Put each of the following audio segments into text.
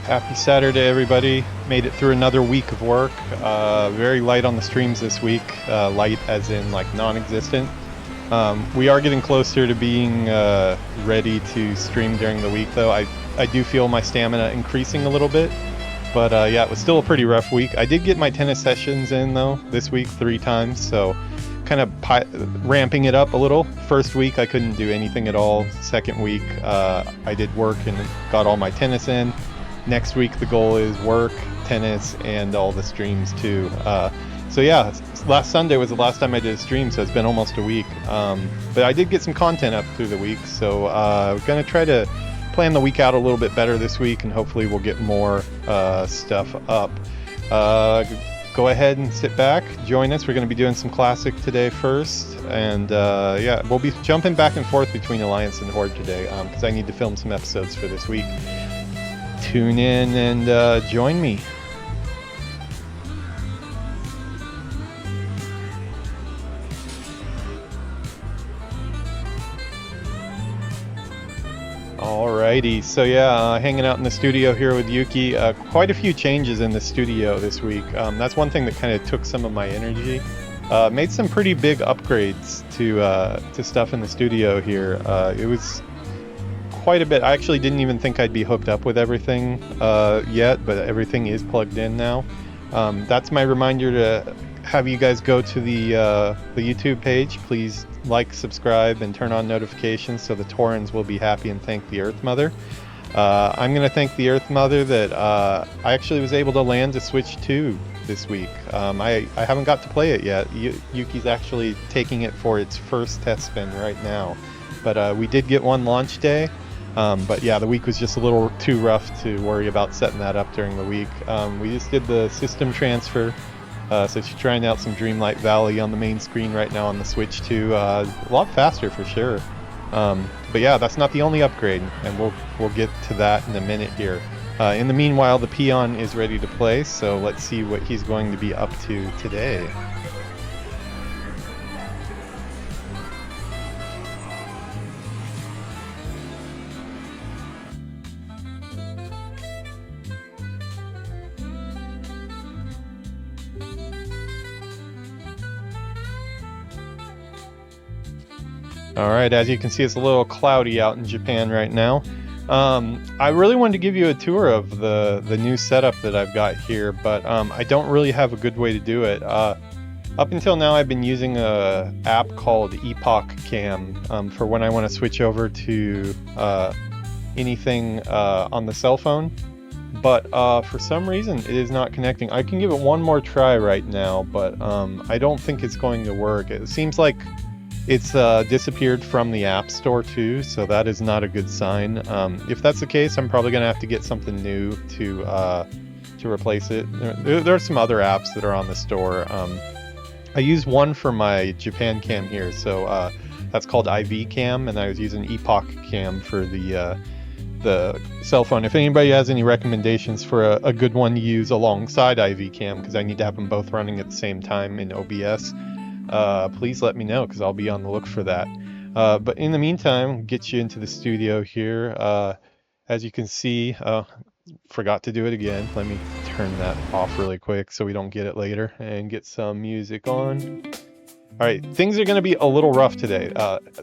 Happy Saturday, everybody. Made it through another week of work. Very light on the streams this week. Light as in like non-existent. We are getting closer to being ready to stream during the week, though. I do feel my stamina increasing a little bit. But yeah, it was still a pretty rough week. I did get my tennis sessions in, though, this week 3 times. So kind of ramping it up a little. First week, I couldn't do anything at all. Second week, I did work and got all my tennis in. Next week, the goal is work, tennis, and all the streams, too. So yeah, last Sunday was the last time I did a stream, so it's been almost a week. But I did get some content up through the week, so we're going to try to plan the week out a little bit better this week, and hopefully we'll get more stuff up. Go ahead and sit back, join us. We're going to be doing some Classic today first, and yeah, we'll be jumping back and forth between Alliance and Horde today, because I need to film some episodes for this week. Tune in and join me. Alrighty, so yeah, hanging out in the studio here with Yuki. Quite a few changes in the studio this week. That's one thing that kind of took some of my energy. Made some pretty big upgrades to stuff in the studio here. It was quite a bit. I actually didn't even think I'd be hooked up with everything yet, but everything is plugged in now. That's my reminder to have you guys go to the YouTube page. Please like, subscribe, and turn on notifications so the Taurens will be happy and thank the Earth Mother. I'm going to thank the Earth Mother that I actually was able to land a Switch 2 this week. I haven't got to play it yet. Yuki's actually taking it for its first test spin right now. But we did get one launch day. But yeah, the week was just a little too rough to worry about setting that up during the week. We just did the system transfer. So she's trying out some Dreamlight Valley on the main screen right now on the Switch 2. A lot faster for sure. But yeah, that's not the only upgrade, and we'll get to that in a minute here. In the meanwhile, the peon is ready to play, so let's see what he's going to be up to today. Alright, as you can see, it's a little cloudy out in Japan right now. I really wanted to give you a tour of the new setup that I've got here, but I don't really have a good way to do it. Up until now, I've been using an app called Epoch Cam for when I want to switch over to anything on the cell phone. But for some reason, it is not connecting. I can give it one more try right now, but I don't think it's going to work. It seems like it's disappeared from the App Store too, so that is not a good sign. If that's the case, I'm probably going to have to get something new to replace it. There are some other apps that are on the store. I use one for my Japan cam here, so that's called IV Cam, and I was using Epoch Cam for the cell phone. If anybody has any recommendations for a good one to use alongside IV Cam, because I need to have them both running at the same time in OBS, please let me know, because I'll be on the look for that. But in the meantime, get you into the studio here. As you can see, forgot to do it again. Let me turn that off really quick so we don't get it later, and get some music on. Alright, things are going to be a little rough today.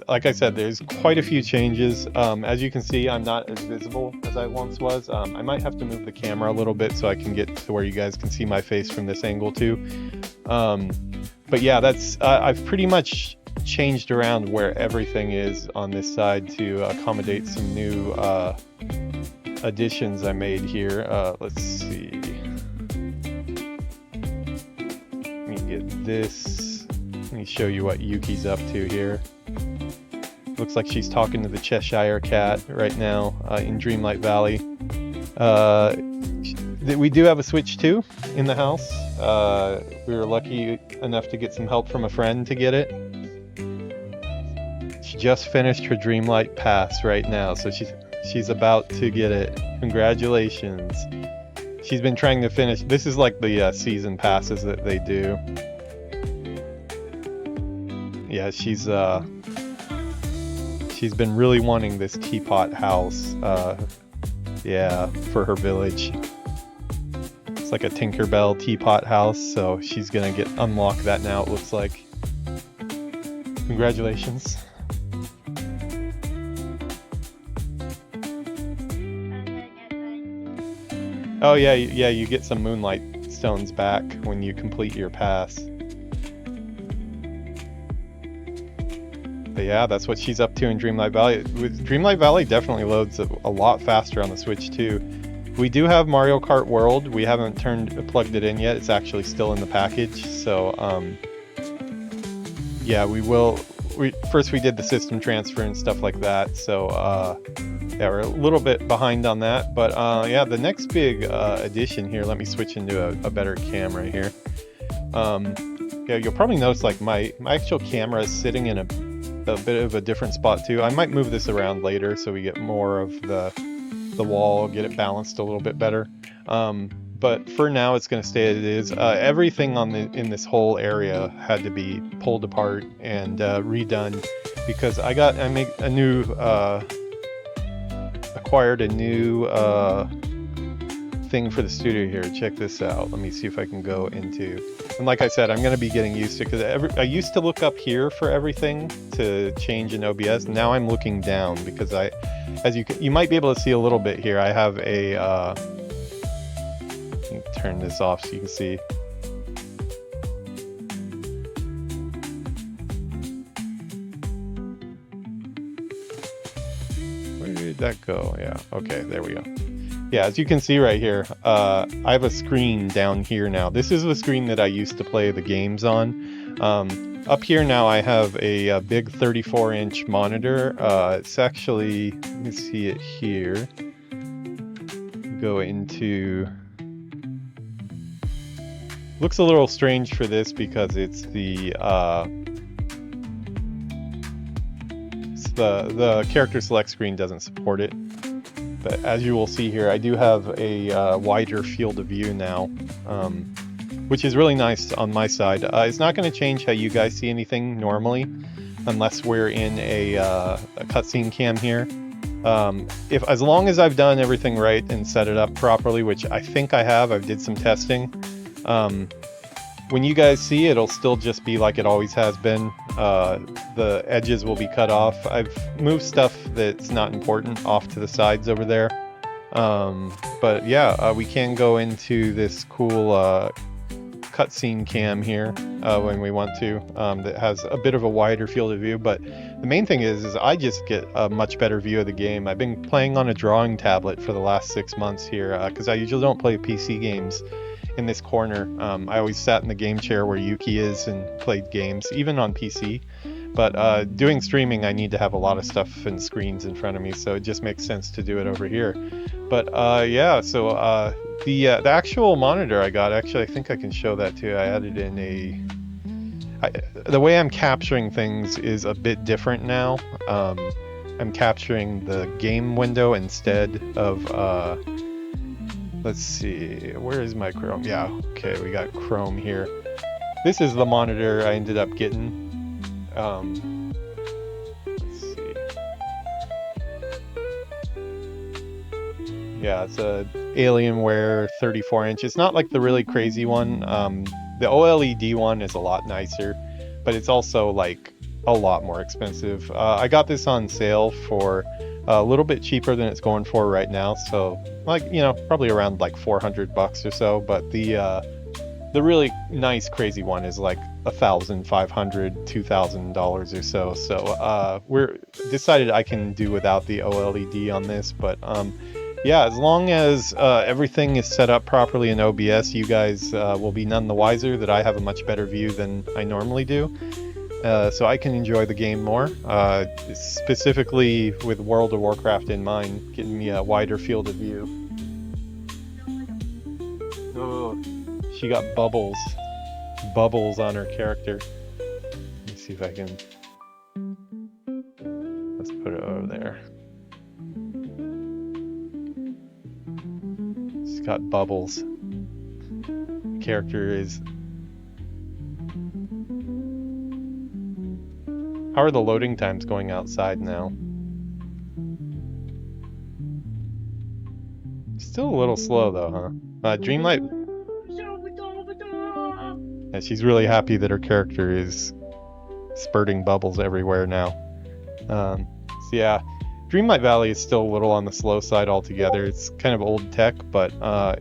Like I said, there's quite a few changes. As you can see, I'm not as visible as I once was. I might have to move the camera a little bit so I can get to where you guys can see my face from this angle too. But yeah, that's I've pretty much changed around where everything is on this side to accommodate some new additions I made here. Let's see. Let me get this. Let me show you what Yuki's up to here. Looks like she's talking to the Cheshire Cat right now in Dreamlight Valley. We do have a Switch 2 in the house. We were lucky enough to get some help from a friend to get it. She just finished her Dreamlight Pass right now, so she's about to get it. Congratulations. She's been trying to finish. This is like the season passes that they do. Yeah, she's been really wanting this teapot house. Yeah, for her village. It's like a Tinkerbell teapot house, so she's gonna unlock that now, it looks like. Congratulations. Oh yeah, you get some moonlight stones back when you complete your pass. But yeah, that's what she's up to in Dreamlight Valley. With Dreamlight Valley definitely loads a lot faster on the Switch too. We do have Mario Kart World. We haven't plugged it in yet. It's actually still in the package. So yeah, first we did the system transfer and stuff like that. So yeah, we're a little bit behind on that. But yeah, the next big addition here. Let me switch into a better camera here. Yeah, you'll probably notice like my actual camera is sitting in a bit of a different spot too. I might move this around later so we get more of the wall, get it balanced a little bit better. But for now, it's going to stay as it is. Everything in this whole area had to be pulled apart and redone because acquired a new thing for the studio here. Check this out. Let me see if I can go into. And like I said, I'm going to be getting used to it because I used to look up here for everything to change in OBS. Now I'm looking down because as you might be able to see a little bit here, I have a. Let me turn this off so you can see. Where did that go? Yeah. Okay. There we go. Yeah, as you can see right here, I have a screen down here now. This is the screen that I used to play the games on. Up here now I have a big 34-inch monitor. It's actually, let me see it here. Go into... Looks a little strange for this because it's the character select screen doesn't support it. But as you will see here, I do have a wider field of view now, which is really nice on my side. It's not going to change how you guys see anything normally, unless we're in a cutscene cam here. As long as I've done everything right and set it up properly, which I think I have, I did some testing. When you guys see it, it'll still just be like it always has been. The edges will be cut off. I've moved stuff that's not important off to the sides over there. But yeah, we can go into this cool cutscene cam here when we want to, that has a bit of a wider field of view. But the main thing is I just get a much better view of the game. I've been playing on a drawing tablet for the last 6 months here because I usually don't play PC games in this corner. I always sat in the game chair where Yuki is and played games, even on PC. But doing streaming, I need to have a lot of stuff and screens in front of me, so it just makes sense to do it over here. But yeah, so the actual monitor I got, actually, I think I can show that too. I added in the way I'm capturing things is a bit different now. I'm capturing the game window instead of let's see, where is my Chrome? Yeah, okay, we got Chrome here. This is the monitor I ended up getting. Let's see. Yeah, it's a Alienware 34-inch. It's not like the really crazy one. The OLED one is a lot nicer, but it's also like a lot more expensive. I got this on sale for a little bit cheaper than it's going for right now, so like, you know, probably around like $400 or so. But the really nice crazy one is like $1,500, $2,000 or so. So we're decided I can do without the OLED on this. But yeah, as long as everything is set up properly in OBS, you guys will be none the wiser that I have a much better view than I normally do. So I can enjoy the game more, specifically with World of Warcraft in mind, getting me a wider field of view. Oh, she got bubbles on her character. Let me see if I can, let's put it over there. She's got bubbles. Character is... How are the loading times going outside now? Still a little slow though, huh? Dreamlight. Yeah, she's really happy that her character is spurting bubbles everywhere now. So yeah, Dreamlight Valley is still a little on the slow side altogether. It's kind of old tech, but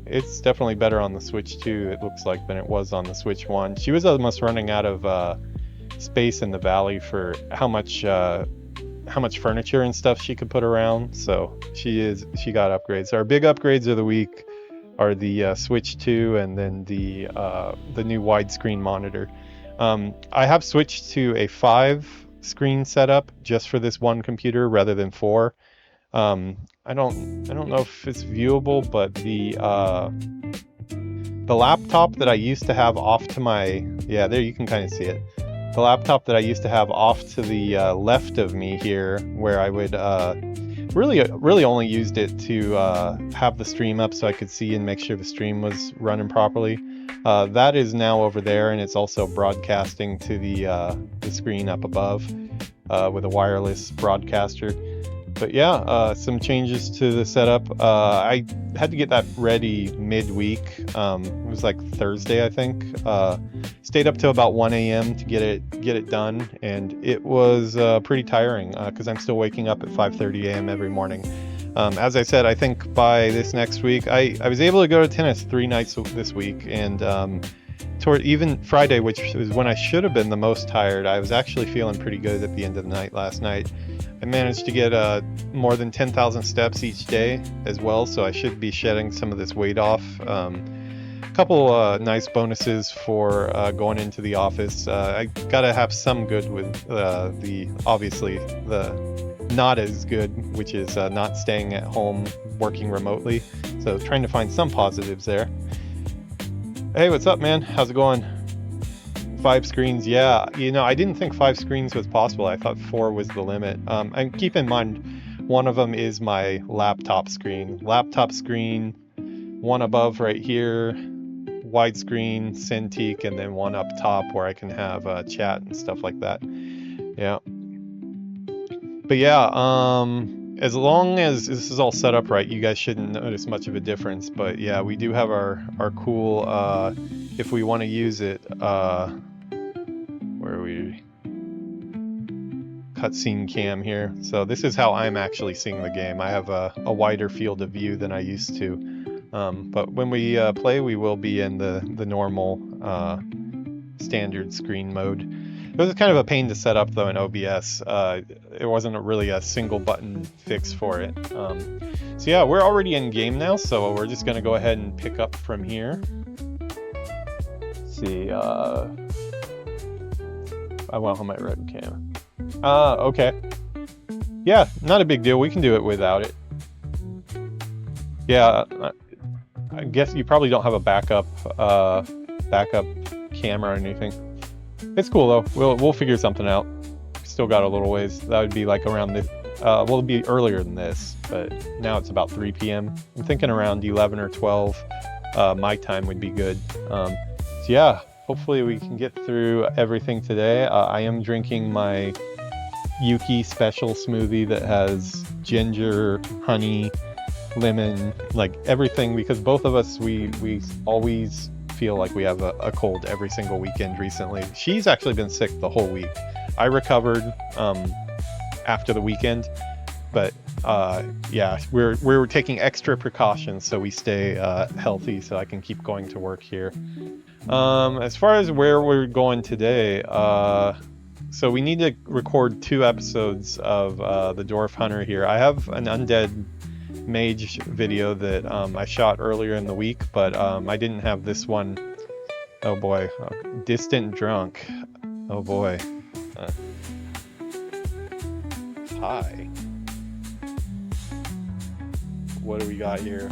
it's definitely better on the Switch 2, it looks like, than it was on the Switch 1. She was almost running out of space in the valley for how much furniture and stuff she could put around, so she got upgrades. Our big upgrades of the week are the Switch 2 and then the new widescreen monitor. I have switched to a 5-screen setup just for this one computer rather than 4. I don't know if it's viewable, but the laptop that I used to have off to my, yeah, there you can kind of see it. The laptop that I used to have off to the left of me here, where I would really only used it to have the stream up so I could see and make sure the stream was running properly. That is now over there, and it's also broadcasting to the screen up above with a wireless broadcaster. But yeah, some changes to the setup. I had to get that ready midweek. It was like Thursday, I think. Stayed up till about 1 a.m. to get it done, and it was pretty tiring because I'm still waking up at 5:30 a.m. every morning. As I said, I think by this next week, I was able to go to tennis 3 nights this week, and toward even Friday, which was when I should have been the most tired, I was actually feeling pretty good at the end of the night last night. I managed to get more than 10,000 steps each day as well, so I should be shedding some of this weight off. A couple nice bonuses for going into the office. I gotta have some good with obviously the not as good, which is not staying at home working remotely. So trying to find some positives there. Hey, what's up, man? How's it going? 5 screens, yeah. You know, I didn't think 5 screens was possible. I thought 4 was the limit. And keep in mind, one of them is my laptop screen. Laptop screen, one above right here, widescreen, Cintiq, and then one up top where I can have chat and stuff like that. Yeah. But yeah, as long as this is all set up right, you guys shouldn't notice much of a difference. But yeah, we do have our cool, if we want to use it, where are we? Cutscene cam here. So this is how I'm actually seeing the game. I have a wider field of view than I used to. But when we play, we will be in the normal standard screen mode. It was kind of a pain to set up though in OBS. It wasn't really a single button fix for it. So yeah, we're already in game now, so we're just gonna go ahead and pick up from here. Let's see, I went on my webcam. Okay. Yeah, not a big deal. We can do it without it. Yeah, I guess you probably don't have a backup camera or anything. It's cool though. We'll figure something out. Still got a little ways. That would be like around the well, it'd be earlier than this, but now it's about 3 p.m. I'm thinking around 11 or 12 my time would be good. So yeah, hopefully we can get through everything today. I am drinking my Yuki special smoothie that has ginger, honey, lemon, like everything, because both of us we always feel like we have a cold every single weekend recently. She's actually been sick the whole week. I recovered after the weekend, but yeah, we're taking extra precautions so we stay healthy, so I can keep going to work here. As far as where we're going today, so we need to record 2 episodes of the Dwarf Hunter here. I have an undead mage video that I shot earlier in the week, but I didn't have this one. Oh boy, distant drunk. Oh boy. Hi. What do we got here?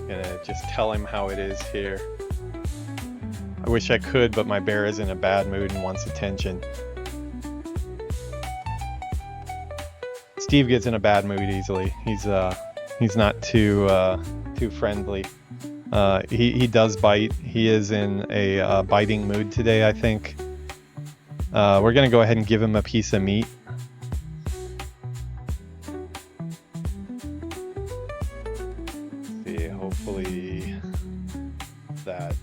Gonna just tell him how it is here. I wish I could, but my bear is in a bad mood and wants attention. Steve gets in a bad mood easily. He's He's not too friendly. He does bite. He is in a biting mood today, I think. We're gonna go ahead and give him a piece of meat. Let's see, hopefully that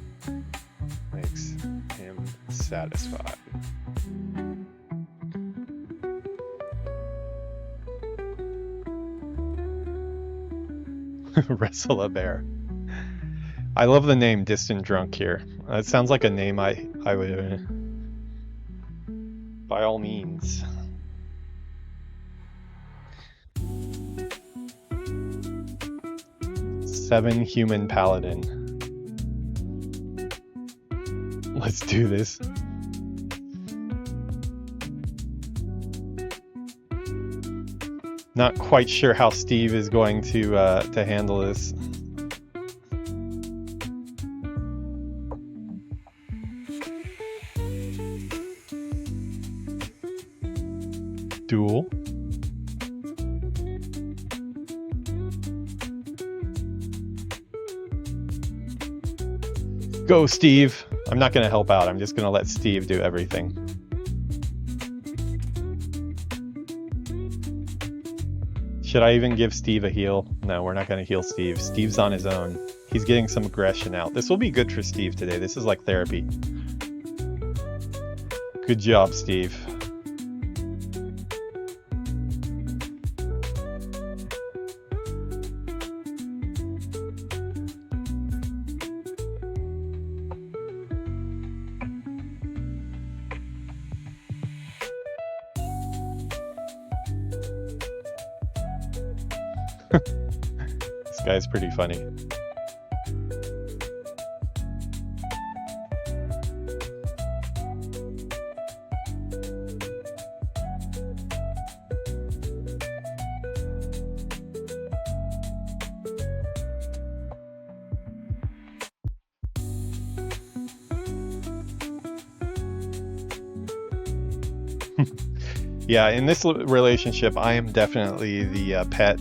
makes him satisfied. Wrestle a bear. I love the name Distant Drunk here. It sounds like a name I would... by all means. Seven human paladin. Let's do this. Not quite sure how Steve is going to handle this. Duel. Go, Steve. I'm not going to help out. I'm just going to let Steve do everything. Should I even give Steve a heal? No, we're not going to heal Steve. Steve's on his own. He's getting some aggression out. This will be good for Steve today. This is like therapy. Good job, Steve. This guy's pretty funny. Yeah, in this relationship, I am definitely the pet.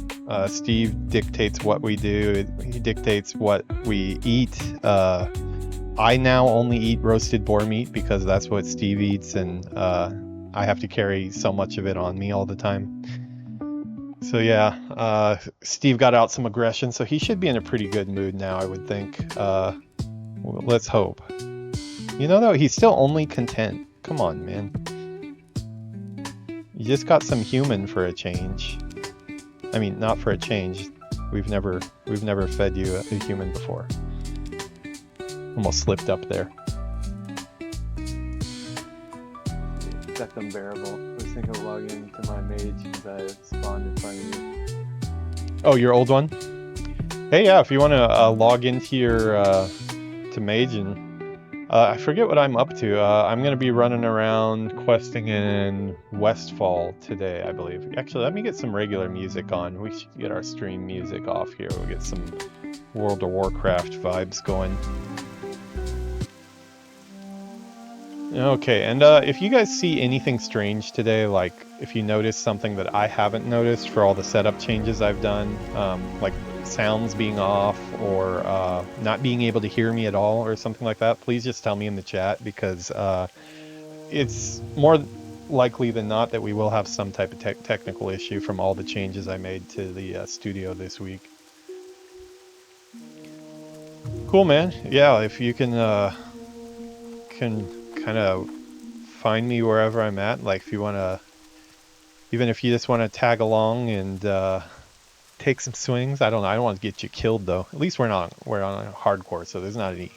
Steve dictates what we do. He dictates what we eat. I now only eat roasted boar meat because that's what Steve eats, and I have to carry so much of it on me all the time. So yeah, Steve got out some aggression, so he should be in a pretty good mood now, I would think. Well, let's hope. You know, though, he's still only content. Come on, man. You just got some human for a change. I mean, not for a change. We've never fed you a human before. Almost slipped up there. That's unbearable. I was thinking of logging into my mage because I spawned in front of you. Oh, your old one? Hey, yeah, if you want to log into your to mage and I forget what I'm up to. I'm going to be running around questing in Westfall today, I believe. Actually, let me get some regular music on. We should get our stream music off here. We'll get some World of Warcraft vibes going. Okay, and if you guys see anything strange today, like if you notice something that I haven't noticed for all the setup changes I've done, like sounds being off or not being able to hear me at all or something like that, please just tell me in the chat, because it's more likely than not that we will have some type of technical issue from all the changes I made to the studio this week. Cool, man. Yeah, if you can kind of find me wherever I'm at, like if you want to, even if you just want to tag along and take some swings. I don't know. I don't want to get you killed though. At least we're on hardcore, so there's not any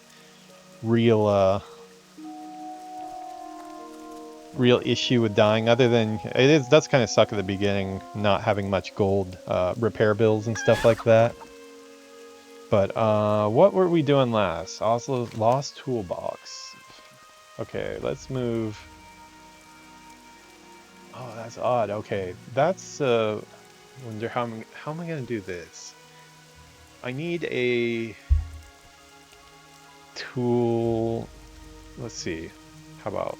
real issue with dying, other than it does kind of suck at the beginning not having much gold repair bills and stuff like that. But what were we doing last? Also lost toolbox. Okay, let's move. Oh, that's odd. Okay, that's wonder how am I gonna do this? I need a tool. Let's see. How about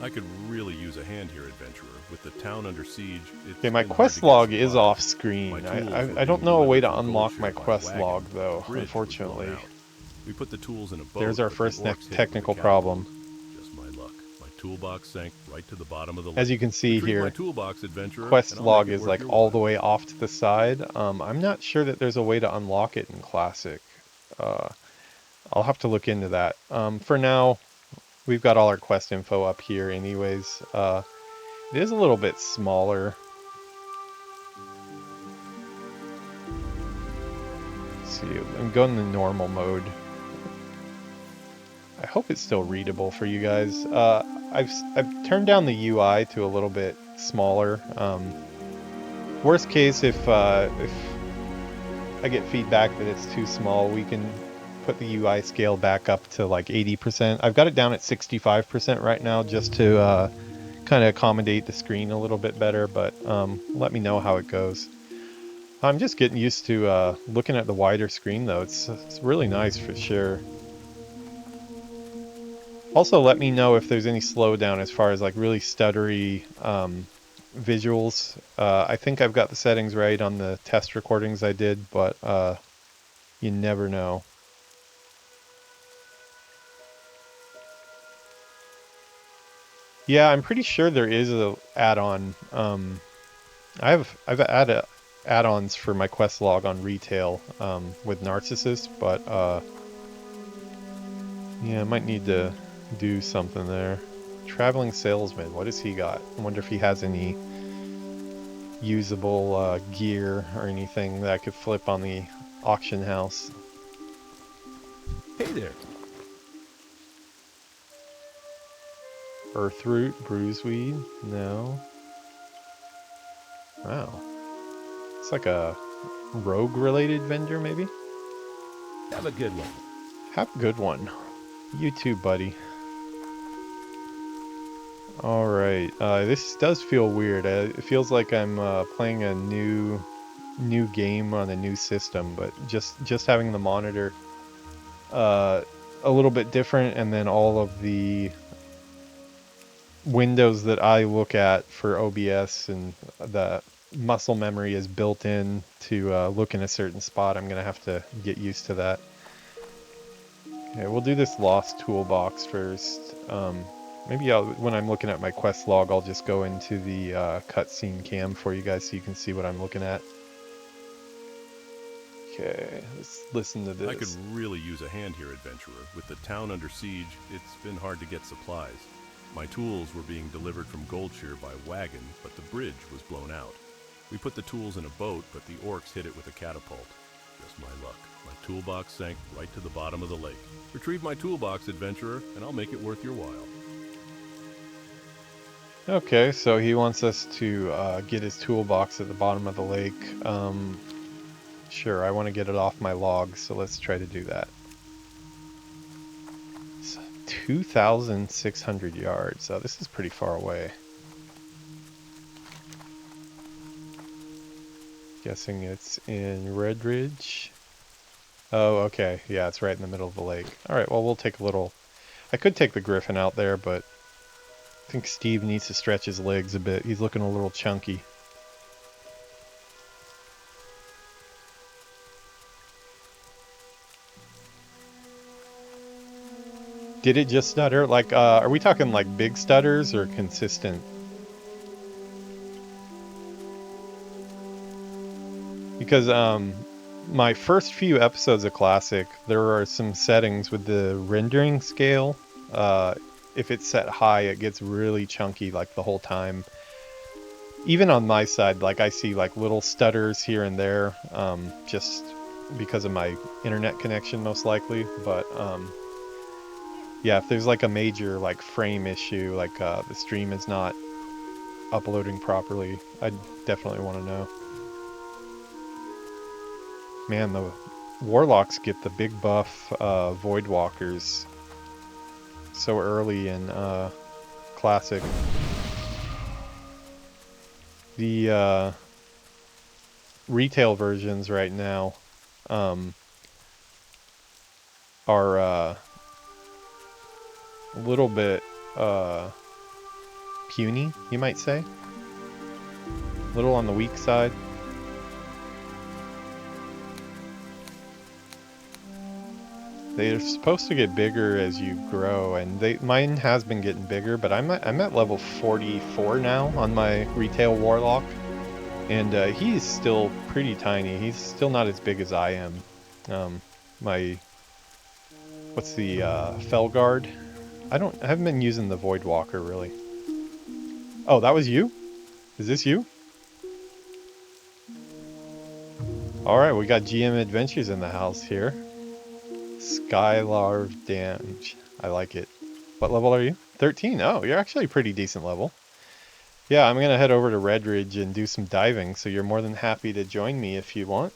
I could really use a hand here, adventurer. With the town under siege, Okay, my quest log is off screen. I don't know a way to unlock my quest log though, unfortunately. We put the tools in a boat. There's our first technical problem. Just my luck. My toolbox sank right to the bottom of the lake. As you can see here, my toolbox, adventurer, quest log is like all the way off to the side. I'm not sure that there's a way to unlock it in Classic. I'll have to look into that. For now, we've got all our quest info up here anyways. It is a little bit smaller. Let's see, I'm going to normal mode. I hope it's still readable for you guys. I've turned down the UI to a little bit smaller. Worst case, if I get feedback that it's too small, we can put the UI scale back up to like 80%. I've got it down at 65% right now just to kind of accommodate the screen a little bit better, but let me know how it goes. I'm just getting used to looking at the wider screen though. It's really nice for sure. Also, let me know if there's any slowdown as far as like really stuttery visuals. I think I've got the settings right on the test recordings I did, but you never know. Yeah, I'm pretty sure there is a add-on. I've added add-ons for my quest log on retail with Narcissus, but yeah, I might need to do something there. Traveling salesman, what does he got? I wonder if he has any usable gear or anything that I could flip on the auction house. Hey there. Earthroot, bruiseweed, no. Wow. It's like a rogue-related vendor, maybe? Have a good one. Have a good one. You too, buddy. Alright, this does feel weird. It feels like I'm playing a new game on a new system, but just having the monitor a little bit different, and then all of the windows that I look at for OBS and the muscle memory is built in to look in a certain spot. I'm gonna have to get used to that. Okay, we'll do this lost toolbox first. Maybe when I'm looking at my quest log, I'll just go into the cutscene cam for you guys so you can see what I'm looking at. Okay, let's listen to this. I could really use a hand here, adventurer. With the town under siege, it's been hard to get supplies. My tools were being delivered from Goldshire by wagon, but the bridge was blown out. We put the tools in a boat, but the orcs hit it with a catapult. Just my luck. My toolbox sank right to the bottom of the lake. Retrieve my toolbox, adventurer, and I'll make it worth your while. Okay, so he wants us to get his toolbox at the bottom of the lake. Sure, I want to get it off my log, so let's try to do that. It's 2,600 yards, so this is pretty far away. Guessing it's in Redridge. Oh, okay. Yeah, it's right in the middle of the lake. Alright, well, we'll take a little... I could take the griffin out there, but I think Steve needs to stretch his legs a bit. He's looking a little chunky. Did it just stutter? Like, are we talking like big stutters or consistent? Because my first few episodes of Classic, there are some settings with the rendering scale. If it's set high, it gets really chunky like the whole time. Even on my side, like I see like little stutters here and there, just because of my internet connection most likely. But yeah, if there's like a major like frame issue, like the stream is not uploading properly, I definitely want to know. Man, the warlocks get the big buff void walkers so early in Classic. The retail versions right now are a little bit puny, you might say. A little on the weak side. They're supposed to get bigger as you grow, and mine has been getting bigger, but I'm at level 44 now on my retail warlock, and he's still pretty tiny. He's still not as big as I am. What's the Felguard? I haven't been using the Voidwalker really. Oh, that was you? Is this you? Alright, we got GM Adventures in the house here. Skylarv Damage. I like it. What level are you? 13. Oh, you're actually a pretty decent level. Yeah, I'm gonna head over to Redridge and do some diving, so you're more than happy to join me if you want.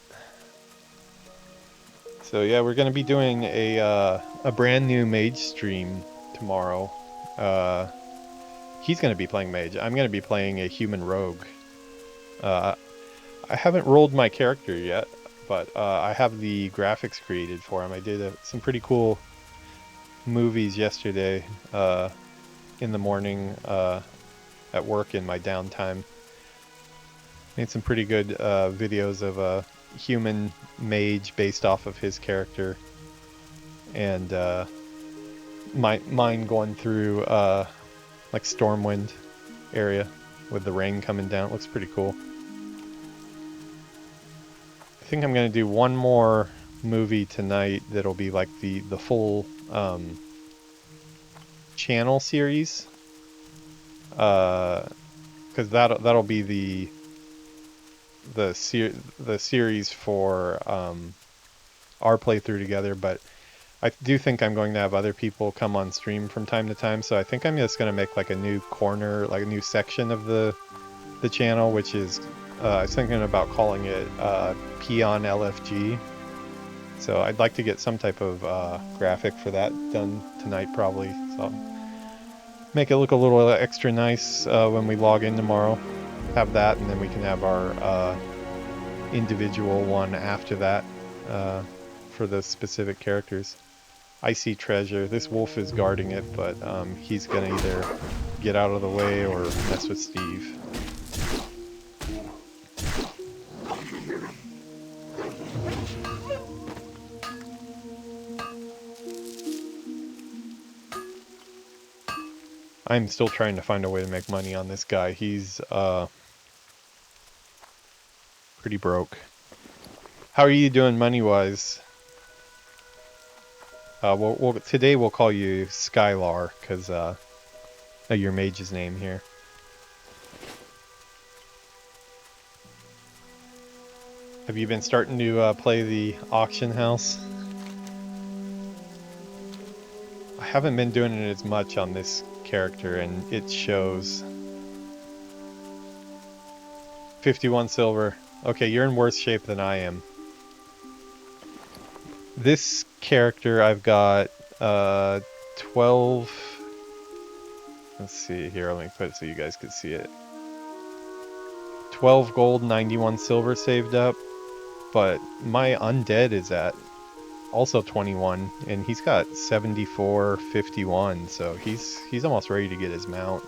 So yeah, we're gonna be doing a brand new mage stream tomorrow. He's gonna be playing mage. I'm gonna be playing a human rogue. I haven't rolled my character yet, but I have the graphics created for him. I did some pretty cool movies yesterday in the morning at work in my downtime. Made some pretty good videos of a human mage based off of his character, and mine going through like Stormwind area with the rain coming down. It looks pretty cool. I think I'm going to do one more movie tonight that'll be like the full channel series, because that'll be the series for our playthrough together. But I do think I'm going to have other people come on stream from time to time, so I think I'm just going to make like a new corner, like a new section of the channel, which is I was thinking about calling it Peon LFG. So I'd like to get some type of graphic for that done tonight probably, so make it look a little extra nice when we log in tomorrow. Have that, and then we can have our individual one after that for the specific characters. I see treasure. This wolf is guarding it, but he's gonna either get out of the way or mess with Steve. I'm still trying to find a way to make money on this guy. He's pretty broke. How are you doing money-wise? Today we'll call you Skylar, because your mage's name here. Have you been starting to play the auction house? I haven't been doing it as much on this character, and it shows. 51 silver. Okay, you're in worse shape than I am. This character I've got 12. Let's see here, let me put it so you guys can see it. 12 gold, 91 silver saved up, but my undead is at also 21, and he's got 74, 51, so he's almost ready to get his mount.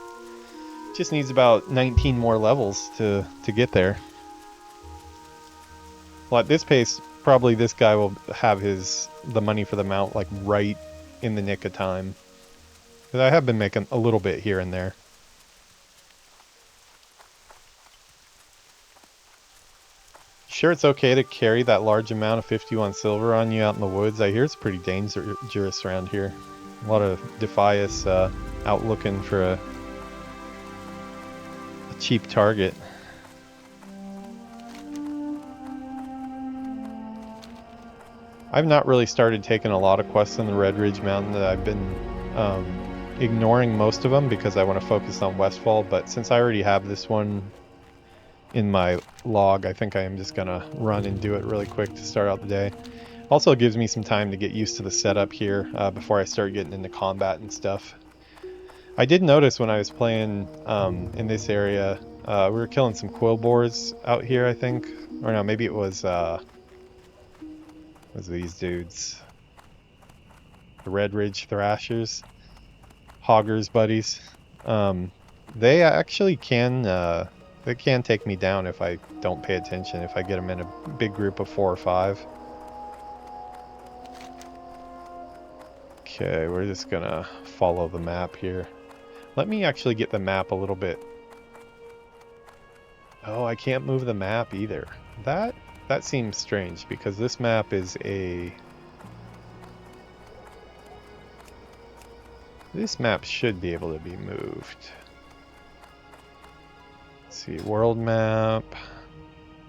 Just needs about 19 more levels to get there. Well, at this pace, probably this guy will have the money for the mount like right in the nick of time. But I have been making a little bit here and there. Sure, it's okay to carry that large amount of 51 silver on you out in the woods. I hear it's pretty dangerous around here. A lot of Defias out looking for a cheap target. I've not really started taking a lot of quests in the Redridge Mountain. I've been ignoring most of them because I want to focus on Westfall, but since I already have this one in my log, I think I am just gonna run and do it really quick to start out the day. Also, it gives me some time to get used to the setup here before I start getting into combat and stuff. I did notice when I was playing in this area, we were killing some quill boars out here, I think. Or no, maybe it was these dudes. The Redridge Thrashers. Hoggers buddies. They actually can, they can take me down if I don't pay attention, if I get them in a big group of 4 or 5. Okay, we're just gonna follow the map here. Let me actually get the map a little bit. Oh, I can't move the map either. That seems strange because this map is a... This map should be able to be moved. Let's see, world map,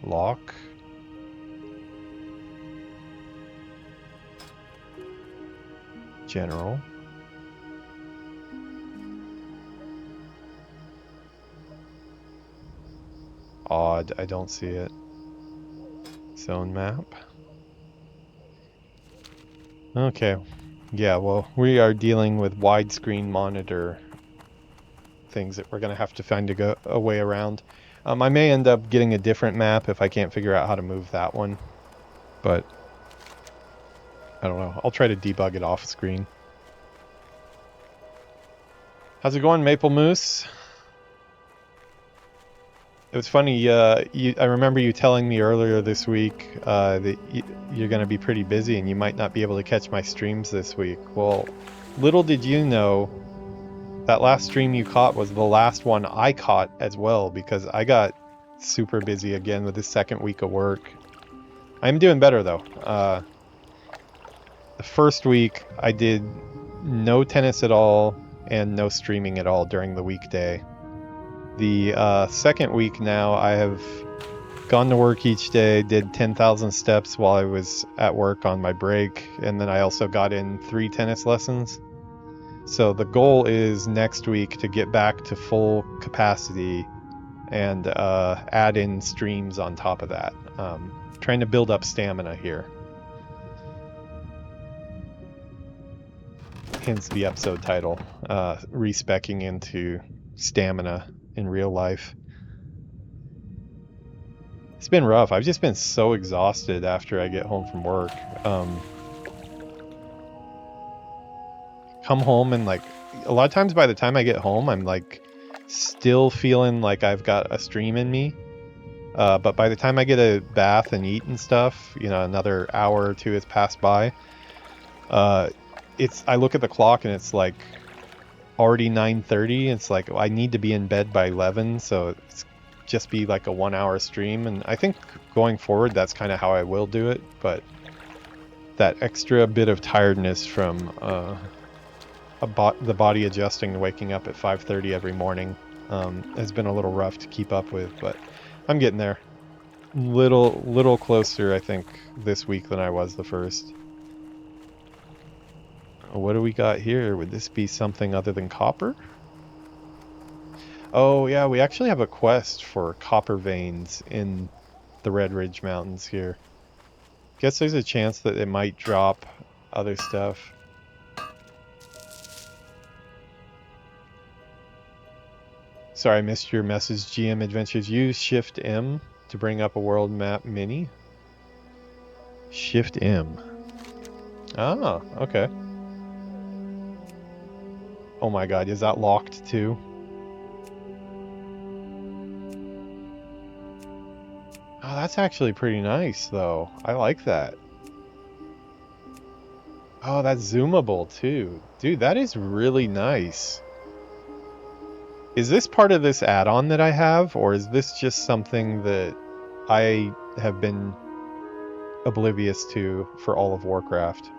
lock. General. Odd, I don't see it. Zone map. Okay. Yeah, well, we are dealing with widescreen monitor things that we're going to have to find a way around. I may end up getting a different map if I can't figure out how to move that one. But, I don't know. I'll try to debug it off screen. How's it going, Maple Moose? It was funny, I remember you telling me earlier this week that you're going to be pretty busy and you might not be able to catch my streams this week. Well, little did you know, that last stream you caught was the last one I caught as well, because I got super busy again with the second week of work. I'm doing better though. The first week I did no tennis at all and no streaming at all during the weekday. The second week now, I have gone to work each day, did 10,000 steps while I was at work on my break, and then I also got in 3 tennis lessons. So the goal is next week to get back to full capacity and add in streams on top of that. Trying to build up stamina here. Hence the episode title, Respecing into stamina in real life. It's been rough. I've just been so exhausted after I get home from work. Come home and like a lot of times by the time I get home I'm like still feeling like I've got a stream in me. But by the time I get a bath and eat and stuff, you know, another hour or two has passed by. I look at the clock and it's like already 9:30. It's like I need to be in bed by 11, so it's just be like a 1-hour stream. And I think going forward that's kind of how I will do it, but that extra bit of tiredness from the body adjusting to waking up at 5:30 every morning has been a little rough to keep up with, but I'm getting there. Little closer I think this week than I was the first. What do we got here? Would this be something other than copper? Oh yeah, we actually have a quest for copper veins in the Redridge Mountains here. Guess there's a chance that it might drop other stuff. Sorry, I missed your message, GM Adventures. Use Shift M to bring up a world map mini. Shift M. Ah, okay. Oh my god, is that locked too? Oh, that's actually pretty nice though. I like that. Oh, that's zoomable too. Dude, that is really nice. Is this part of this add-on that I have, or is this just something that I have been oblivious to for all of Warcraft?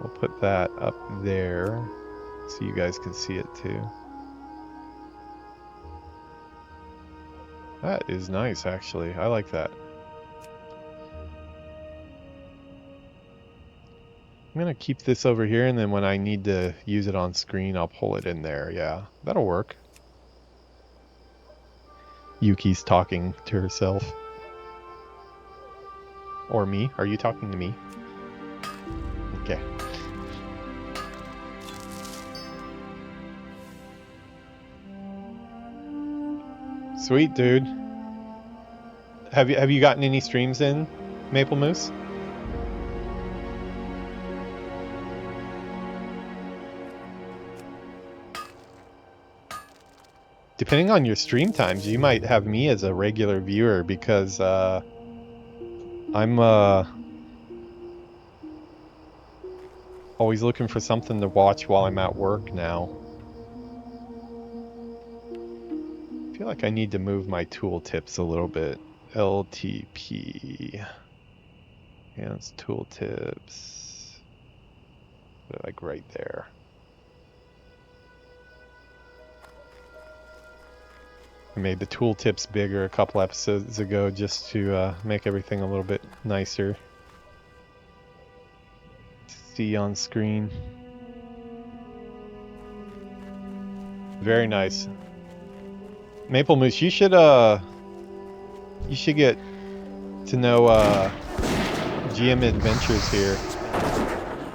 We'll put that up there so you guys can see it too. That is nice, actually. I like that. I'm gonna keep this over here, and then when I need to use it on screen, I'll pull it in there. Yeah, that'll work. Yuki's talking to herself. Or me. Are you talking to me? Okay. Sweet, dude. Have you gotten any streams in, Maple Moose? depending on your stream times, you might have me as a regular viewer because I'm always looking for something to watch while I'm at work now. I feel like I need to move my tooltips a little bit. LTP. Enhanced tooltips. Like right there. I made the tooltips bigger a couple episodes ago just to make everything a little bit nicer to see on screen. Very nice. Maple Moose, you should get to know GM Adventures here.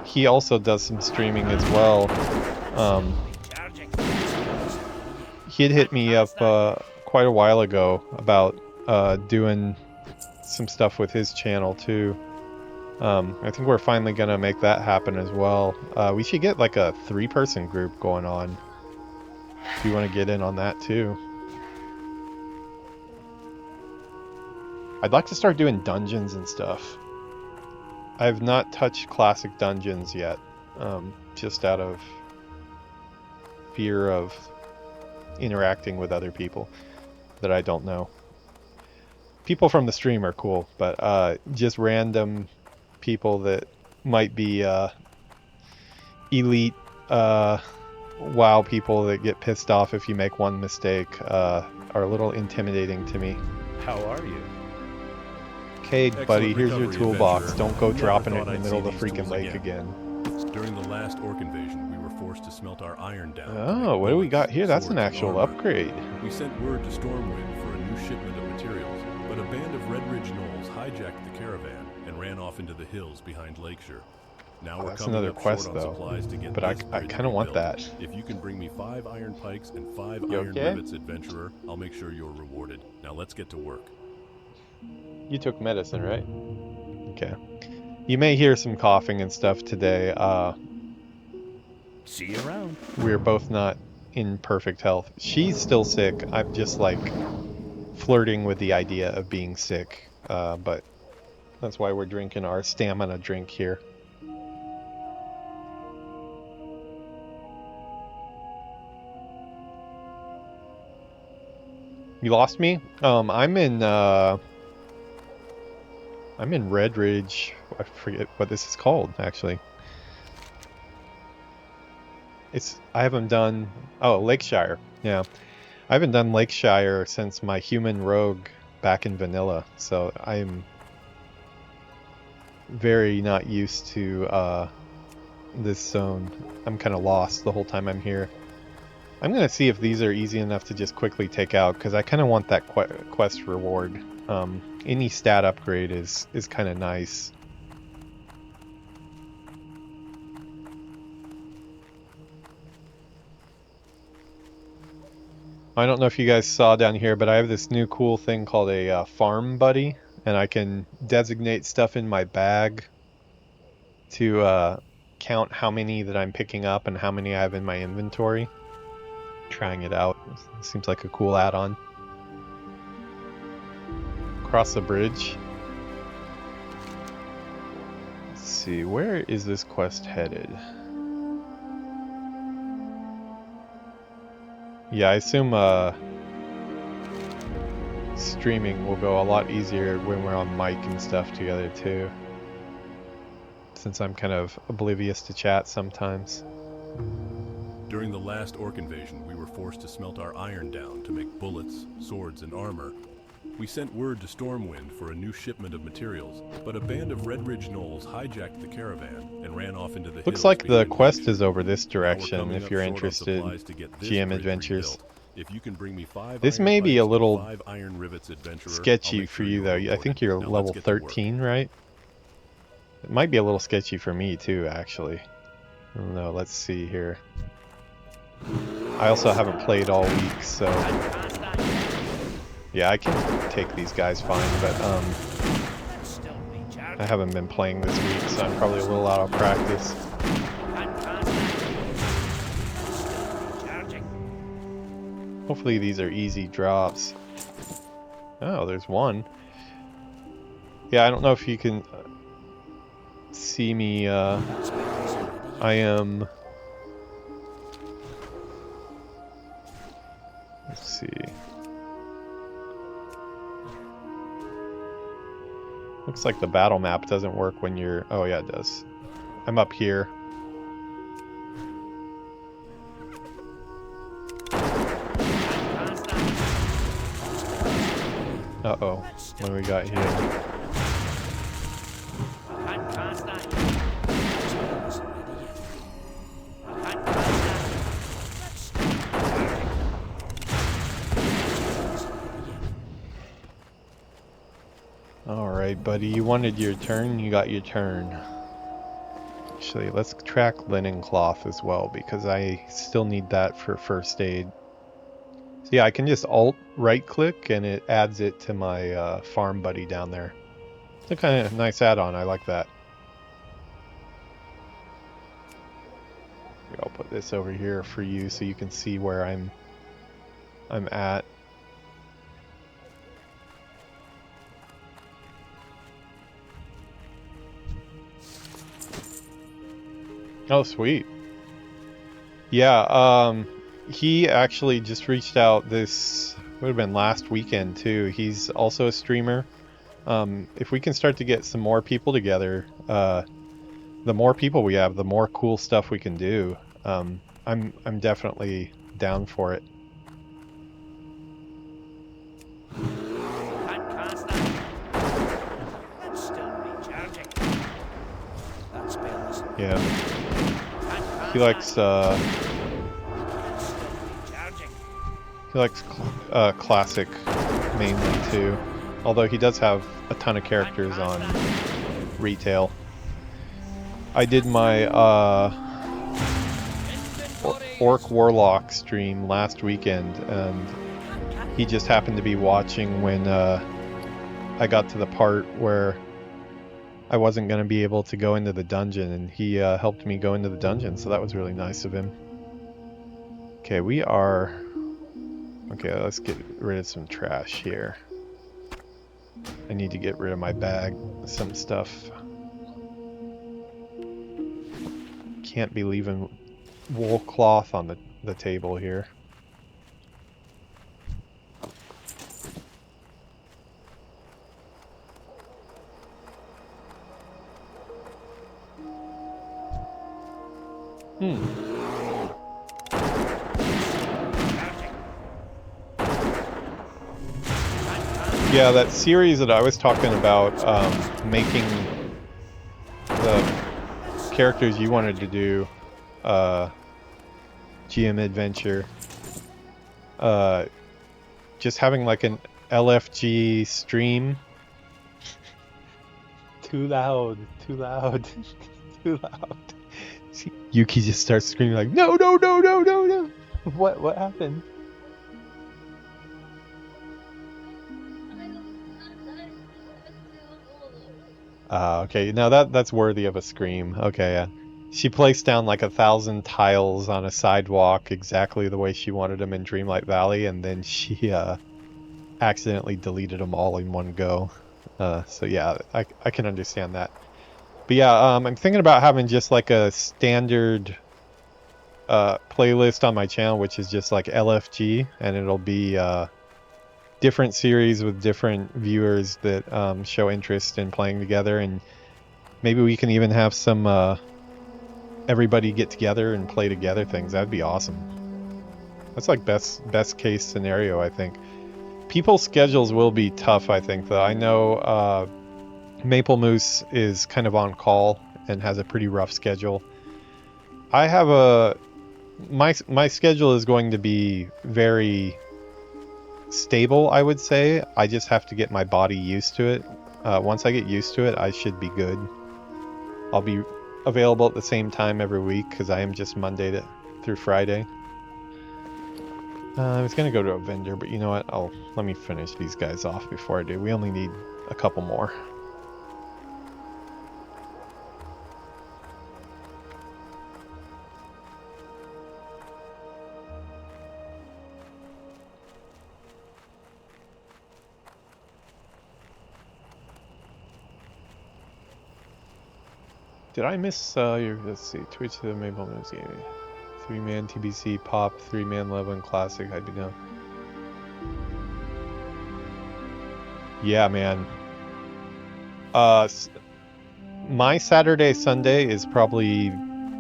He also does some streaming as well. He had hit me up quite a while ago about doing some stuff with his channel too. I think we're finally gonna make that happen as well. We should get like a 3-person group going on if you want to get in on that too. I'd like to start doing dungeons and stuff. I have not touched classic dungeons yet, just out of fear of interacting with other people that I don't know. People from the stream are cool, but just random people that might be elite WoW people that get pissed off if you make one mistake are a little intimidating to me. How are you? Okay, buddy, here's your toolbox. Adventurer. Don't go Never dropping it in thought the I'd middle of the see these freaking tools lake again. During the last orc invasion, we were forced to smelt our iron down. to Oh, make what do we bullets, got here? That's an swords, and actual armor. upgrade. We sent word to Stormwind for a new shipment of materials, but a band of Redridge Knolls hijacked the caravan and ran off into the hills behind Lakeshire. Now we're That's coming another up quest, short on though. supplies to get But I this bridge kind of want rebuilt. that. If you can bring me 5 iron pikes and 5 You iron okay? rivets, adventurer, I'll make sure you're rewarded. Now let's get to work. You took medicine, right? Okay. You may hear some coughing and stuff today. See you around. We're both not in perfect health. She's still sick. I'm just like flirting with the idea of being sick. But that's why we're drinking our stamina drink here. You lost me? I'm in Redridge. I forget what this is called, actually. I haven't done... Oh, Lakeshire. Yeah. I haven't done Lakeshire since my human rogue back in vanilla, so I'm very not used to this zone. I'm kind of lost the whole time I'm here. I'm going to see if these are easy enough to just quickly take out, because I kind of want that quest reward. Any stat upgrade is kind of nice. I don't know if you guys saw down here, but I have this new cool thing called a farm buddy, and I can designate stuff in my bag to count how many that I'm picking up and how many I have in my inventory. Trying it out. Seems like a cool add-on. Across the bridge. Let's see, where is this quest headed? Yeah, I assume streaming will go a lot easier when we're on mic and stuff together too. Since I'm kind of oblivious to chat sometimes. During the last orc invasion, we were forced to smelt our iron down to make bullets, swords, and armor. We sent word to Stormwind for a new shipment of materials, but a band of Redridge Knolls hijacked the caravan and ran off into the hills. Looks like the behind quest Lakeshire. is over this Now we're direction coming if up you're short on interested. supplies to get this GM bridge Adventures. rebuilt. If you can bring me 5 This iron may be a pikes and little 5 iron rivets, adventurer, I'll sketchy make for sure you you're though. I rewarded. think you're Now let's level get to work. 13, right? It might be a little sketchy for me too, actually. I don't know, let's see here. I also haven't played all week, so... Yeah, I can take these guys fine, but I haven't been playing this week, so I'm probably a little out of practice. Hopefully these are easy drops. Oh, there's one. Yeah, I don't know if you can see me. I am... Let's see. Looks like the battle map doesn't work when you're... Oh yeah, it does. I'm up here. Uh-oh. What do we got here? Alright, buddy. You wanted your turn, you got your turn. Actually, let's track linen cloth as well, because I still need that for first aid. So yeah, I can just alt right-click, and it adds it to my farm buddy down there. It's a kind of nice add-on. I like that. Here, I'll put this over here for you so you can see where I'm at. Oh, sweet. Yeah, he actually just reached out this, would have been last weekend too. He's also a streamer. If we can start to get some more people together, the more people we have, the more cool stuff we can do. I'm definitely down for it. Yeah. He likes classic mainly too. Although he does have a ton of characters on retail. I did my Orc Warlock stream last weekend, and he just happened to be watching when I got to the part where I wasn't going to be able to go into the dungeon, and he helped me go into the dungeon, so that was really nice of him. Okay, we are... Okay, let's get rid of some trash here. I need to get rid of my bag, some stuff. Can't be leaving wool cloth on the table here. Yeah, that series that I was talking about, making the characters you wanted to do, GM Adventure, just having like an LFG stream. Too loud, too loud, too loud. Yuki just starts screaming like, no, no, no, no, no, no. What happened? Okay, now that's worthy of a scream. Okay, yeah. She placed down like 1,000 tiles on a sidewalk exactly the way she wanted them in Dreamlight Valley, and then she accidentally deleted them all in one go. So yeah, I can understand that. But yeah, I'm thinking about having just like a standard playlist on my channel, which is just like LFG, and it'll be different series with different viewers that show interest in playing together, and maybe we can even have some everybody get together and play together things. That'd be awesome. That's like best case scenario, I think. People's schedules will be tough, I think, though. I know Maple Moose is kind of on call and has a pretty rough schedule. I have my schedule is going to be very stable, I would say. I just have to get my body used to it. Once I get used to it, I should be good. I'll be available at the same time every week because I am just Monday through Friday. I was gonna go to a vendor, but you know what? Let me finish these guys off before I do. We only need a couple more. Did I miss your, let's see, Twitch to the Maple News game. 3-man TBC, Pop, 3-man level and Classic, I'd be down. Yeah, man. My Saturday, Sunday is probably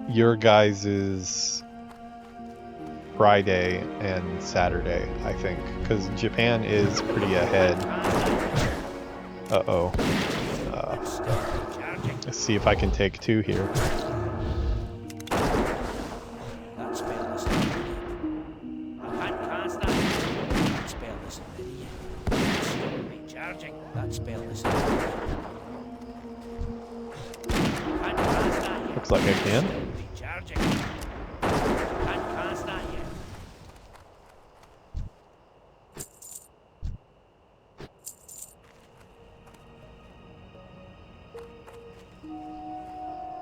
your guys's Friday and Saturday, I think, because Japan is pretty ahead. Uh-oh. Let's see if I can take 2 here. Looks like I can.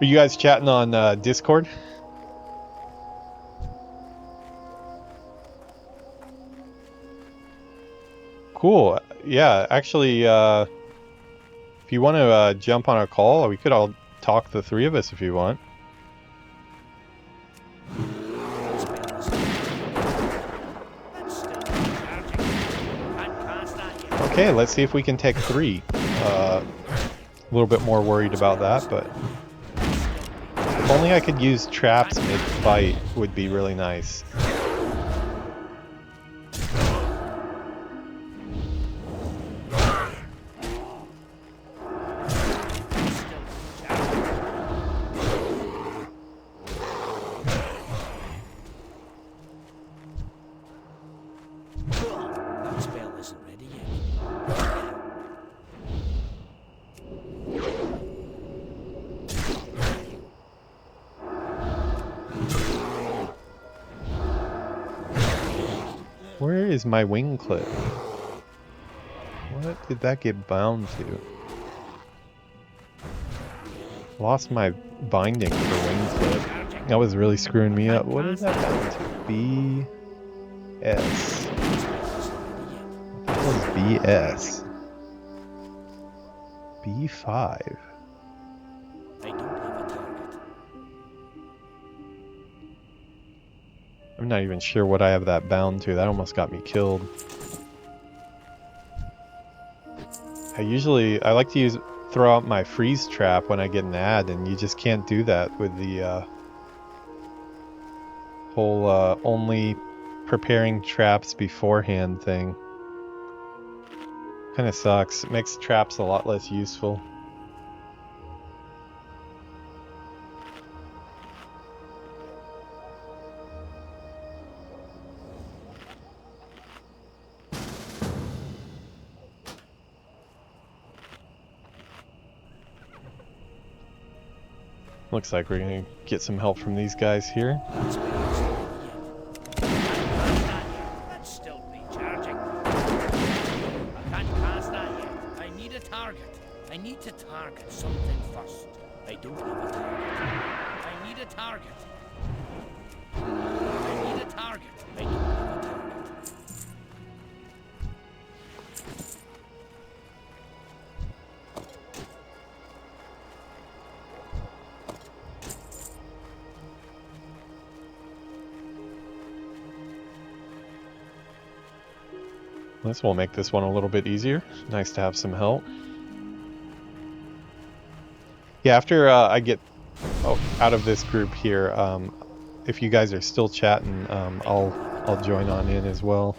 Are you guys chatting on Discord? Cool. Yeah, actually, if you want to jump on a call, we could all talk, the 3 of us, if you want. Okay, let's see if we can take 3. A little bit more worried about that, but if only I could use traps mid-fight would be really nice. Where is my wing clip? What did that get bound to? Lost my binding for wing clip. That was really screwing me up. What is that bound to? BS. What was BS? B5. I'm not even sure what I have that bound to. That almost got me killed. I like to throw out my freeze trap when I get an ad, and you just can't do that with the whole only preparing traps beforehand thing. Kind of sucks. It makes traps a lot less useful. Looks like we're gonna get some help from these guys here. Let's still be charging. I can't cast that yet. I need a target. I need to target something first. I don't have a target. I need a target. I need a target. I don't have a target. This will make this one a little bit easier. Nice to have some help. Yeah, after I get out of this group here, if you guys are still chatting, I'll join on in as well.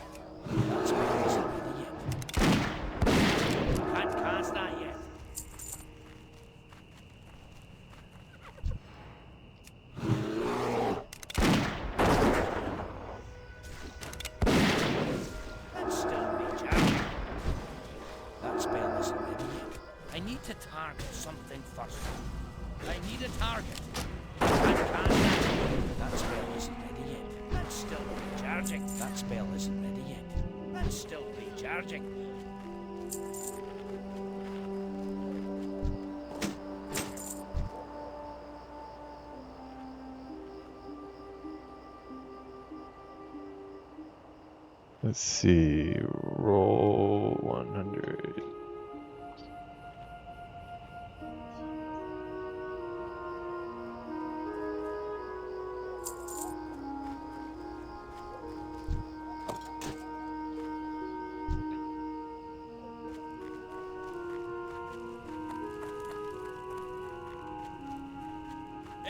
Let's see, roll 100.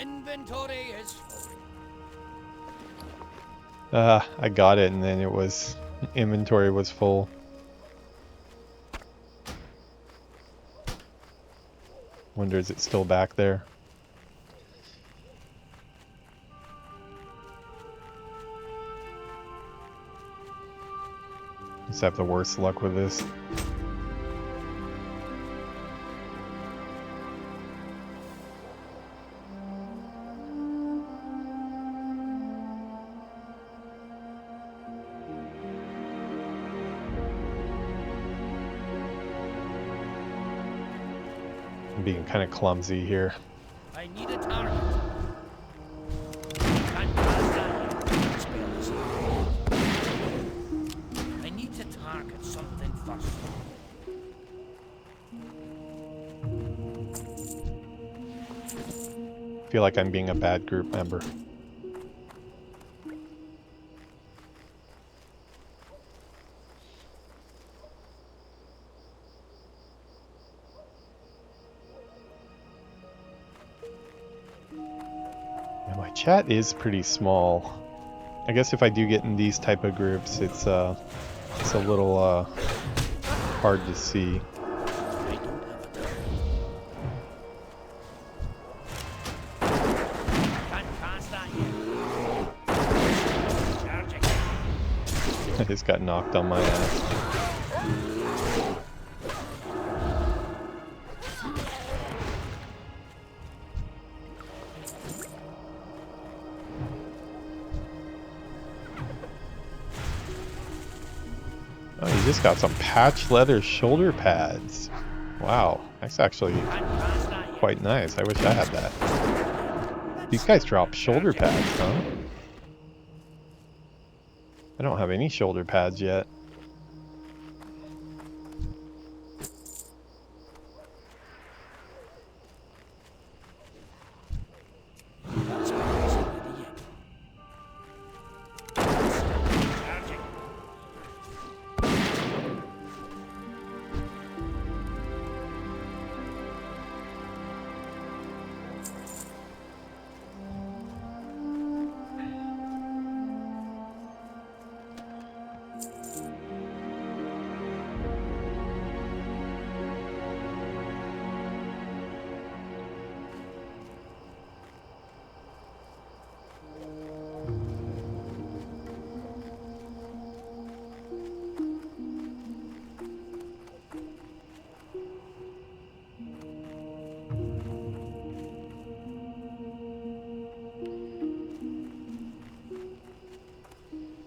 Inventory is full. I got it, and then it was inventory was full. Wonder, is it still back there? Just have the worst luck with this. I'm being kind of clumsy here. I need a target. Can't cast that yet. Spells. I need to target something first. I feel like I'm being a bad group member. Yeah, my chat is pretty small. I guess if I do get in these type of groups, it's a little hard to see. I don't have a target. Can't cast that yet. Charging. I just got knocked on my ass. Oh, you just got some patch leather shoulder pads. Wow, that's actually Can't cast that yet. quite nice. I wish I had that. These guys drop shoulder pads, huh? I don't have any shoulder pads yet. That spell isn't ready yet. Charging.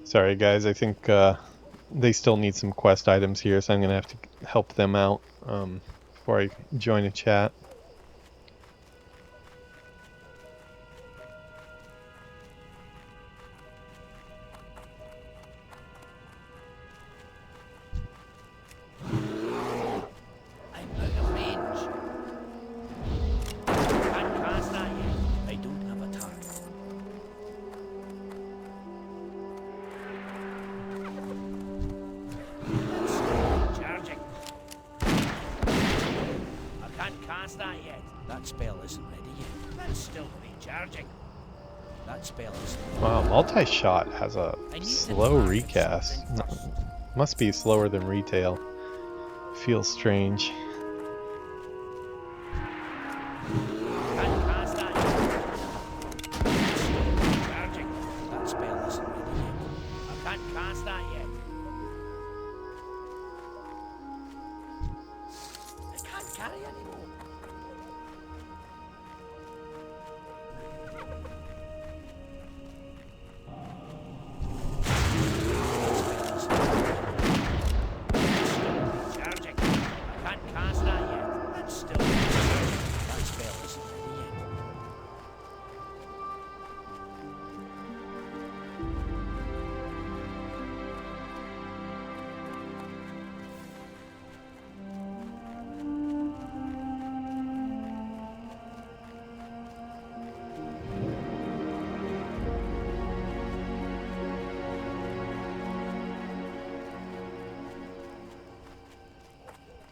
Sorry guys, I think they still need some quest items here, so I'm gonna have to help them out before I join a chat. I'm out of range. Can't cast that yet. I don't have a target. Charging. I can't cast that yet. That spell isn't ready yet. That's still recharging. That spell isn't. Wow, multi-shot has a I need to slow target recast. something first. Must be slower than retail. Feels strange. Can't cast that yet. Charging. That spell isn't ready yet. I can't cast that yet. I can't carry anymore. Charging. I can't cast that yet. That's still charging. That spell isn't ready yet.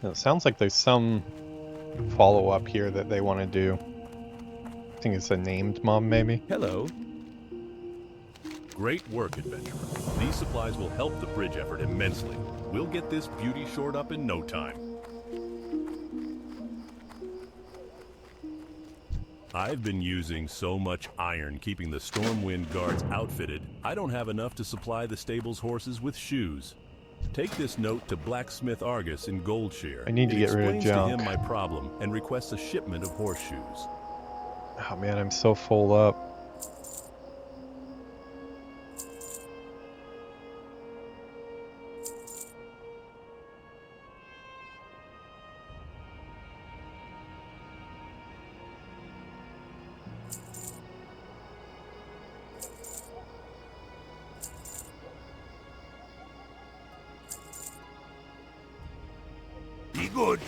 It sounds like there's some follow-up here that they want to do think it's a named mob, maybe. Hello. Great work, adventurer. These supplies will help the bridge effort immensely. We'll get this beauty shored up in no time. I've been using so much iron keeping the Stormwind guards outfitted, I don't have enough to supply the stable's horses with shoes. Take this note to Blacksmith Argus in Goldshire. I need to get rid of Explains junk. to him my problem and requests a shipment of horseshoes. Oh man, I'm so full up. Be good.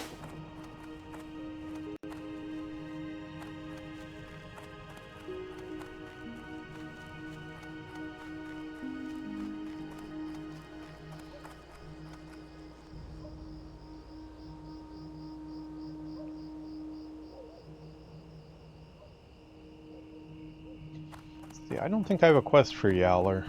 See, I don't think I have a quest for Yowler.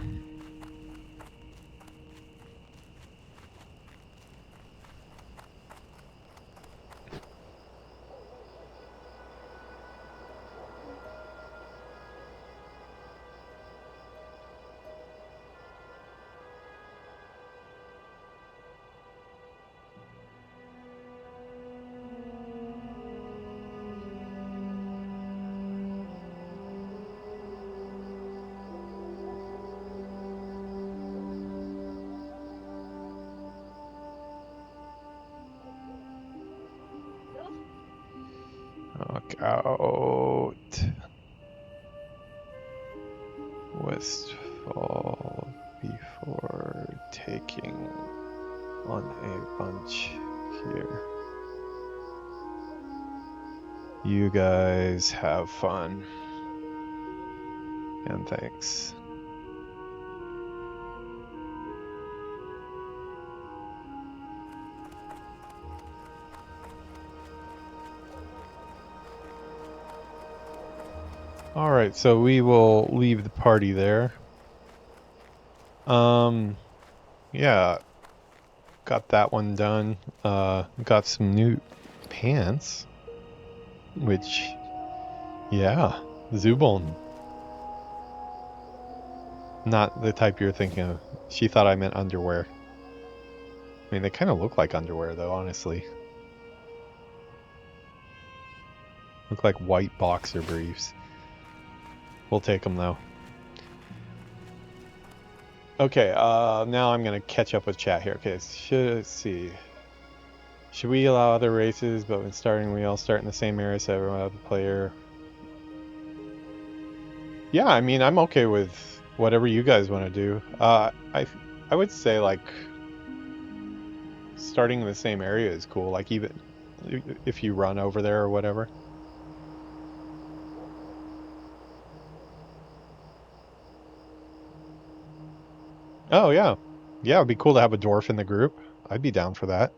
Knock out Westfall before taking on a bunch here. You guys have fun. And thanks. Alright, so we will leave the party there. Yeah. Got that one done. Got some new pants. Which, yeah, Zubon. Not the type you're thinking of. She thought I meant underwear. I mean, they kind of look like underwear, though, honestly. Look like white boxer briefs. We'll take them, though. Okay, now I'm going to catch up with chat here. Okay, let's see. Should we allow other races, but when starting, we all start in the same area, so everyone have a player? Yeah, I mean, I'm okay with whatever you guys want to do. I would say, like, starting in the same area is cool, like, even if you run over there or whatever. Oh, yeah. Yeah, it'd be cool to have a dwarf in the group. I'd be down for that.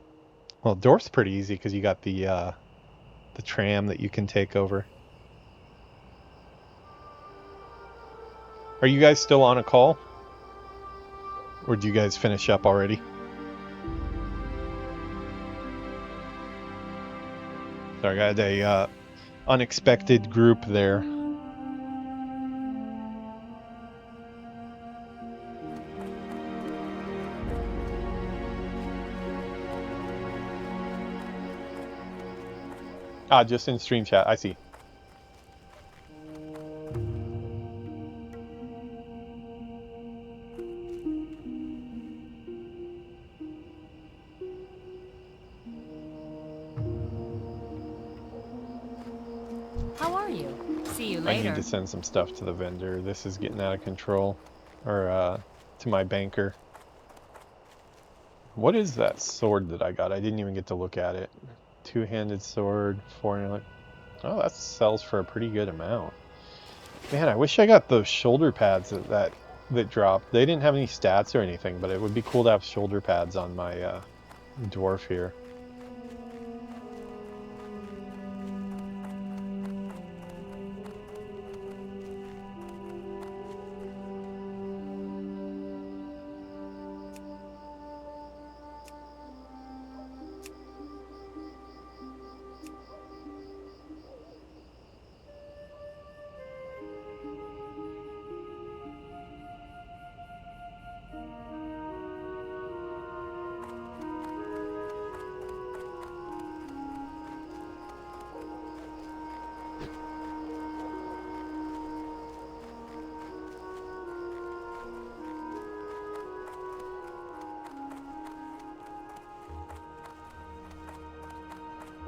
Well, dwarf's pretty easy because you got the tram that you can take over. Are you guys still on a call? Or do you guys finish up already? Sorry, I got a unexpected group there. Ah, just in stream chat. I see. How are you? See you I later. need to send some stuff to the vendor. This is getting out of control. Or, to my banker. What is that sword that I got? I didn't even get to look at it. Two-handed sword, 400. Oh, that sells for a pretty good amount. Man, I wish I got those shoulder pads that dropped. They didn't have any stats or anything, but it would be cool to have shoulder pads on my dwarf here.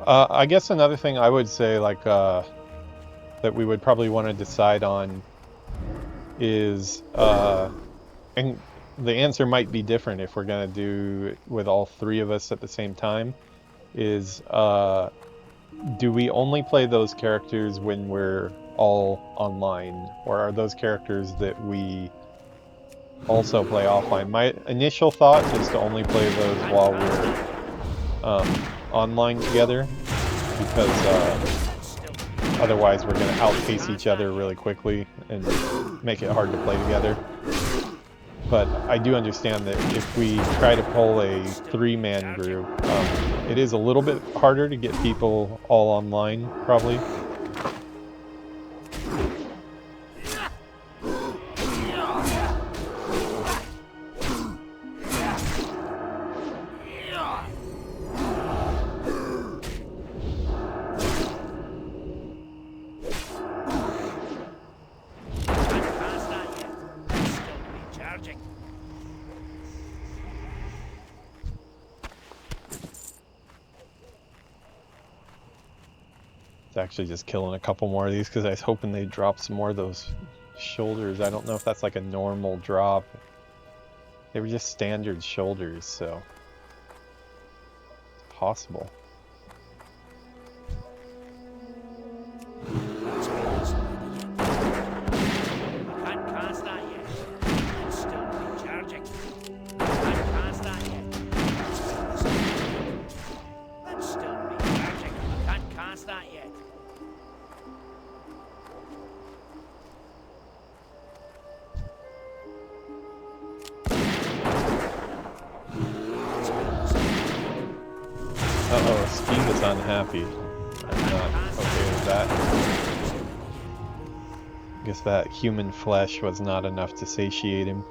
I guess another thing I would say, like, that we would probably want to decide on is, and the answer might be different if we're gonna do it with all three of us at the same time, is, do we only play those characters when we're all online, or are those characters that we also play offline? My initial thought is to only play those while we're online together, because otherwise we're going to outpace each other really quickly and make it hard to play together. But I do understand that if we try to pull a three-man group, it is a little bit harder to get people all online, probably. Actually just killing a couple more of these because I was hoping they'd drop some more of those shoulders. I don't know if that's like a normal drop. They were just standard shoulders, so it's possible. Uh-oh, Steve is unhappy. I'm not okay with that. I guess that human flesh was not enough to satiate him.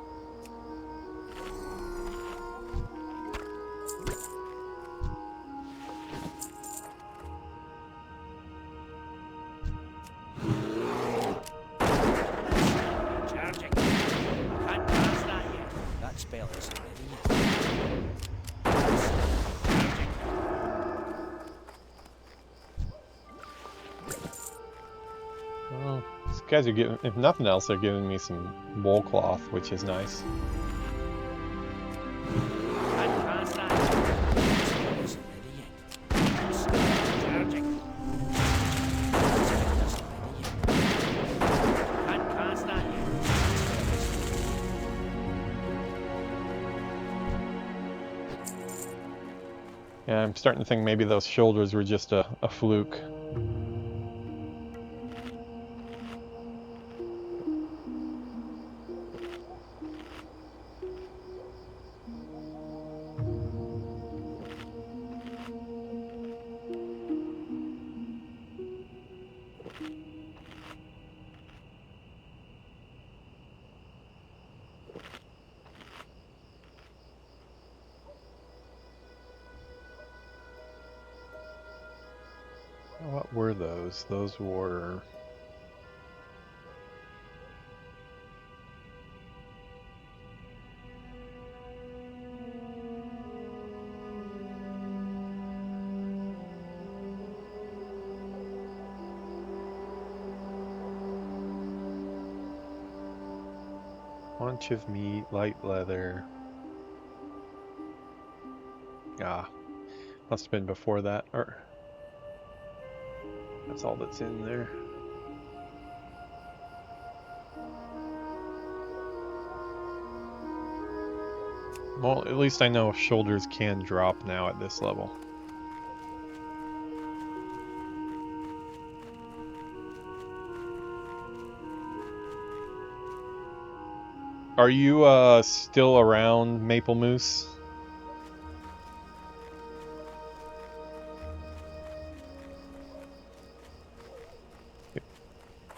Well, these guys are giving, if nothing else, they're giving me some wool cloth, which is nice. Yeah, I'm starting to think maybe those shoulders were just a fluke. What were those? Those were... Haunch of meat, light leather. Ah, must have been before that, or... That's all that's in there. Well, at least I know shoulders can drop now at this level. Are you still around, Maple Moose?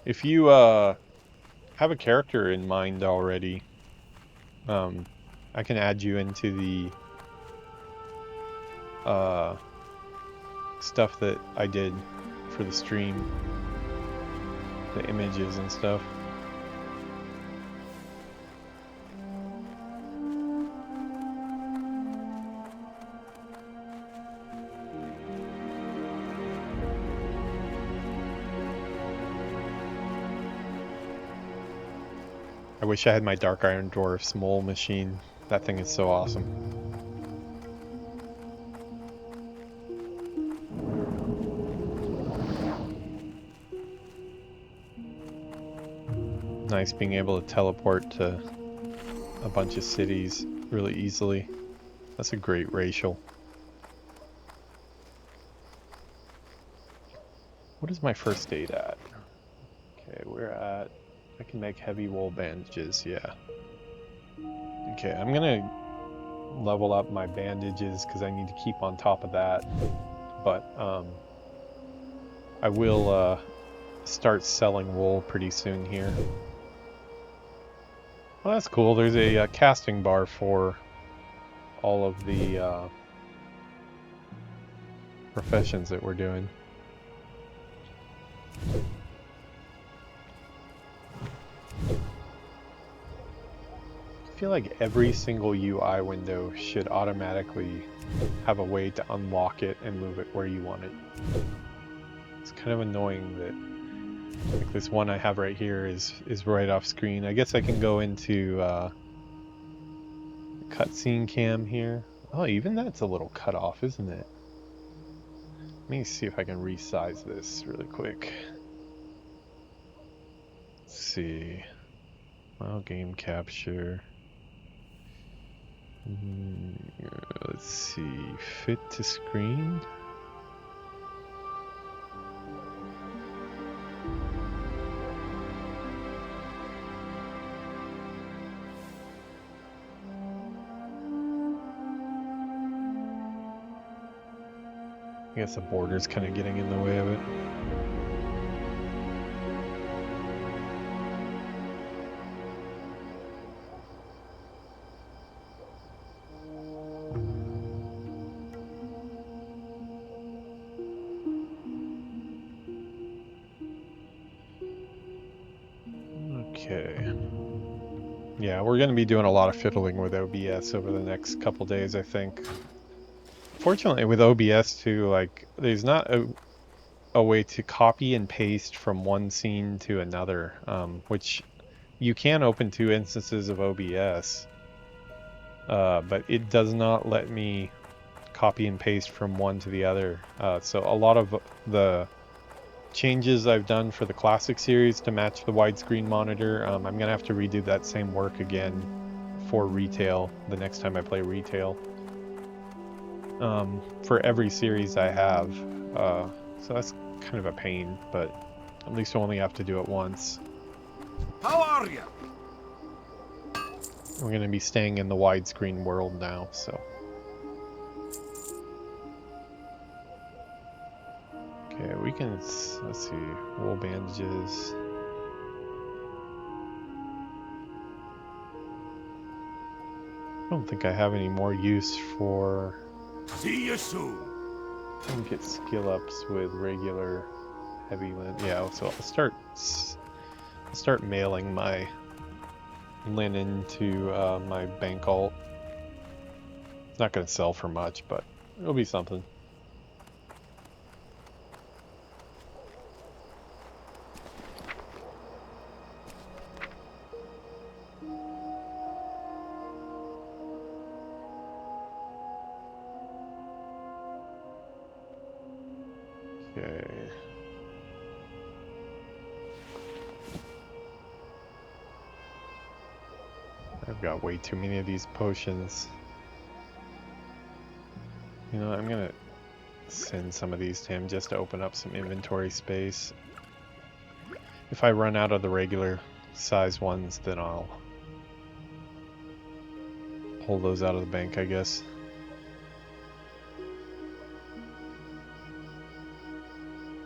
If you have a character in mind already, I can add you into the stuff that I did for the stream, the images and stuff. I wish I had my Dark Iron Dwarf's mole machine. That thing is so awesome. Nice being able to teleport to a bunch of cities really easily. That's a great racial. What is my first aid at? Okay, we're at... I can make heavy wool bandages, yeah. Okay, I'm gonna level up my bandages because I need to keep on top of that. But I will start selling wool pretty soon here. Well, that's cool. There's a casting bar for all of the professions that we're doing. I feel like every single UI window should automatically have a way to unlock it and move it where you want it. It's kind of annoying that like this one I have right here is right off screen. I guess I can go into cutscene cam here. Oh, even that's a little cut off, isn't it? Let me see if I can resize this really quick. Let's see. Well, game capture. Let's see. Fit to screen. I guess the border's kind of getting in the way of it. Okay. Yeah, we're going to be doing a lot of fiddling with OBS over the next couple days, I think. Fortunately, with OBS too, like, there's not a way to copy and paste from one scene to another, which you can open 2 instances of OBS, but it does not let me copy and paste from one to the other. So a lot of the changes I've done for the classic series to match the widescreen monitor, I'm going to have to redo that same work again for retail the next time I play retail. For every series I have, so that's kind of a pain, but at least I only have to do it once. How are you? We're going to be staying in the widescreen world now, so. Okay, we can, let's see, wool bandages. I don't think I have any more use for... See you soon. I can get skill ups with regular heavy linen. Yeah, so I'll start mailing my linen to my bank alt. It's not going to sell for much, but it'll be something. Okay. I've got way too many of these potions. You know, I'm gonna send some of these to him just to open up some inventory space. If I run out of the regular size ones, then I'll pull those out of the bank, I guess.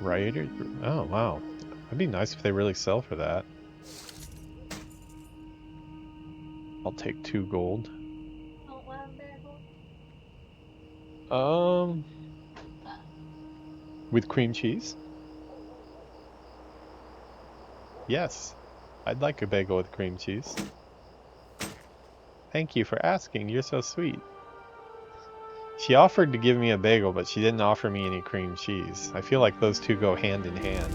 Rioter? Oh, wow. That'd be nice if they really sell for that. I'll take 2 gold. With cream cheese? Yes. I'd like a bagel with cream cheese. Thank you for asking. You're so sweet. She offered to give me a bagel, but she didn't offer me any cream cheese. I feel like those two go hand in hand.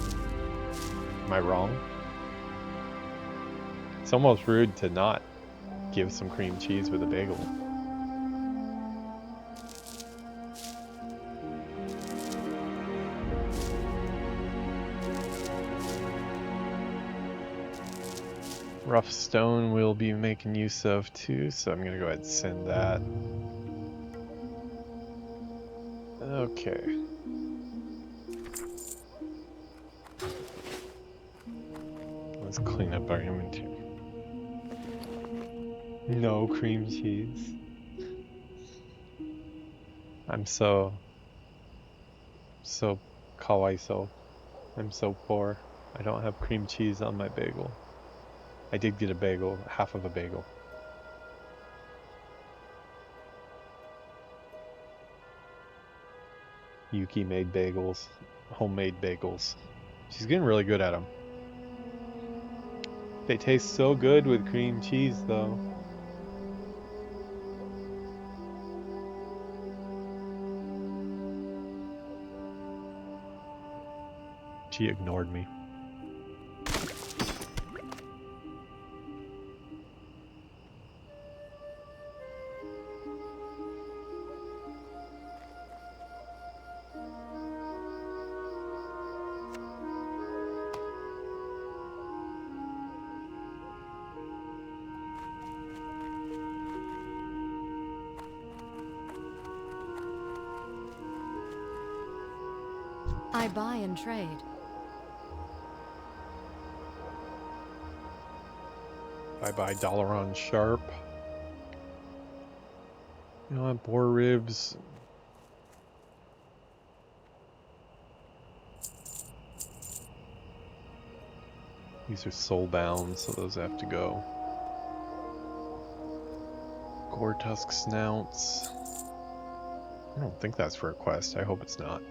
Am I wrong? It's almost rude to not give some cream cheese with a bagel. Rough stone we'll be making use of too, so I'm gonna go ahead and send that. Okay. Let's clean up our inventory. No cream cheese. I'm so kawaiso. I'm so poor. I don't have cream cheese on my bagel. I did get a bagel, half of a bagel. Yuki made bagels, homemade bagels. She's getting really good at them. They taste so good with cream cheese though. She ignored me. I buy and trade. Bye-bye Dalaran Sharp. You know what, boar ribs. These are soul-bound, so those have to go. Gore tusk snouts. I don't think that's for a quest. I hope it's not.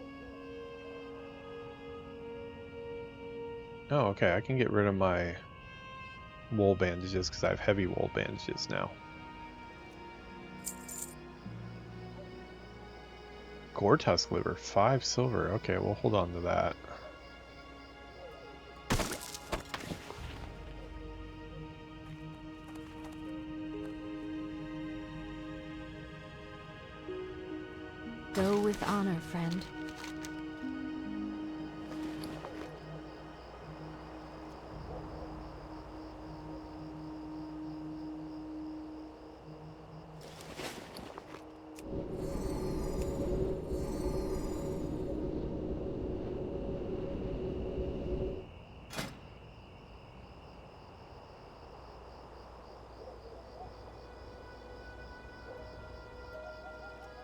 Oh, okay. I can get rid of my wool bandages because I have heavy wool bandages now. Gore tusk liver, 5 silver. Okay, we'll hold on to that. Go with honor, friend.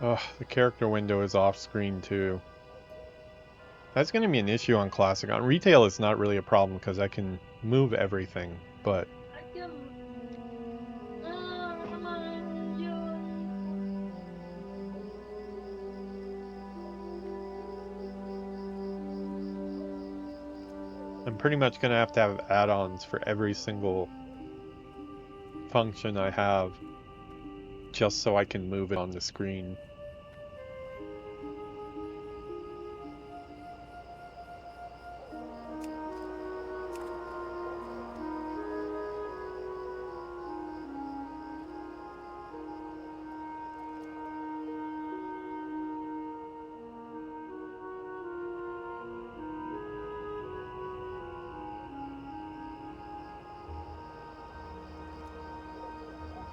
Ugh, the character window is off screen too. That's going to be an issue on Classic. On Retail it's not really a problem because I can move everything, but I'm pretty much going to have add-ons for every single function I have just so I can move it on the screen.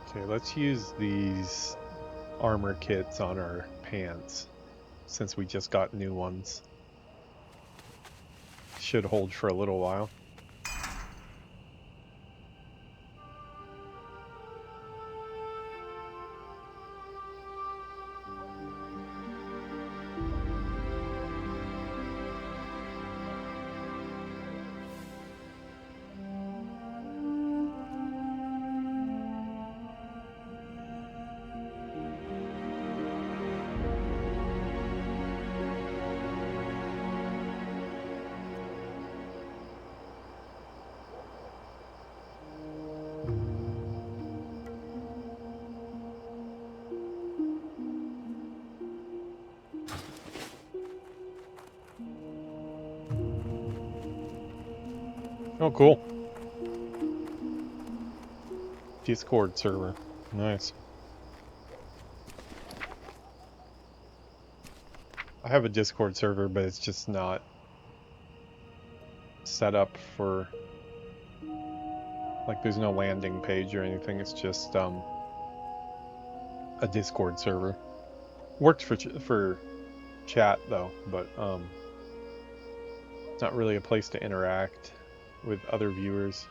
Okay, let's use these armor kits on our pants since we just got new ones. Should hold for a little while. Oh, cool. Discord server. Nice. I have a Discord server, but it's just not set up for, like, there's no landing page or anything. It's just a Discord server. Works for chat though, but it's not really a place to interact with other viewers.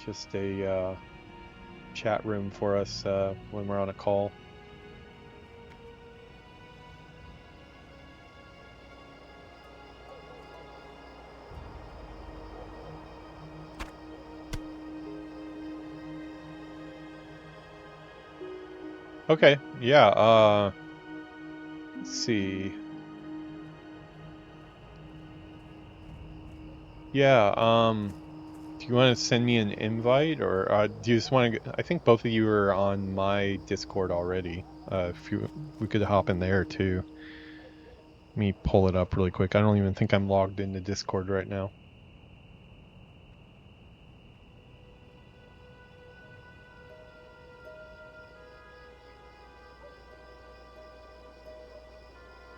Just a chat room for us when we're on a call. Okay, yeah, let's see. Yeah, do you want to send me an invite, or do you just want to? I think both of you are on my Discord already. If we could hop in there too. Let me pull it up really quick. I don't even think I'm logged into Discord right now.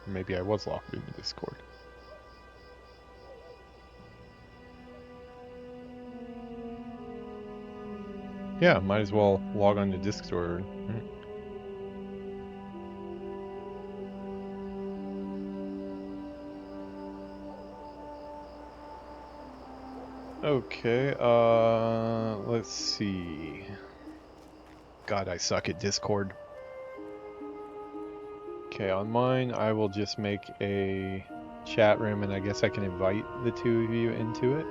Or maybe I was logged into Discord. Yeah, might as well log on to Discord. Okay, let's see. God, I suck at Discord. Okay, on mine, I will just make a chat room, and I guess I can invite the two of you into it.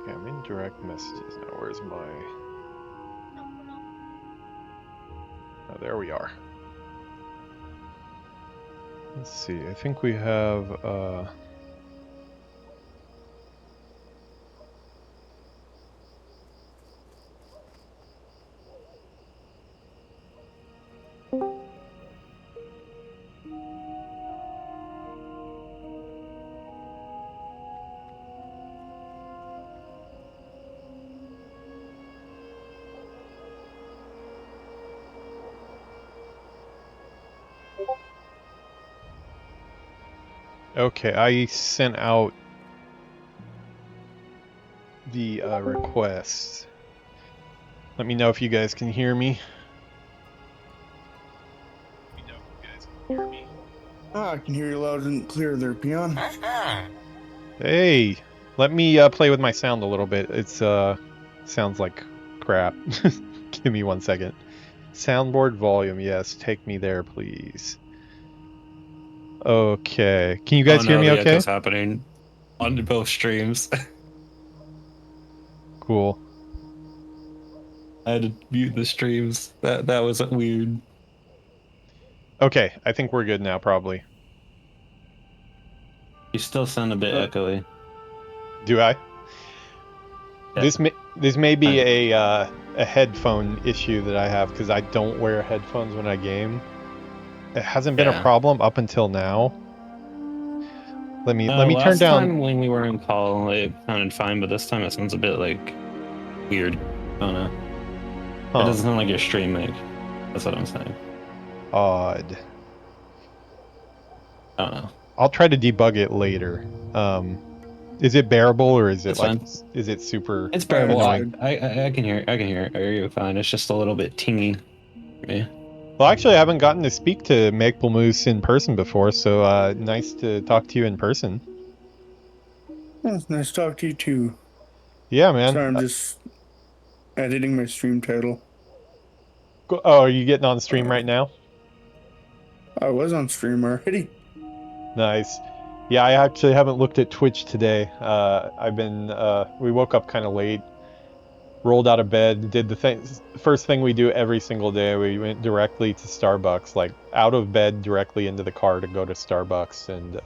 Okay, I'm in direct messages now. Where's my... Oh, there we are. Let's see, I think we have, okay, I sent out the request. Let me know if you guys can hear me. I can hear you loud and clear there, Peon. Hey, let me play with my sound a little bit. It's sounds like crap. Give me 1 second. Soundboard volume, yes. Take me there, please. Okay. Can you guys hear me the okay? echo's happening on both streams. Cool. I had to mute the streams. That was weird. Okay, I think we're good now, probably. You still sound a bit echoey. Do I? Yeah. This may be a headphone issue that I have, because I don't wear headphones when I game. It hasn't been a problem up until now. Let me turn down. Last time when we were in call, it sounded fine, but this time it sounds a bit like weird. I don't know. Huh. It doesn't sound like your stream mic. That's what I'm saying. Odd. I don't know. I'll try to debug it later. Is it bearable, or is it is it super? It's bearable. Annoying? I can hear you fine. It's just a little bit tingy for me. Well, actually, I haven't gotten to speak to Maple Moose in person before, so nice to talk to you in person. Oh, it's nice to talk to you too. Yeah, man. Sorry, I'm just editing my stream title. Oh, are you getting on stream right now? I was on stream already. Nice. Yeah, I actually haven't looked at Twitch today. I've been, we woke up kind of late, rolled out of bed, did the first thing we do every single day. We went directly to Starbucks, like out of bed directly into the car to go to Starbucks. And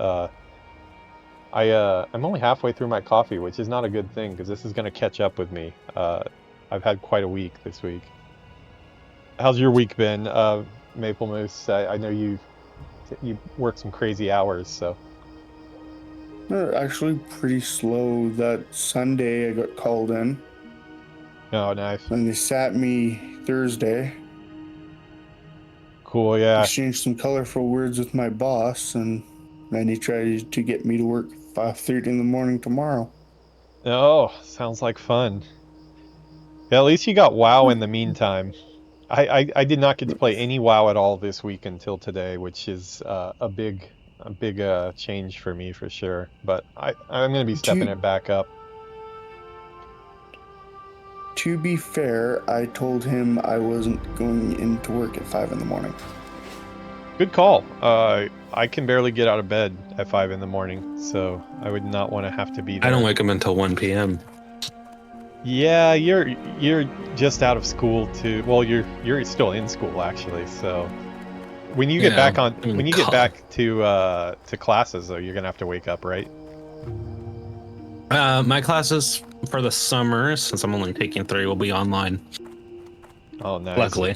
I'm only halfway through my coffee, which is not a good thing, because this is going to catch up with me. I've had quite a week this week. How's your week been, Maple Moose? I know you've you work some crazy hours. So. They're actually pretty slow. That Sunday I got called in, Oh, nice. and they sat me Thursday. Cool. Yeah. Exchanged some colorful words with my boss, and then he tried to get me to work 5:30 in the morning tomorrow. Oh, sounds like fun. Yeah, at least you got WoW in the meantime. I did not get to play any WoW at all this week until today, which is a big change for me for sure. But I'm gonna be stepping it back up. To be fair, I told him I wasn't going into work at 5 in the morning. Good call. I can barely get out of bed at 5 in the morning, so I would not want to have to be there. I don't wake up until 1 p.m. Yeah, you're just out of school too. Well, you're still in school actually. So when you get back on, when you get back to classes, though, you're gonna have to wake up, right? My classes for the summer, since I'm only taking 3, will be online. Oh, nice. Luckily.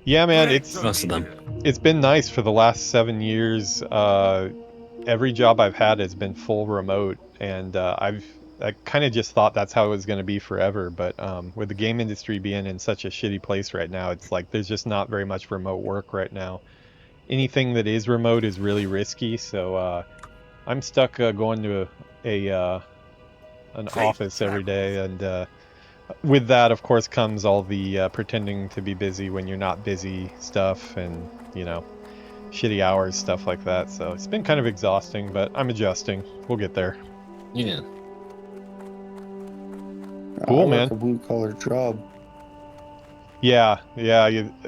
Yeah, man, Most of them. It's been nice for the last 7 years. Every job I've had has been full remote, and I kind of just thought that's how it was going to be forever. But with the game industry being in such a shitty place right now, it's like there's just not very much remote work right now. Anything that is remote is really risky, so I'm stuck going to an office every day, and with that, of course, comes all the pretending to be busy when you're not busy stuff, and shitty hours, stuff like that. So it's been kind of exhausting, but I'm adjusting. We'll get there. Yeah. Cool, I man. work a blue-collar job. Yeah.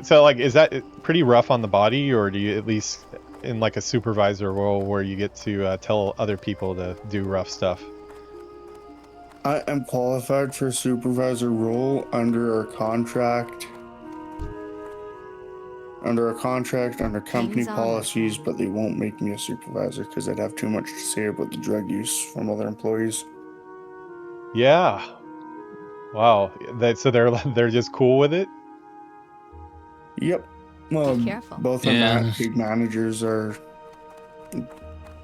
So, like, is that pretty rough on the body, or do you at least in like a supervisor role where you get to tell other people to do rough stuff? I am qualified for a supervisor role under our contract. Under company policies, but they won't make me a supervisor because I'd have too much to say about the drug use from other employees. Yeah. Wow. So they're just cool with it? Yep. Well, Be careful. both our big managers are.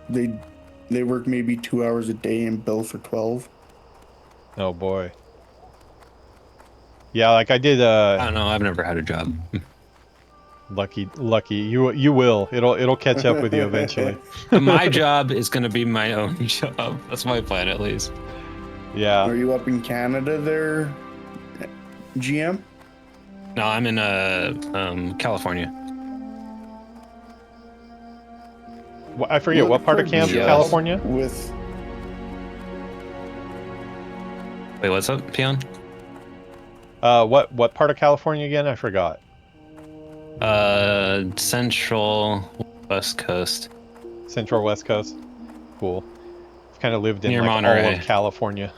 They work maybe 2 hours a day and bill for 12. Oh boy. Yeah, like I did. I don't know. I've never had a job. Lucky. You will. It'll catch up with you eventually. My job is going to be my own job. That's my plan, at least. Yeah. Are you up in Canada there, GM? No, I'm in California. I forget what part of California. Wait, what's up, Peon? What part of California again? I forgot. Central West Coast. Central West Coast. Cool. I've kind of lived in Near like Monterey. all of California.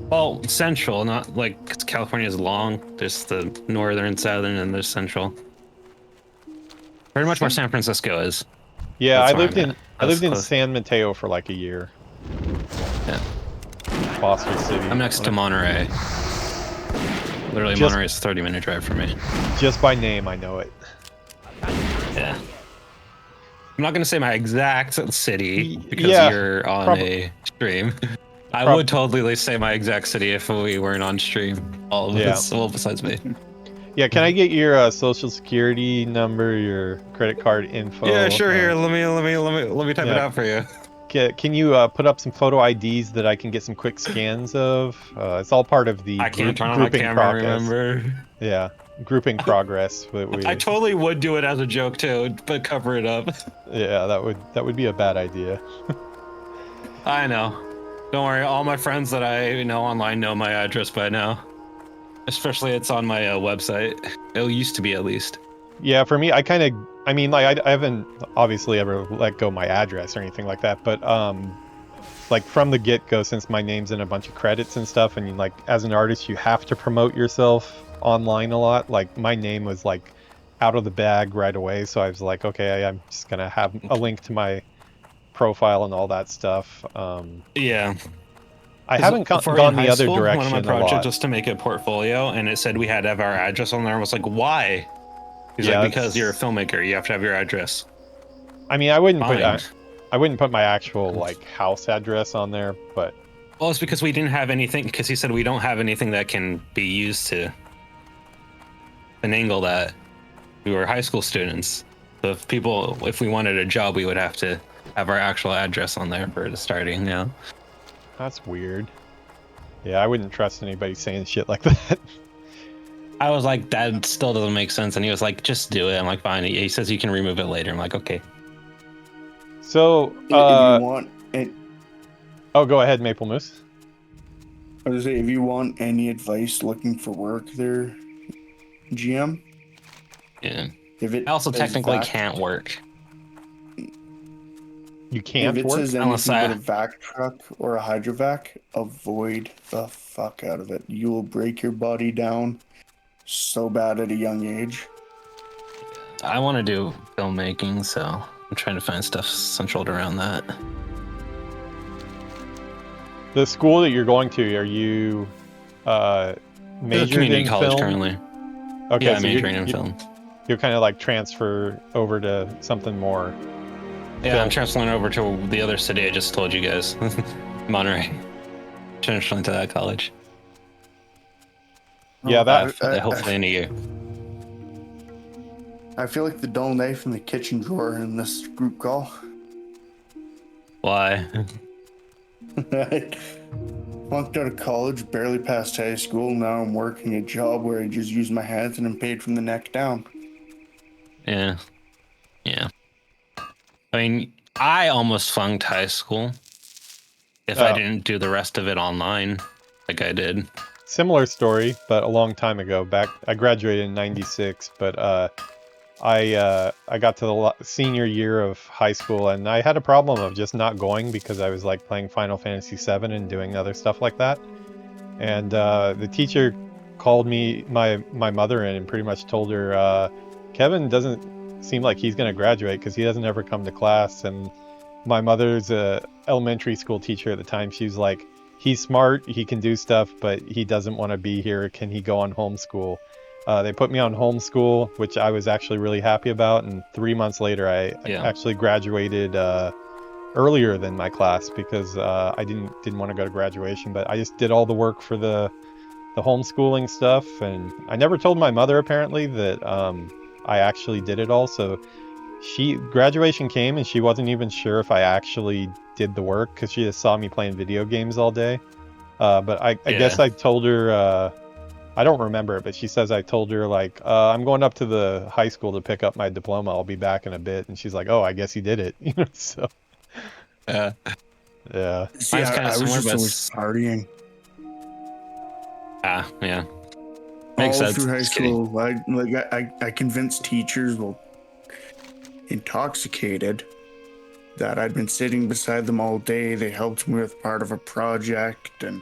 Well, central, not like 'cause California is long. There's the northern, southern, and there's central. Pretty much where San Francisco is. Yeah, That's I lived where I'm in at. I lived in Close. San Mateo for like a year. Yeah. Foster City. I'm next to Monterey. Literally, Monterey is a 30-minute drive for me. Just by name, I know it. Yeah. I'm not gonna say my exact city because Yeah, you're on a stream. I would totally say my exact city if we weren't on stream. All of us, well, besides me. Yeah, can I get your social security number, your credit card info? Yeah, sure. Here, let me type it out for you. Can you put up some photo IDs that I can get some quick scans of? It's all part of the I can't turn on my camera. Remember? Yeah, grouping progress. I totally would do it as a joke too, but cover it up. Yeah, that would be a bad idea. I know. Don't worry, all my friends that I know online know my address by now. Especially it's on my website. It used to be, at least. Yeah, for me, I haven't obviously ever let go my address or anything like that, but like from the get-go, since my name's in a bunch of credits and stuff, and like as an artist, you have to promote yourself online a lot. Like my name was like out of the bag right away, so I was like, okay, I'm just gonna have a link to my profile and all that stuff. Yeah. I haven't gone the other direction one of my a lot. projects just to make a portfolio, and it said we had to have our address on there. I was like, why? He's Yeah, like, because it's- you're a filmmaker, you have to have your address. I mean, I wouldn't Fine. I wouldn't put my actual like house address on there, but Well, it's because we didn't have anything, because he said we don't have anything that can be used to finagle that. We were high school students. So if we wanted a job, we would have to have our actual address on there for the starting, yeah. that's weird. Yeah, I wouldn't trust anybody saying shit like that. I was like, that still doesn't make sense. And he was like, just do it. I'm like, fine. He says you can remove it later. I'm like, okay. So, If you want, oh, go ahead, Maple Moose. I was gonna say, if you want any advice looking for work, there, GM. Yeah. If it I also says technically vac- can't work. You can't If it work. says Unless anything I- but a vac truck or a hydrovac, avoid the fuck out of it. You will break your body down so bad at a young age. I want to do filmmaking, so I'm trying to find stuff central around that. The school that you're going to, are you majored Community in college film? currently. Okay, Yeah, so majoring in film. you'll kind of like transfer over to something more. Yeah, film. I'm transferring over to the other city I just told you guys. Monterey. Transferring to that college. Yeah, that Hopefully in a year. I feel like the dull knife in the kitchen drawer in this group call. Why? I flunked out of college, barely passed high school. Now I'm working a job where I just use my hands and I'm paid from the neck down. Yeah. Yeah. I mean, I almost flunked high school if I Oh. didn't do the rest of it online like I did. Similar story, but a long time ago. I graduated in '96, but I got to the senior year of high school, and I had a problem of just not going because I was like playing Final Fantasy VII and doing other stuff like that. And the teacher called my mother in and pretty much told her, Kevin doesn't seem like he's going to graduate because he doesn't ever come to class. And my mother's a elementary school teacher at the time. She was like, he's smart, he can do stuff, but he doesn't want to be here. Can he go on homeschool? They put me on homeschool, which I was actually really happy about. And 3 months later, I actually graduated earlier than my class because I didn't want to go to graduation. But I just did all the work for the homeschooling stuff, and I never told my mother apparently that I actually did it all. So graduation came, and she wasn't even sure if I actually did the work because she just saw me playing video games all day. But I guess I told her. I don't remember it, but she says I told her like, I'm going up to the high school to pick up my diploma. I'll be back in a bit. And she's like, oh, I guess you did it. So, yeah. See, Mine's I kinda was similar, just but always partying. Yeah. Makes All sense. through high Just kidding. school, I convinced teachers, intoxicated, that I'd been sitting beside them all day. They helped me with part of a project, and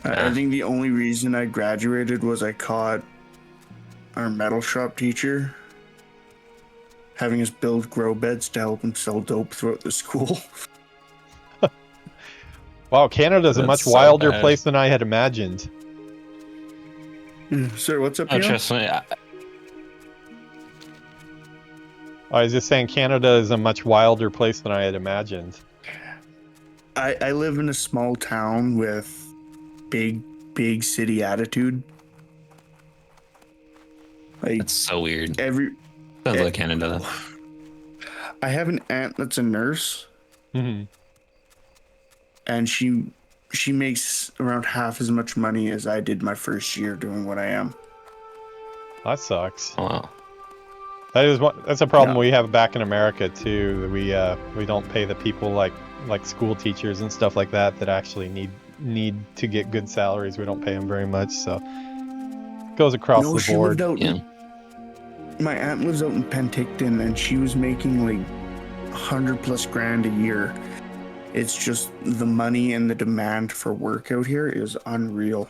I think the only reason I graduated was I caught our metal shop teacher having us build grow beds to help him sell dope throughout the school. Wow, Canada's a That's much so wilder bad. place than I had imagined. Sir, what's up Oh, here? trust me. I was just saying Canada is a much wilder place than I had imagined. I live in a small town with big city attitude. Like It's so weird. every Sounds like Canada. I have an aunt that's a nurse, Mhm. and she makes around half as much money as I did my first year doing what I am. That sucks. Oh, wow. That's a problem Yeah. we have back in America too. We don't pay the people like school teachers and stuff like that actually need to get good salaries. We don't pay them very much, so it goes across No, the she board. lived out. My aunt lives out in Penticton, and she was making like 100+ grand a year. It's just the money and the demand for work out here is unreal.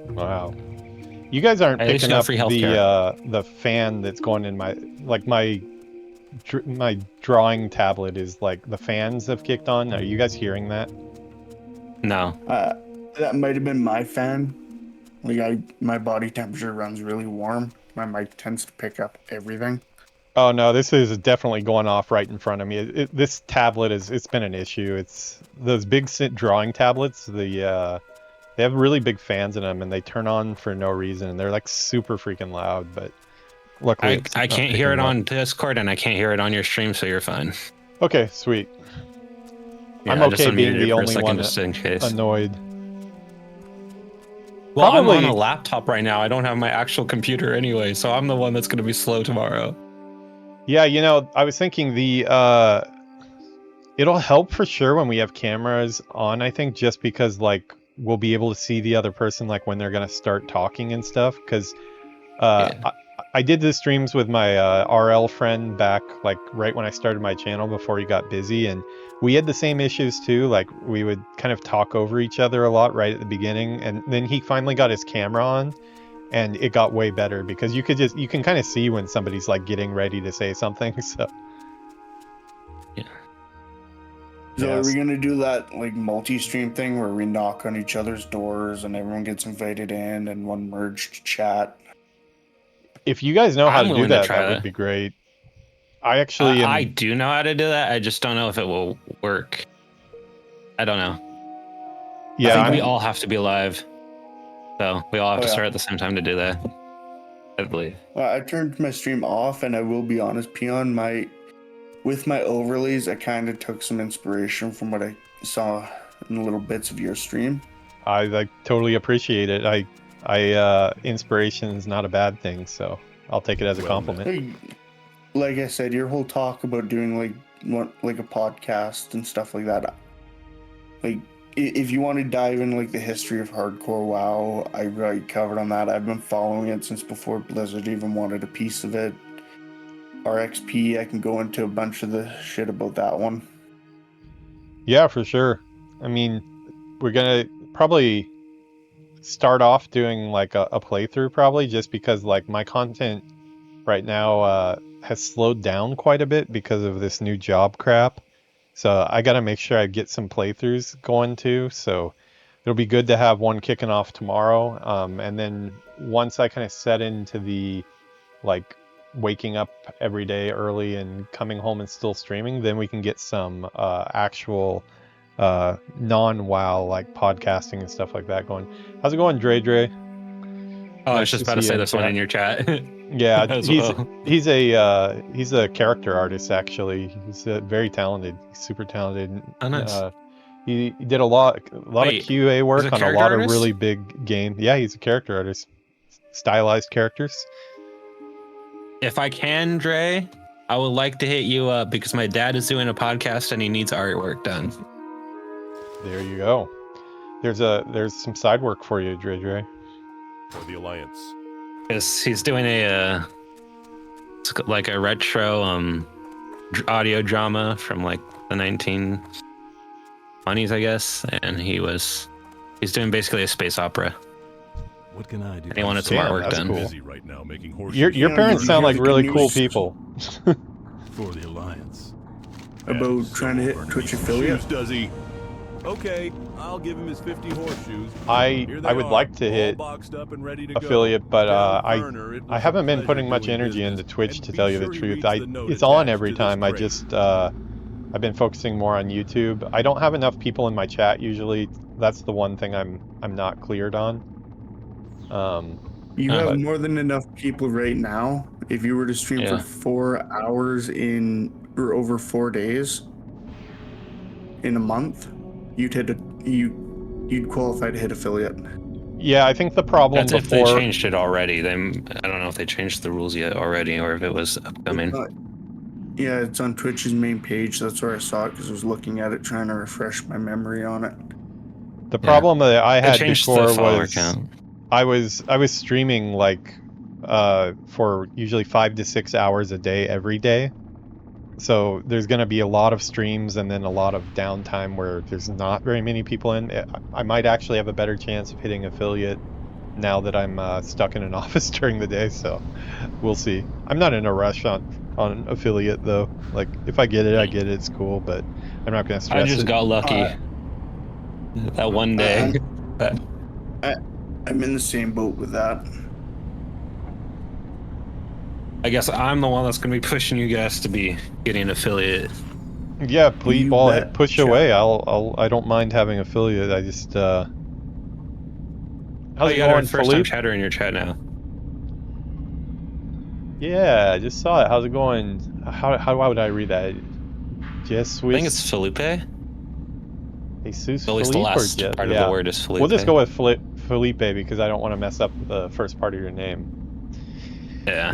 Wow. You guys aren't At least picking you got up free healthcare. the fan that's going in my drawing tablet is like the fans have kicked on. Are you guys hearing that? No. That might have been my fan. Like my body temperature runs really warm. my mic tends to pick up everything. Oh no, this is definitely going off right in front of me. This tablet it's been an issue. It's those big drawing tablets. They have really big fans in them, and they turn on for no reason, and they're like super freaking loud. But luckily, I can't hear it on Discord, and I can't hear it on your stream, so you're fine. Okay, sweet. Yeah, I'm I just okay being unmuted the it for a only second one just in case. annoyed. Well, Probably- I'm on a laptop right now. I don't have my actual computer anyway, so I'm the one that's going to be slow tomorrow. Yeah, you know, I was thinking it'll help for sure when we have cameras on, I think, just because like we'll be able to see the other person like when they're gonna start talking and stuff. Because I did the streams with my RL friend back like right when I started my channel before he got busy, and we had the same issues too. Like we would kind of talk over each other a lot right at the beginning, and then he finally got his camera on. And it got way better because you can kind of see when somebody's like getting ready to say something. So yeah. So are we gonna do that like multi-stream thing where we knock on each other's doors and everyone gets invited in and one merged chat? If you guys know how I'm to do willing to that, try that that. would be great. I actually I do know how to do that. I just don't know if it will work. I don't know. yeah, I think I'm, we all have to be live. So we all have to yeah. start at the same time to do that. I believe. I turned my stream off, and I will be honest, Peon, with my overlays, I kind of took some inspiration from what I saw in little bits of your stream. I like totally appreciate it. Inspiration is not a bad thing, so I'll take it as a compliment. Hey, like I said, your whole talk about doing like a podcast and stuff like that. Like, if you want to dive in like the history of hardcore WoW, I really covered on that. I've been following it since before Blizzard even wanted a piece of it. RXP, I can go into a bunch of the shit about that one. Yeah, for sure. I mean, we're gonna probably start off doing like a playthrough probably just because like my content right now has slowed down quite a bit because of this new job crap. So I got to make sure I get some playthroughs going too. So it'll be good to have one kicking off tomorrow. And then once I kind of set into the like waking up every day early and coming home and still streaming, then we can get some actual non-WoW like podcasting and stuff like that going. How's it going, Dre? Oh, I was just about to say there's one in your chat. Yeah, As he's a character artist actually. He's very talented. He's super talented. Oh, nice. He did a lot of QA work on a lot of really big games. Yeah, he's a character artist. Stylized characters. If I can, Dre, I would like to hit you up because my dad is doing a podcast and he needs artwork done. There you go. There's some side work for you, Dre. For the Alliance. He's doing a retro audio drama from like the 1920s, I guess, and he's doing basically a space opera. What can I do? And he wanted some artwork done. Cool. Busy right now making horseshoes. Your parents sound like really cool people. For the Alliance. About trying to hit Twitch affiliate? Does he? Okay, I'll give him his 50 horseshoes. I would like to hit affiliate, but I haven't been putting much energy into Twitch to tell you the truth. It's on every time. I just I've been focusing more on YouTube. I don't have enough people in my chat usually. That's the one thing I'm not cleared on. You have more than enough people right now. If you were to stream for 4 hours or over 4 days in a month, you'd qualify to hit affiliate. Yeah, I think the problem That's if they changed it already. I don't know if they changed the rules yet already or if it was upcoming. Yeah, it's on Twitch's main page. That's where I saw it because I was looking at it, trying to refresh my memory on it. The problem that I had before was count. I was streaming like for usually 5 to 6 hours a day every day. So there's going to be a lot of streams and then a lot of downtime where there's not very many people in. I might actually have a better chance of hitting affiliate now that I'm stuck in an office during the day, so we'll see. I'm not in a rush on affiliate though. Like if I get it, I get it. It's cool, but I'm not going to stress it. I just got lucky that one day. I'm in the same boat with that. I guess I'm the one that's going to be pushing you guys to be getting affiliate. Yeah, please, You well, bet, push Chuck. away. I don't mind having affiliate. I just how's Oh, it you got our going, first time Philippe? chatter in your chat now. Yeah, I just saw it. How's it going? How would I read that? Jesus, I think it's Felipe. At Jesus least the Felipe or last Je- part yeah. of the word is Felipe. We'll just go with Felipe because I don't want to mess up the first part of your name. Yeah.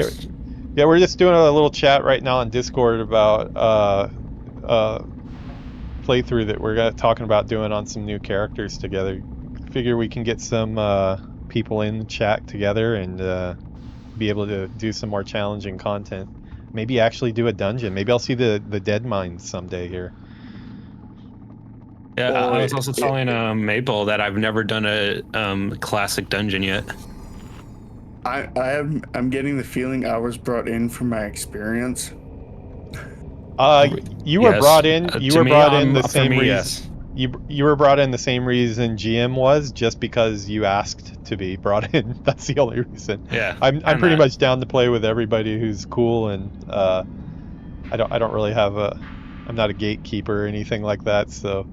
Yeah, we're just doing a little chat right now on Discord about playthrough that we're talking about doing on some new characters together. Figure we can get some people in the chat together and be able to do some more challenging content. Maybe actually do a dungeon. Maybe I'll see the dead mines someday here. Yeah, Or I was also telling Maple that I've never done a classic dungeon yet. I'm getting the feeling I was brought in for my experience. You were Yes. brought in. You To were me, brought in the for same me, reason. yes. You were brought in the same reason GM was, just because you asked to be brought in. That's the only reason. Yeah. I'm and pretty that. much down to play with everybody who's cool, and I don't really have I'm not a gatekeeper or anything like that. So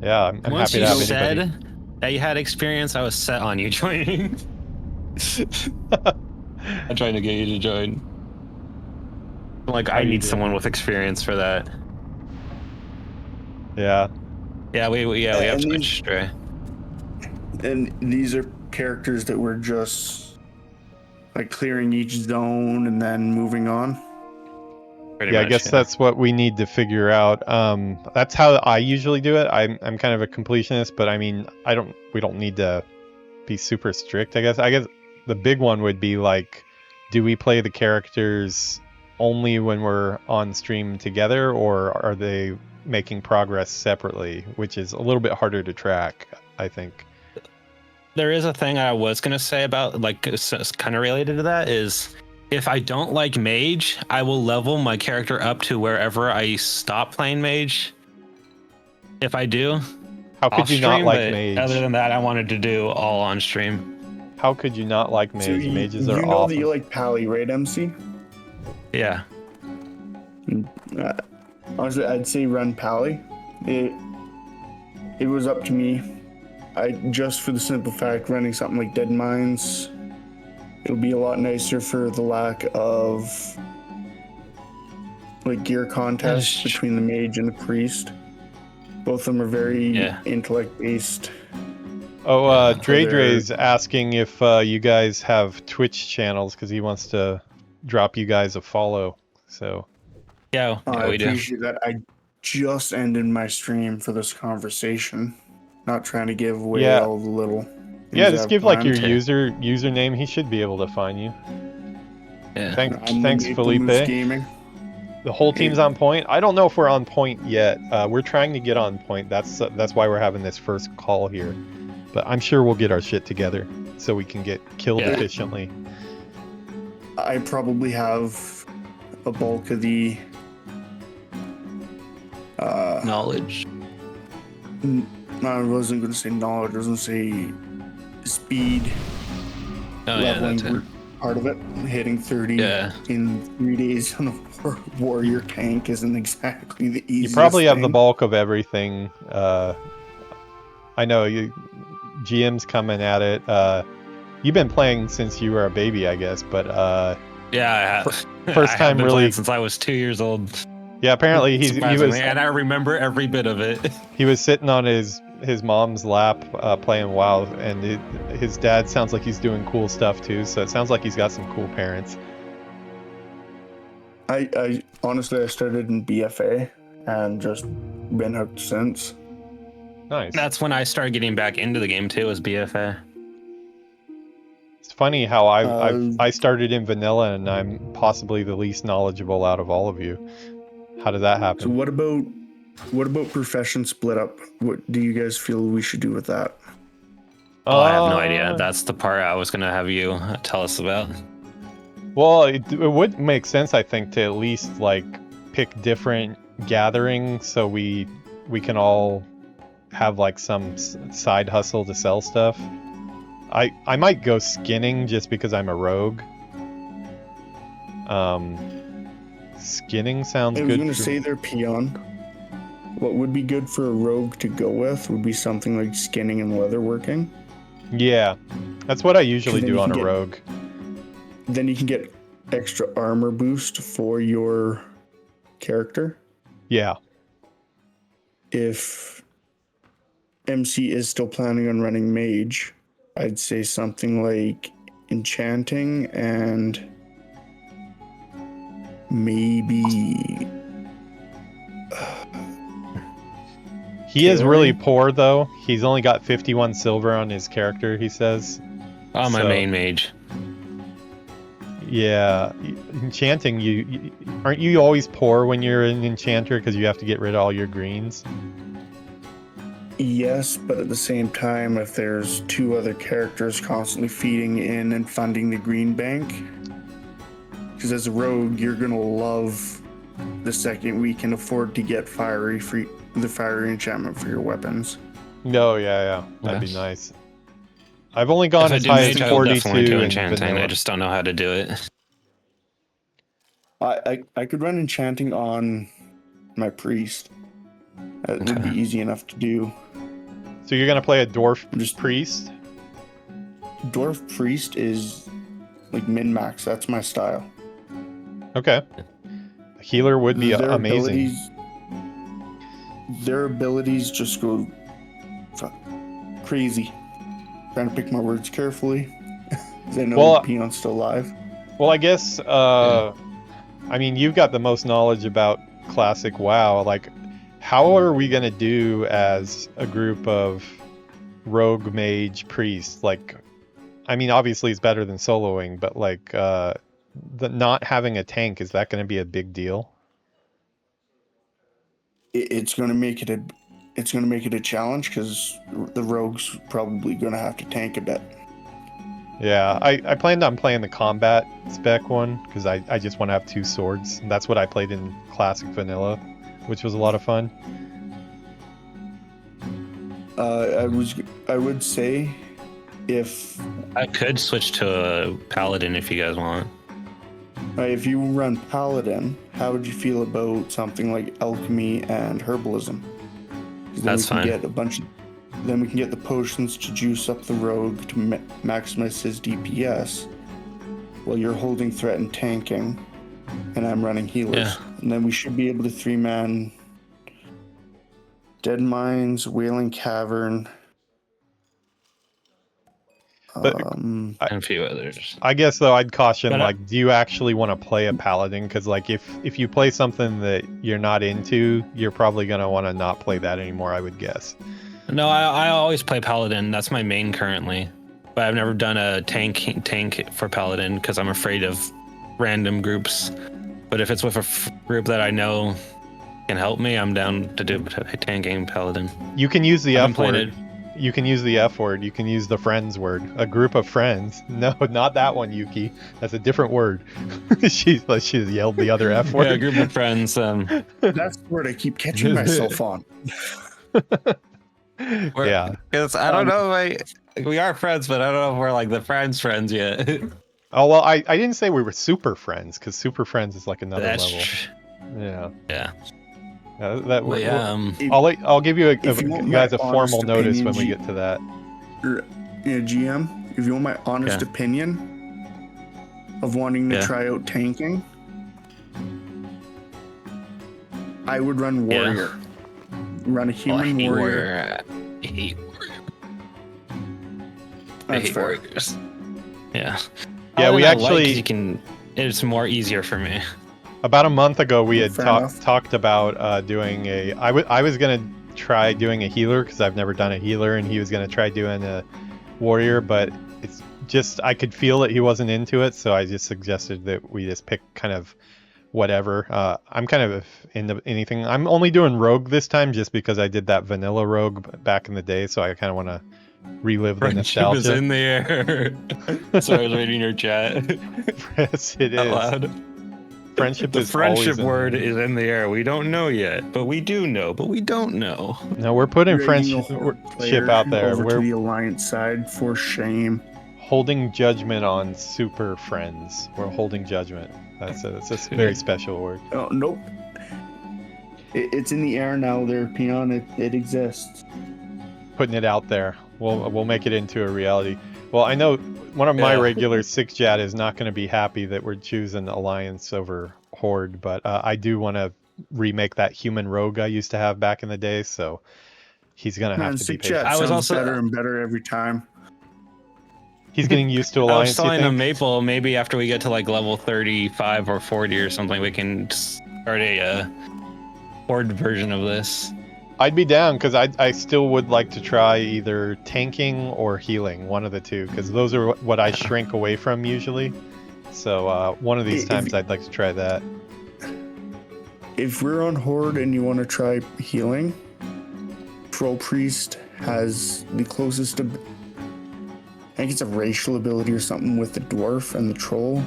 yeah, I'm Once happy you to have said anybody. that you had experience, I was set on you joining. I'm trying to get you to join. Like, How I you need doing? someone with experience for that. Yeah. Yeah, we have And Twitch, Dre. And these are characters that were just like clearing each zone and then moving on. Pretty Yeah, much, I guess that's what we need to figure out. That's how I usually do it. I'm kind of a completionist, but I mean, we don't need to be super strict, I guess. I guess the big one would be like, do we play the characters only when we're on stream together, or are they making progress separately, which is a little bit harder to track, I think. There is a thing I was going to say about, like, kind of related to that is, if I don't like mage, I will level my character up to wherever I stop playing mage. If I do, How could you not stream, like but mage? other than that, I wanted to do all on stream. How could you not like mage? So Mages you are know awesome. that you like Pally, right, MC? Yeah. Honestly, I'd say run Pally. It was up to me. Just for the simple fact, running something like Dead Mines, it'll be a lot nicer for the lack of like gear contests between the mage and the priest. Both of them are very intellect based. Oh, Dre's asking if you guys have Twitch channels because he wants to drop you guys a follow. So yeah, I we do. appreciate that. I just ended my stream for this conversation. Not trying to give away all the little. Yeah, just give like your planned. username. He should be able to find you. Yeah. Thanks, Felipe. Gaming. The whole team's on point. I don't know if we're on point yet. We're trying to get on point. That's why we're having this first call here. But I'm sure we'll get our shit together so we can get killed efficiently. I probably have a bulk of the knowledge. I wasn't going to say knowledge. I was going to say speed. Leveling part of it. Hitting 30 in 3 days on a warrior tank isn't exactly the easiest. You probably have the bulk of everything. I know GM's coming at it. You've been playing since you were a baby, I guess, but yeah, I have. First time been really playing since I was 2 years old. Yeah, apparently he was, and I remember every bit of it. He was sitting on his mom's lap playing WoW, and his dad sounds like he's doing cool stuff too. So it sounds like he's got some cool parents. I honestly, I started in BFA and just been hooked since. Nice. That's when I started getting back into the game too, was BFA. It's funny how I started in vanilla, and I'm possibly the least knowledgeable out of all of you. How did that happen? So what about profession split up? What do you guys feel we should do with that? Oh, I have no idea. That's the part I was gonna have you tell us about. Well, it would make sense, I think, to at least like pick different gatherings so we can all have like some side hustle to sell stuff. I might go skinning just because I'm a rogue. Skinning sounds I was good. going to for- say their peon. What would be good for a rogue to go with would be something like skinning and leatherworking. Yeah, that's what I usually Then do you on can a get- rogue. Then you can get extra armor boost for your character. Yeah. If MC is still planning on running mage, I'd say something like enchanting and maybe He is really Carry? poor though. He's only got 51 silver on his character, he says. Oh, my So- main mage. Yeah, enchanting. Aren't you always poor when you're an enchanter because you have to get rid of all your greens? yes, but at the same time, if there's two other characters constantly feeding in and funding the green bank, because as a rogue, you're gonna love the second we can afford to get the fiery enchantment for your weapons. No, yeah, that'd be Yes. nice. I've only gone If I as do high mage, as I will 42 definitely do in enchanting. vanilla. I just don't know how to do it. I could run enchanting on my priest. That would be Okay. easy enough to do. So you're gonna play a dwarf Just- priest? Dwarf priest is like min-max. That's my style. Okay. A healer would be Their amazing. Their abilities just go crazy. Trying to pick my words carefully. 'Cause I know Well, Peon's still alive. Well, I guess, I mean, you've got the most knowledge about classic WoW. Like, how are we going to do as a group of rogue mage priests? Like, I mean, obviously it's better than soloing, but like, the not having a tank, is that going to be a big deal? It's gonna make it a challenge because the rogue's probably gonna have to tank a bit. Yeah, I planned on playing the combat spec one because I just want to have two swords. And that's what I played in classic vanilla, which was a lot of fun. I would say if I could switch to a paladin if you guys want. if you run paladin, how would you feel about something like alchemy and herbalism? 'Cause then That's we can fine. get a bunch of, then we can get the potions to juice up the rogue to maximize his DPS, while you're holding threat and tanking, and I'm running healers. Yeah. And then we should be able to 3-man Dead Mines, Wailing Cavern. But- And a few others. I guess though I'd caution But, like, do you actually want to play a paladin? Because like if you play something that you're not into, you're probably gonna want to not play that anymore. I would guess. No, I always play paladin. That's my main currently. But I've never done a tank for paladin because I'm afraid of random groups. But if it's with a group that I know can help me, I'm down to do tanking paladin. You can use the I've been F playing word. You can use the F word. You can use the friends word. A group of friends. No, not that one, Yuki. That's a different word. She's yelled the other F word. Yeah, a group of friends. That's the word I keep catching myself on. Yeah. Because I don't know if we are friends, but I don't know if we're like the friends yet. Oh well, I didn't say we were super friends because super friends is like another That's level. tr- Yeah. yeah. That. Yeah. I'll give you If you want guys my a formal honest notice opinion, when we get to that. GM, if you want my honest Yeah. opinion of wanting to Yeah. try out tanking, I would run Yeah. warrior. Run a human warrior. I hate That's fair. warriors. Yeah. Yeah, we Paladin I actually- you can. It's more easier for me. About a month ago, we had Fair enough. talked about doing a. I was gonna try doing a healer because I've never done a healer, and he was gonna try doing a warrior, but it's just I could feel that he wasn't into it, so I just suggested that we just pick kind of whatever. I'm kind of into anything. I'm only doing rogue this time just because I did that vanilla rogue back in the day, so I kind of want to relive the Friendship is nostalgia. in the air. Sorry, I was reading your chat Yes, it out is. loud. Friendship The is friendship always in- word is in the air. We don't know yet, but we do know, but we don't know. No, we're putting Dragging friendship a horde ship player out there. over to We're the alliance side for shame. holding judgment on super friends. We're holding judgment. That's a very special word. Oh, nope. It's in the air now there, Peon. It exists. Putting it out there. We'll make it into a reality. Well, I know one of my regulars, 6Jat, is not going to be happy that we're choosing Alliance over Horde, but I do want to remake that human rogue I used to have back in the day, so he's going to have to be patient. I was also better and better every time. He's getting used to I Alliance. was telling him Maple, maybe after we get to like level 35 or 40 or something, we can start a Horde version of this. I'd be down, because I still would like to try either tanking or healing, one of the two, because those are what I shrink away from usually. So one of these times I'd like to try that. If we're on Horde and you want to try healing, Troll Priest has the closest I think it's a racial ability or something with the Dwarf and the Troll,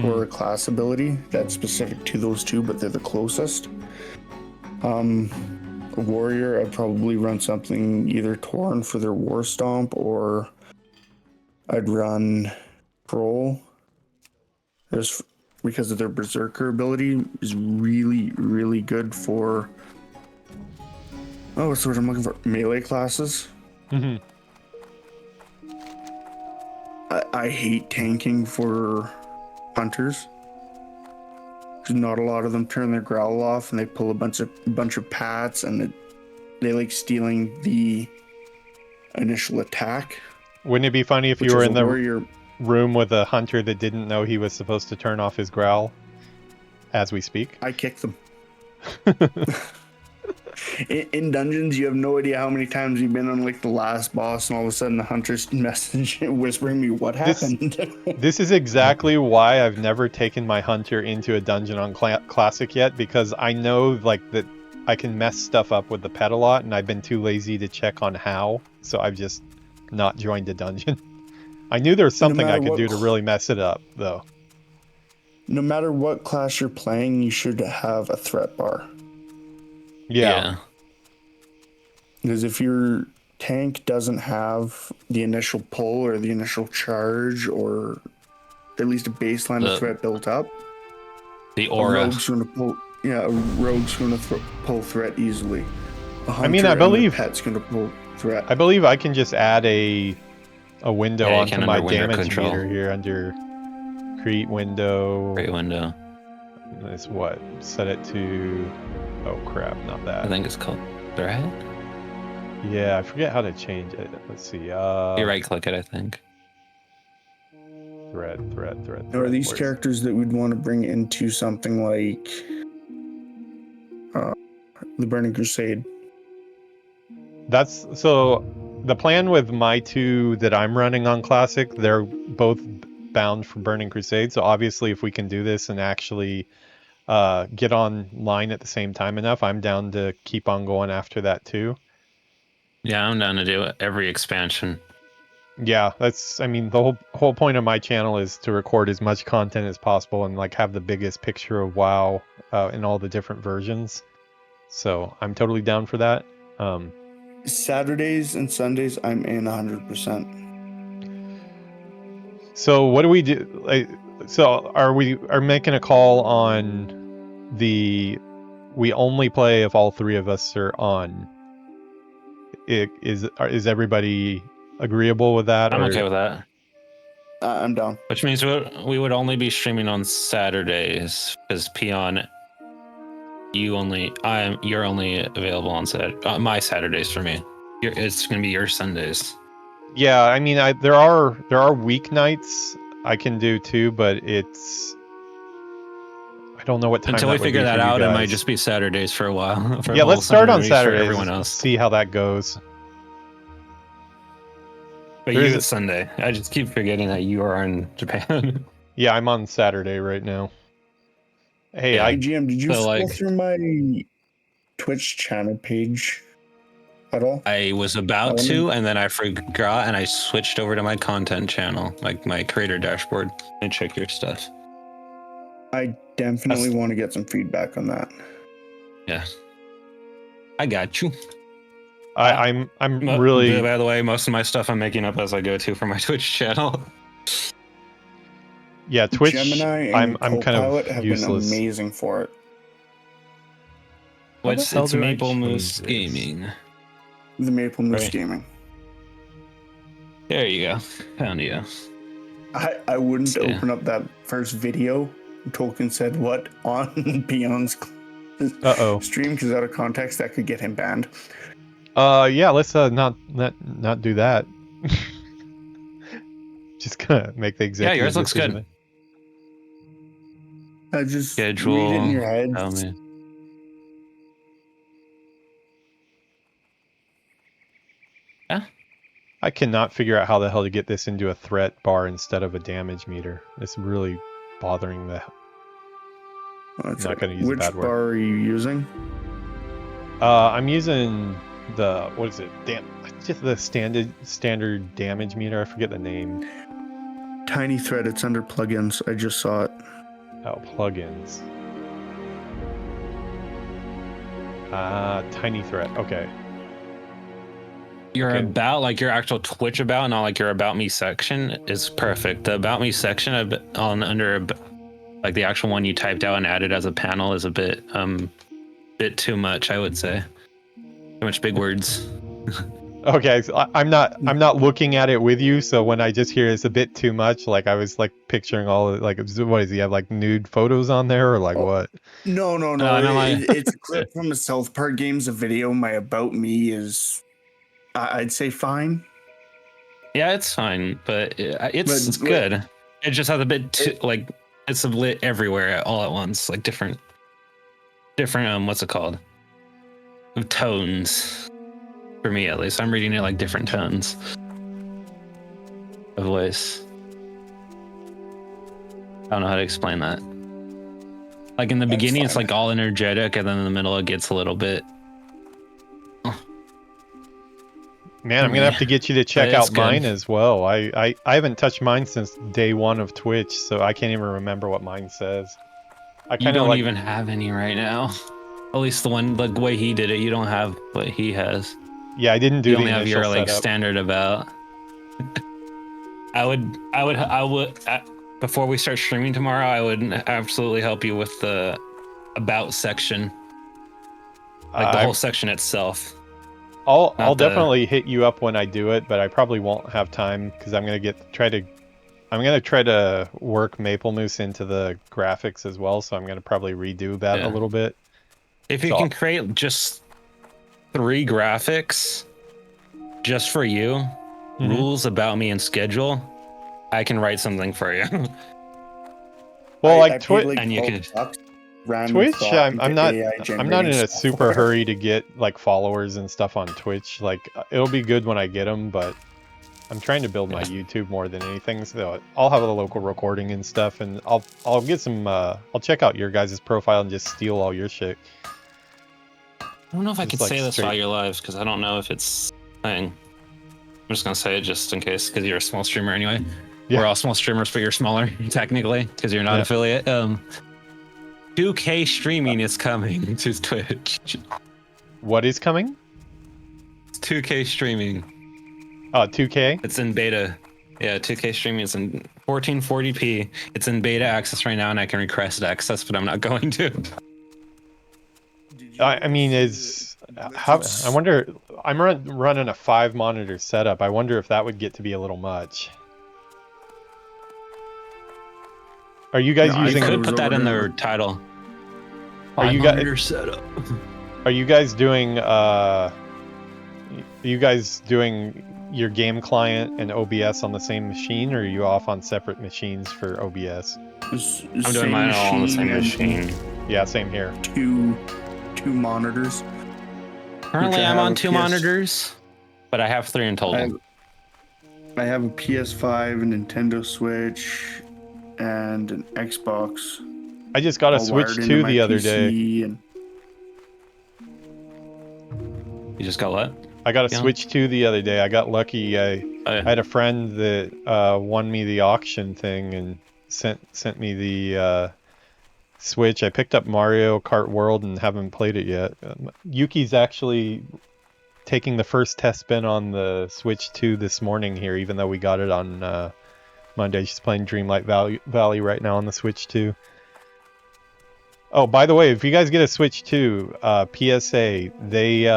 or a class ability that's specific to those two, but they're the closest. A warrior, I'd probably run something either Torn for their War Stomp, or I'd run Troll. Because of their Berserker ability is really, really good for what's the word I'm looking for? Melee classes. Mm-hmm. I hate tanking for hunters. Not a lot of them turn their growl off and they pull a bunch of pats, and they like stealing the initial attack. Wouldn't it be funny if you were in the room with a hunter that didn't know he was supposed to turn off his growl as we speak? I kick them. In dungeons, you have no idea how many times you've been on like the last boss, and all of a sudden the hunter's message whispering me what happened. This is exactly why I've never taken my hunter into a dungeon on Classic yet, because I know like that I can mess stuff up with the pet a lot, and I've been too lazy to check on how, so I've just not joined a dungeon. I knew there was something I could do to really mess it up, though. No matter what class you're playing, you should have a threat bar. Yeah. Because if your tank doesn't have the initial pull or the initial charge, or at least a baseline of threat built up, the aura. A rogue's going to pull threat easily. I mean, I believe pet's going to pull threat. I believe I can just add a window onto my damage control meter here under create window. Create window. That's what? Set it to... Oh crap, not that. I think it's called threat? Yeah, I forget how to change it. Let's see. You right click it, I think. Threat. Are these characters that we'd want to bring into something like the Burning Crusade? That's so the plan with my two that I'm running on Classic, they're both bound for Burning Crusade. So obviously if we can do this and actually get online at the same time enough, I'm down to keep on going after that too. Yeah, I'm down to do every expansion. Yeah, I mean, the whole point of my channel is to record as much content as possible and like have the biggest picture of WoW in all the different versions. So I'm totally down for that. Saturdays and Sundays, I'm in 100%. So what do we do? So are we making a call on we only play if all three of us are on? Is everybody agreeable with that? I'm okay with that. I'm down. Which means we would only be streaming on Saturdays, because Peon, you're only available on my Saturdays for me. It's gonna be your Sundays. Yeah, I mean, there are weeknights I can do too, but I don't know what time. Until we figure that out, it might just be Saturdays for a while. Yeah, let's start on Saturdays. Everyone else, see how that goes. But it's Sunday. I just keep forgetting that you are in Japan. Yeah, I'm on Saturday right now. Hey, GM, did you scroll through my Twitch channel page at all? I was about to, and then I forgot, and I switched over to my content channel, like my creator dashboard, and check your stuff. I definitely want to get some feedback on that. Yeah, I got you. I'm really. By the way, most of my stuff I'm making up as I go to for my Twitch channel. Yeah, Twitch. Gemini I'm and kind Copilot of have useless. been amazing for it. What's hell it's do I Maple Moose change this? Gaming? The Maple Moose Right. Gaming. There you go. Found you. I wouldn't Yeah. open up that first video. Tolkien said what on Beyond's Uh-oh. stream, because out of context that could get him banned. Yeah, let's not do that. Just gonna make the executive yours looks decision. good. I just Schedule. read it in your head. Oh, man. I cannot figure out how the hell to get this into a threat bar instead of a damage meter. It's really bothering the. That's not it. gonna use a Which bad word. bar are you using? I'm using the what is it? Just the standard damage meter. I forget the name. Tiny Thread. It's under plugins. I just saw it. Oh, plugins. Tiny threat. Okay. Your Okay. about, like your actual Twitch about, not like your about me section, is perfect. The about me section like the actual one you typed out and added as a panel is a bit too much, I would say. Too much big words. Okay, so I'm not looking at it with you, so when I just hear it's a bit too much, like I was like picturing all like what does he have, like nude photos on there or like what? No. It's a clip from the South Park games. A video. My about me is, I'd say, fine. Yeah, it's fine, but it's But- good. It just has a bit too, like it's a lit everywhere all at once, like different what's it called? Tones. For me, at least, I'm reading it like different tones of voice. I don't know how to explain that. Like in the That's beginning, it's fine. like all energetic, and then in the middle, it gets a little bit. Man, I'm gonna have to get you to check But it's out mine good. as well. I haven't touched mine since day one of Twitch, so I can't even remember what mine says. I You kind of don't like even have any right now. At least the way he did it, you don't have what he has. yeah, I didn't do You the only have initial your like setup. standard about. I would before we start streaming tomorrow, I would absolutely help you with the about section, like the I'm- whole section itself. I'll Not the- definitely hit you up when I do it, but I probably won't have time because I'm gonna try to work Maple Moose into the graphics as well. So I'm gonna probably redo that Yeah. a little bit. If you So- can create just 3 graphics just for you, Mhm. rules about me and schedule, I can write something for you. Well, I like paid, Twitch, And you $12, random Twitch, thought I'm into not AI I'm not in a generated super software. hurry to get like followers and stuff on Twitch. Like it'll be good when I get them, but I'm trying to build my YouTube more than anything. So I'll have a local recording and stuff, and I'll get some. I'll check out your guys' profile and just steal all your shit. I don't know if I Just could like say this straight- while you're live because I don't know if it's a thing. I'm just gonna say it just in case because you're a small streamer anyway. Yeah. We're all small streamers, but you're smaller technically because you're not Yeah. affiliate. 2K streaming is coming to Twitch. What is coming? 2K streaming. 2K. It's in beta. Yeah, 2K streaming is in 1440p. It's in beta access right now, and I can request access, but I'm not going to. I mean, I wonder. I'm running a 5-monitor setup. I wonder if that would get to be a little much. Are you guys No, I You using? thought it could was put that in over the title. Are you guys? 5-monitor setup. Are you guys doing? You guys doing your game client and OBS on the same machine, or are you off on separate machines for OBS? I'm doing mine all on the same machine. Yeah, same here. Two monitors. Currently, I I'm have on a 2 PS monitors, but I have 3 in total. I have a PS5, a Nintendo Switch, and an Xbox. I just got a all Switch wired into 2 my the other day. PC, and You just got what? I got a Yeah. Switch 2 the other day. I got lucky. I had a friend that won me the auction thing and sent me the Switch. I picked up Mario Kart World and haven't played it yet. Yuki's actually taking the first test spin on the Switch 2 this morning here, even though we got it on Monday. She's playing Dreamlight Valley right now on the Switch too. Oh, by the way, if you guys get a Switch 2, PSA, they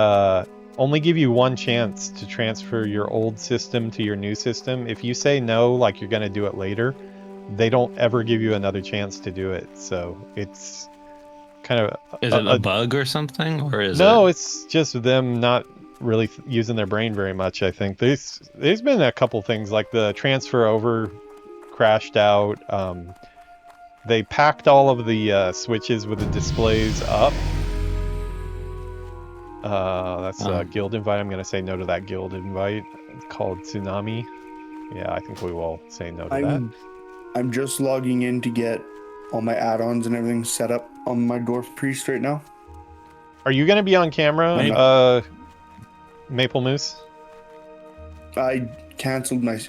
only give you one chance to transfer your old system to your new system. If you say no, like you're going to do it later, they don't ever give you another chance to do it. So it's kind of... Is it a bug or something? Or is No, it's just them not really using their brain very much, I think. There's been a couple things, like the transfer over crashed out. They packed all of the switches with the displays up. That's a guild invite. I'm going to say no to that guild invite. It's called Tsunami. Yeah, I think we will say no to that. I'm just logging in to get all my add-ons and everything set up on my Dwarf Priest right now. Are you going to be on camera, Maple Moose? I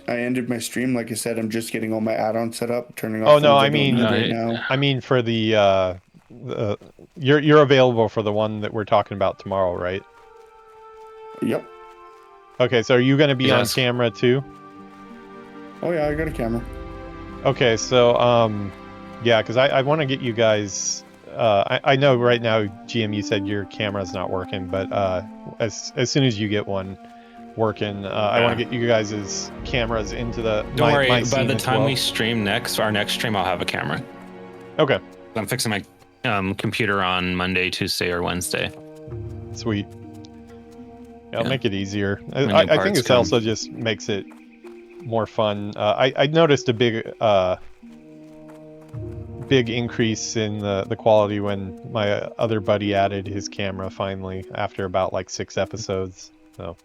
ended my stream. Like I said, I'm just getting all my add-ons set up, turning off. Oh no, I things mean, don't need right now. I mean for the you're available for the one that we're talking about tomorrow, right? Yep. Okay, so are you going to be on camera too? Oh yeah, I got a camera. Okay, so yeah, because I want to get you guys. I know right now, GM, you said your camera's not working, but as soon as you get one working, I want to get you guys' cameras into the. Don't worry. By the time we stream our next stream, I'll have a camera. Okay. I'm fixing my computer on Monday, Tuesday, or Wednesday. Sweet. Yeah, I'll make it easier. I think it also just makes it more fun. I noticed a big increase in the quality when my other buddy added his camera finally after about like 6 episodes. So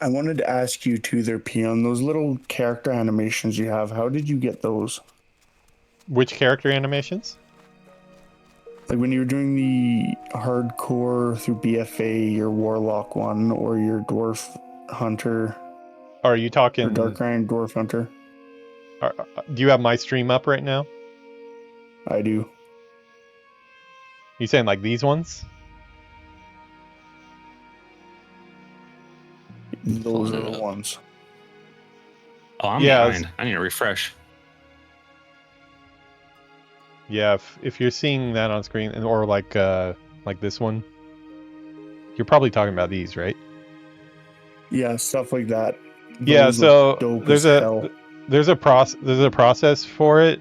I wanted to ask you too there, Peon, those little character animations you have, how did you get those? Which character animations? Like when you were doing the hardcore through BFA, your Warlock one, or your Dwarf Hunter. Are you talking... Or Dark Iron Dwarf Hunter. Do you have my stream up right now? I do. You saying like these ones? Those are the ones. Oh, I'm behind. I need to refresh. Yeah, if you're seeing that on screen, or like this one, you're probably talking about these, right? Yeah, stuff like that. Those yeah, so there's a process for it.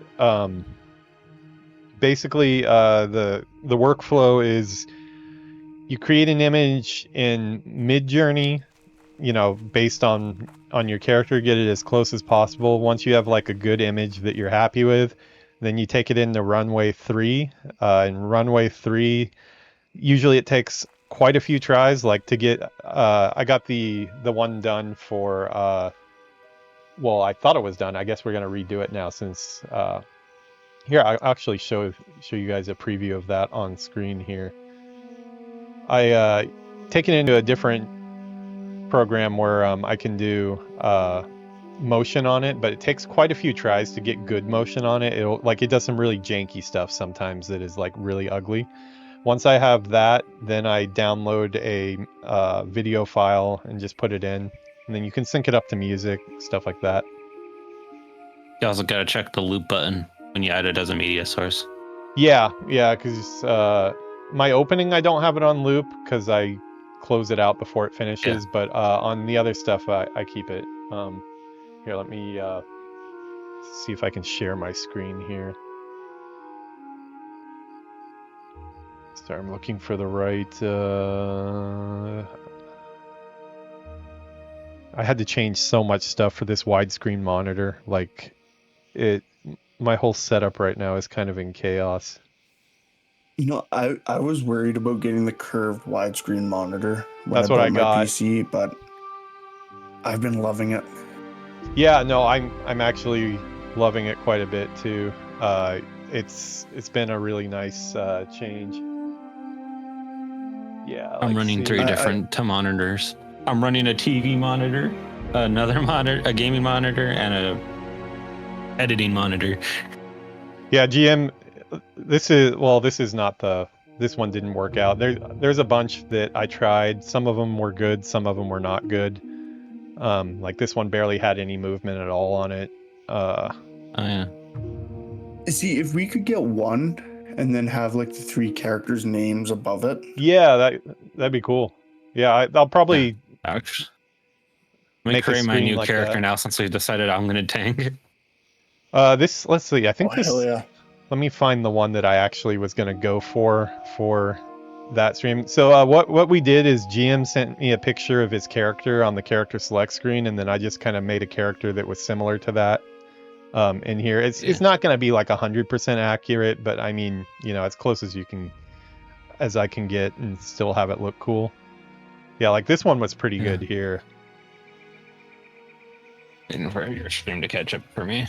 Basically, the workflow is you create an image in Midjourney, based on your character, get it as close as possible. Once you have like a good image that you're happy with, then you take it into Runway 3. In Runway 3, usually it takes quite a few tries, like to get, I got the one done for, well, I thought it was done. I guess we're going to redo it now since, here, I'll actually show you guys a preview of that on screen here. I take it into a different program where I can do motion on it, but it takes quite a few tries to get good motion on it. It does some really janky stuff sometimes that is like really ugly. Once I have that, then I download a video file and just put it in, and then you can sync it up to music, stuff like that. You also gotta check the loop button when you add it as a media source. Yeah, because my opening, I don't have it on loop because I close it out before it finishes, but on the other stuff, I keep it. Here, let me see if I can share my screen here. So I'm looking for the right... I had to change so much stuff for this widescreen monitor. Like, my whole setup right now is kind of in chaos. I was worried about getting the curved widescreen monitor when That's what I got. My PC, but I've been loving it. Yeah, no, I'm actually loving it quite a bit too. It's been a really nice change. Yeah, I'm running 3 different monitors. I'm running a TV monitor, another monitor, a gaming monitor, and a editing monitor. Yeah, GM, this is not this one didn't work out. There's a bunch that I tried. Some of them were good, some of them were not good. Like this one barely had any movement at all on it. Oh yeah. See, if we could get one and then have like the 3 characters' names above it. Yeah, that'd be cool. Yeah, I'll probably Ouch. Let me make a create my screen new like character that. now since we decided I'm gonna tank. Let's see. I think this. Hell yeah. Let me find the one that I actually was gonna go for that stream. So what we did is GM sent me a picture of his character on the character select screen, and then I just kind of made a character that was similar to that. In here, it's not gonna be like 100% accurate, but I mean, you know, as close as I can get, and still have it look cool. Yeah, like this one was pretty good here. Waiting for your stream to catch up for me.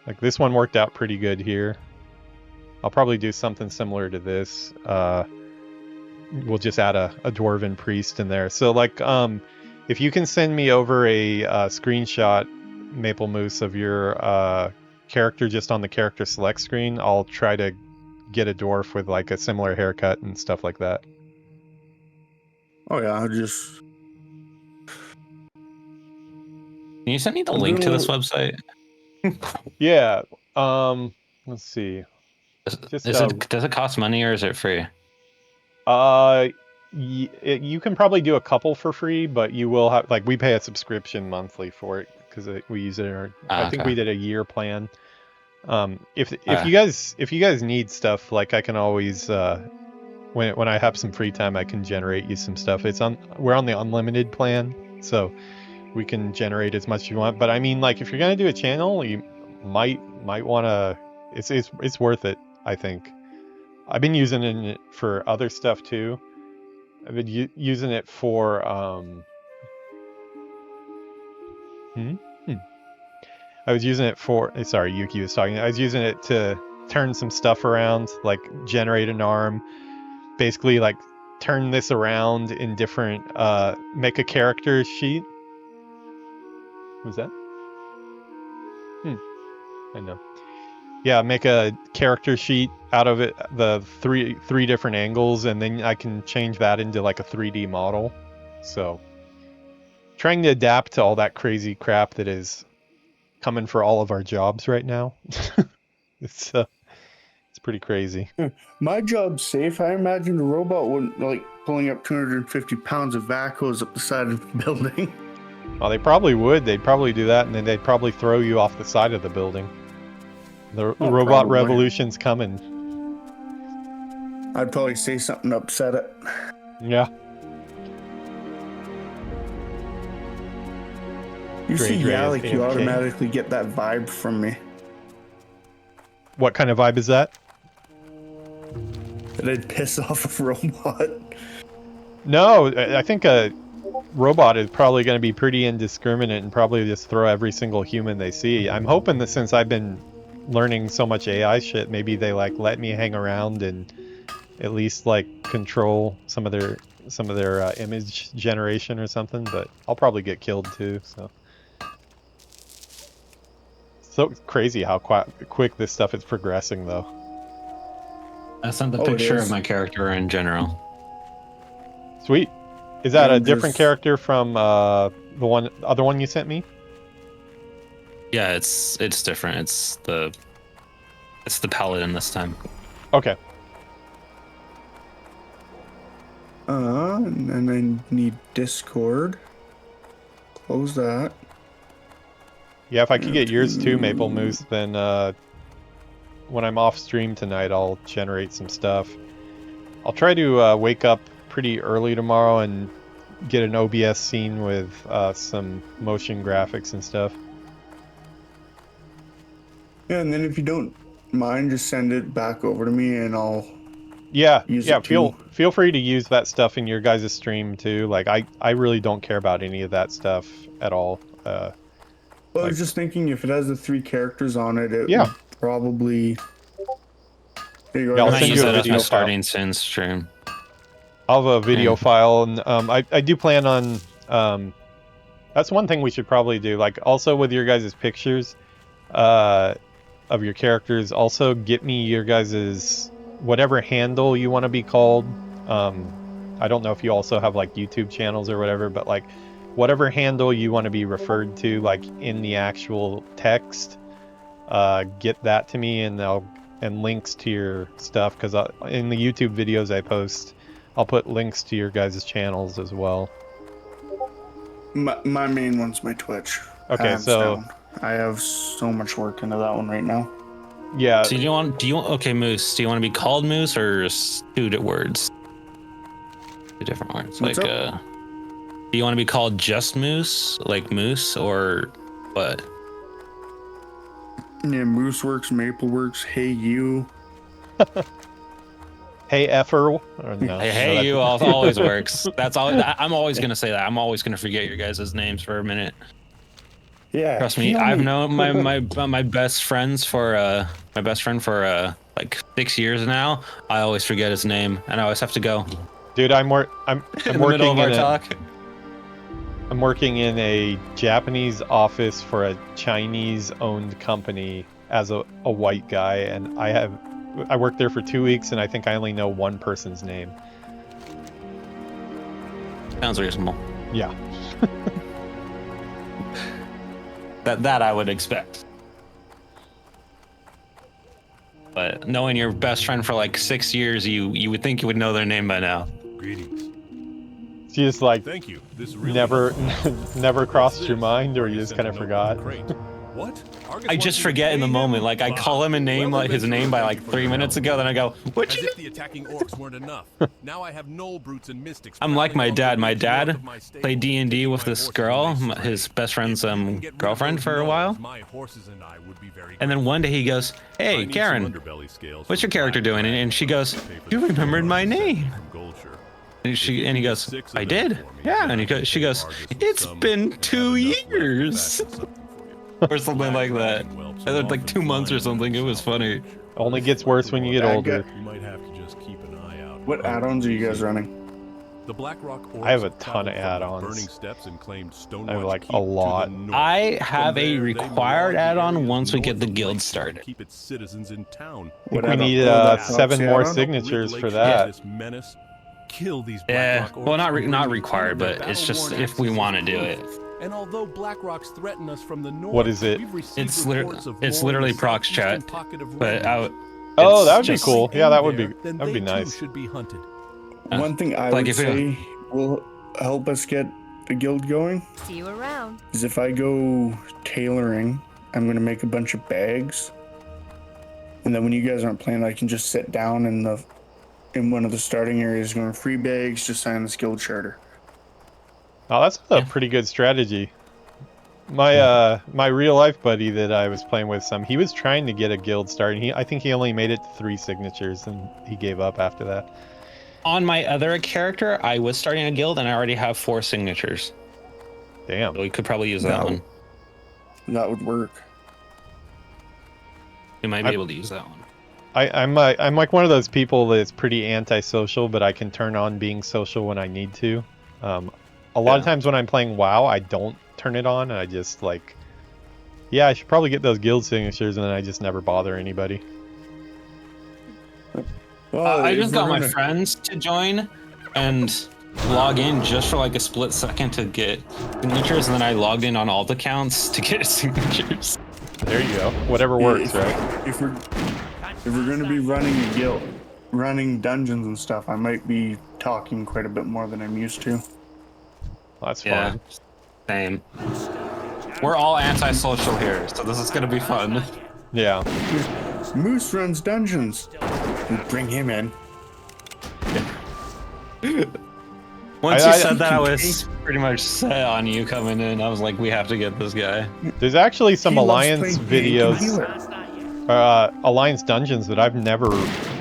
Like this one worked out pretty good here. I'll probably do something similar to this. We'll just add a dwarven priest in there. So like, if you can send me over a screenshot, Maple Moose, of your character just on the character select screen, I'll try to get a dwarf with like a similar haircut and stuff like that. Oh yeah, I'll just. Can you send me the link to this website? Yeah. Let's see. Does it cost money or is it free? You can probably do a couple for free, but you will have, like, we pay a subscription monthly for it because we use it in our, I think we did a year plan. If you guys need stuff, like, I can always when I have some free time, I can generate you some stuff. We're on the unlimited plan, so we can generate as much as you want. But I mean, like, if you're gonna do a channel, you might want to. It's worth it, I think. I've been using it for other stuff too. I've been using it for I was using it for. Sorry, Yuki was talking. I was using it to turn some stuff around, like generate an arm. Basically, like, turn this around in different. Make a character sheet. Who's that? I know. Yeah, make a character sheet out of it, the three different angles, and then I can change that into like a 3D model. So, trying to adapt to all that crazy crap that is coming for all of our jobs right now. It's pretty crazy. My job's safe. I imagine a robot wouldn't like pulling up 250 pounds of backhoes up the side of the building. Well, they probably would. They'd probably do that, and then they'd probably throw you off the side of the building. The robot probably. revolution's coming. I'd probably say something to upset it. Yeah. You see, yeah, like you AFK. automatically get that vibe from me. What kind of vibe is that? That I'd piss off a robot. No, I think a robot is probably going to be pretty indiscriminate and probably just throw every single human they see. I'm hoping that since I've been learning so much AI shit, maybe they like let me hang around and at least like control some of their image generation or something. But I'll probably get killed too. So crazy how quick this stuff is progressing, though. I sent the picture of my character in general. Sweet. Is that And a different character from the other one you sent me? Yeah, it's different. It's the paladin this time. Okay. And then I need Discord. Close that. Yeah, if I could get yours too, Maple Moose, then when I'm off stream tonight, I'll generate some stuff. I'll try to wake up pretty early tomorrow and get an OBS scene with some motion graphics and stuff. Yeah, and then if you don't mind, just send it back over to me and I'll use it feel too. free to use that stuff in your guys' stream too. Like, I really don't care about any of that stuff at all. Well, I was just thinking if it has the 3 characters on it, it Yeah. would probably. There you go. Yeah, I'll I might send use you a that as video my file. starting sin stream. I'll have a video file, and I do plan on. That's one thing we should probably do. Like, also with your guys' pictures, of your characters, also get me your guys' whatever handle you want to be called. I don't know if you also have like YouTube channels or whatever, but like, whatever handle you want to be referred to, like in the actual text, get that to me, and links to your stuff, because in the YouTube videos I post, I'll put links to your guys' channels as well. My main one's my Twitch. Okay, hands so down. I have so much work into that one right now. yeah. So do you want? Okay, Moose. Do you want to be called Moose or two words? Two different words. What's like, up? do you want to be called just Moose, like Moose, or what? Yeah, Moose works, Maple works. Hey you. Hey effer, or no? Hey, you always works. That's all. I'm always gonna say that. I'm always gonna forget your guys' names for a minute. Yeah. Trust me, I've known my best friends for like 6 years now. I always forget his name, and I always have to go. Dude, I'm in the middle working of our in talk. I'm working in a Japanese office for a Chinese-owned company as a white guy, and I worked there for 2 weeks, and I think I only know one person's name. Sounds reasonable. Yeah. That I would expect. But knowing your best friend for like 6 years, you would think you would know their name by now. Greetings. So you just like Thank you. This really never crossed your mind, or you just kind of forgot? What? I just forget in the moment. Like I call him his name by like 3 minutes ago, then I go, "What?" As if the attacking orcs weren't enough. Now I have gnoll brutes and mystics. I'm like my dad. My dad played D&D with this girl, his best friend's girlfriend for a while. And then one day he goes, "Hey, Karen, what's your character doing?" And she goes, "You remembered my name." And he goes, "I did." Yeah. And she goes, "It's been 2 years." Or something like that. Like 2 months or something. It was funny. Only gets worse when you get older. You might have to just keep an eye out. What add-ons are you guys running? The Blackrock I have a ton of add-ons. Burning steps and claimed I have like a lot. I have a required add-on once we get the guild started. Keep its citizens in town. I think we need 7 more signatures for that. Kill these Yeah, Blackrock well, orcs not before required, they but it's just battle-worn if we axes want to and do it. blades. And although Blackrocks threaten us from the north, What is it? we've received It's reports of it's more in literally the prox southeastern chat, pocket of but Redridge. Oh, that would just- be cool. Yeah, that would be Then that'd be they too nice. should be hunted. One thing I like would if we- say will help us get a guild going See you around. is if I go tailoring, I'm gonna make a bunch of bags, and then when you guys aren't playing, I can just sit down in one of the starting areas, going free bags, just sign this guild charter. Oh, that's a pretty good strategy. My real life buddy that I was playing with he was trying to get a guild started. I think he only made it to 3 signatures, and he gave up after that. On my other character, I was starting a guild and I already have 4 signatures. Damn. So we could probably use that No. one. That would work. We might be able to use that one. I'm like one of those people that's pretty antisocial, but I can turn on being social when I need to. A lot of times when I'm playing WoW, I don't turn it on. I just like, yeah, I should probably get those guild signatures, and then I just never bother anybody. Well, I if just got we're my gonna- friends to join and log in just for like a split second to get signatures, and then I logged in on all the accounts to get signatures. There you go. Whatever works, if, right? If we're gonna be running a guild, running dungeons and stuff, I might be talking quite a bit more than I'm used to. That's Yeah, fine. same. We're all antisocial here, so this is gonna be fun. Yeah. Moose runs dungeons. We bring him in. Once I you said that, I was pretty much set on you coming in. I was like, we have to get this guy. There's actually some He loves Alliance playing tank and videos, healer. Alliance dungeons that I've never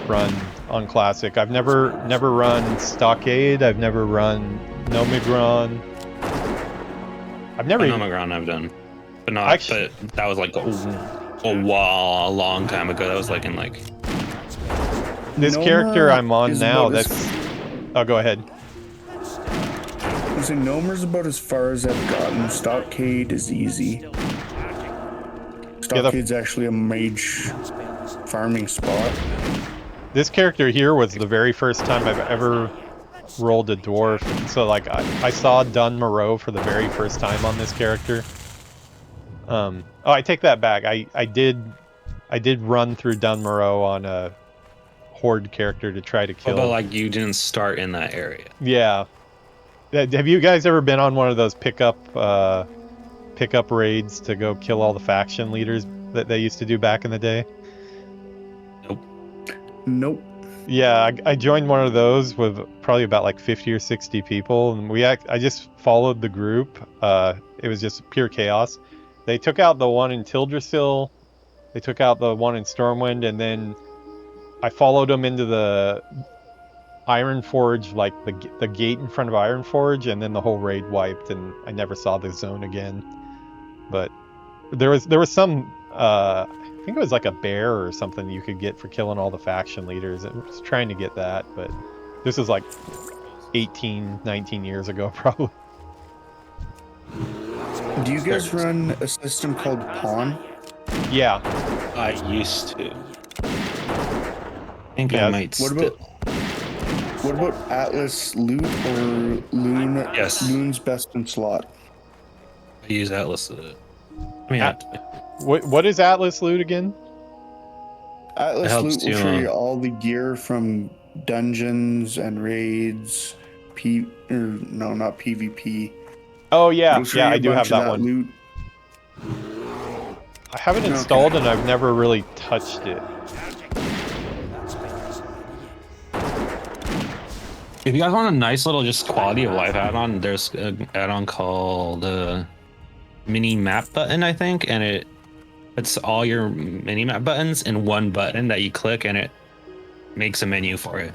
run on Classic. I've never run Stockade. I've never run Nomigron. I've never even... Nomagron I've done, but not. Actually- But that was like a long time ago. That was like in like. This Noma character I'm on is now, about that's... Oh, go ahead. I say Nomer's about as far as I've gotten. Stockade is easy. Stockade's actually a mage farming spot. This character here was the very first time I've ever rolled a dwarf, so like I saw Dun Moreau for the very first time on this character. Oh, I take that back. I did run through Dun Moreau on a horde character to try to kill. But like you didn't start in that area. Yeah. Have you guys ever been on one of those pickup raids to go kill all the faction leaders that they used to do back in the day? Nope. Yeah, I joined one of those with probably about like 50 or 60 people, and I just followed the group. It was just pure chaos. They took out the one in Tildrassil, they took out the one in Stormwind, and then I followed them into the Ironforge, like the gate in front of Ironforge, and then the whole raid wiped, and I never saw the zone again. But there was some I think it was like a bear or something you could get for killing all the faction leaders. I was trying to get that, but this is like 18, 19 years ago probably. Do you guys run a system called Pawn? Yeah. I used to. I think Yeah. I might. What about Atlas Loot or Loon? Yes. Loon's Best in Slot. I use Atlas. I mean, What is Atlas Loot again? Atlas helps Loot will to, show you all the gear from dungeons and raids. Not PvP. Oh yeah, It'll show yeah, you I a do have bunch of that one. Loot. I haven't installed and I've never really touched it. if you guys want a nice little just quality of life add-on, there's an add-on called mini map button, I think, and it's all your mini map buttons in one button that you click, and it makes a menu for it.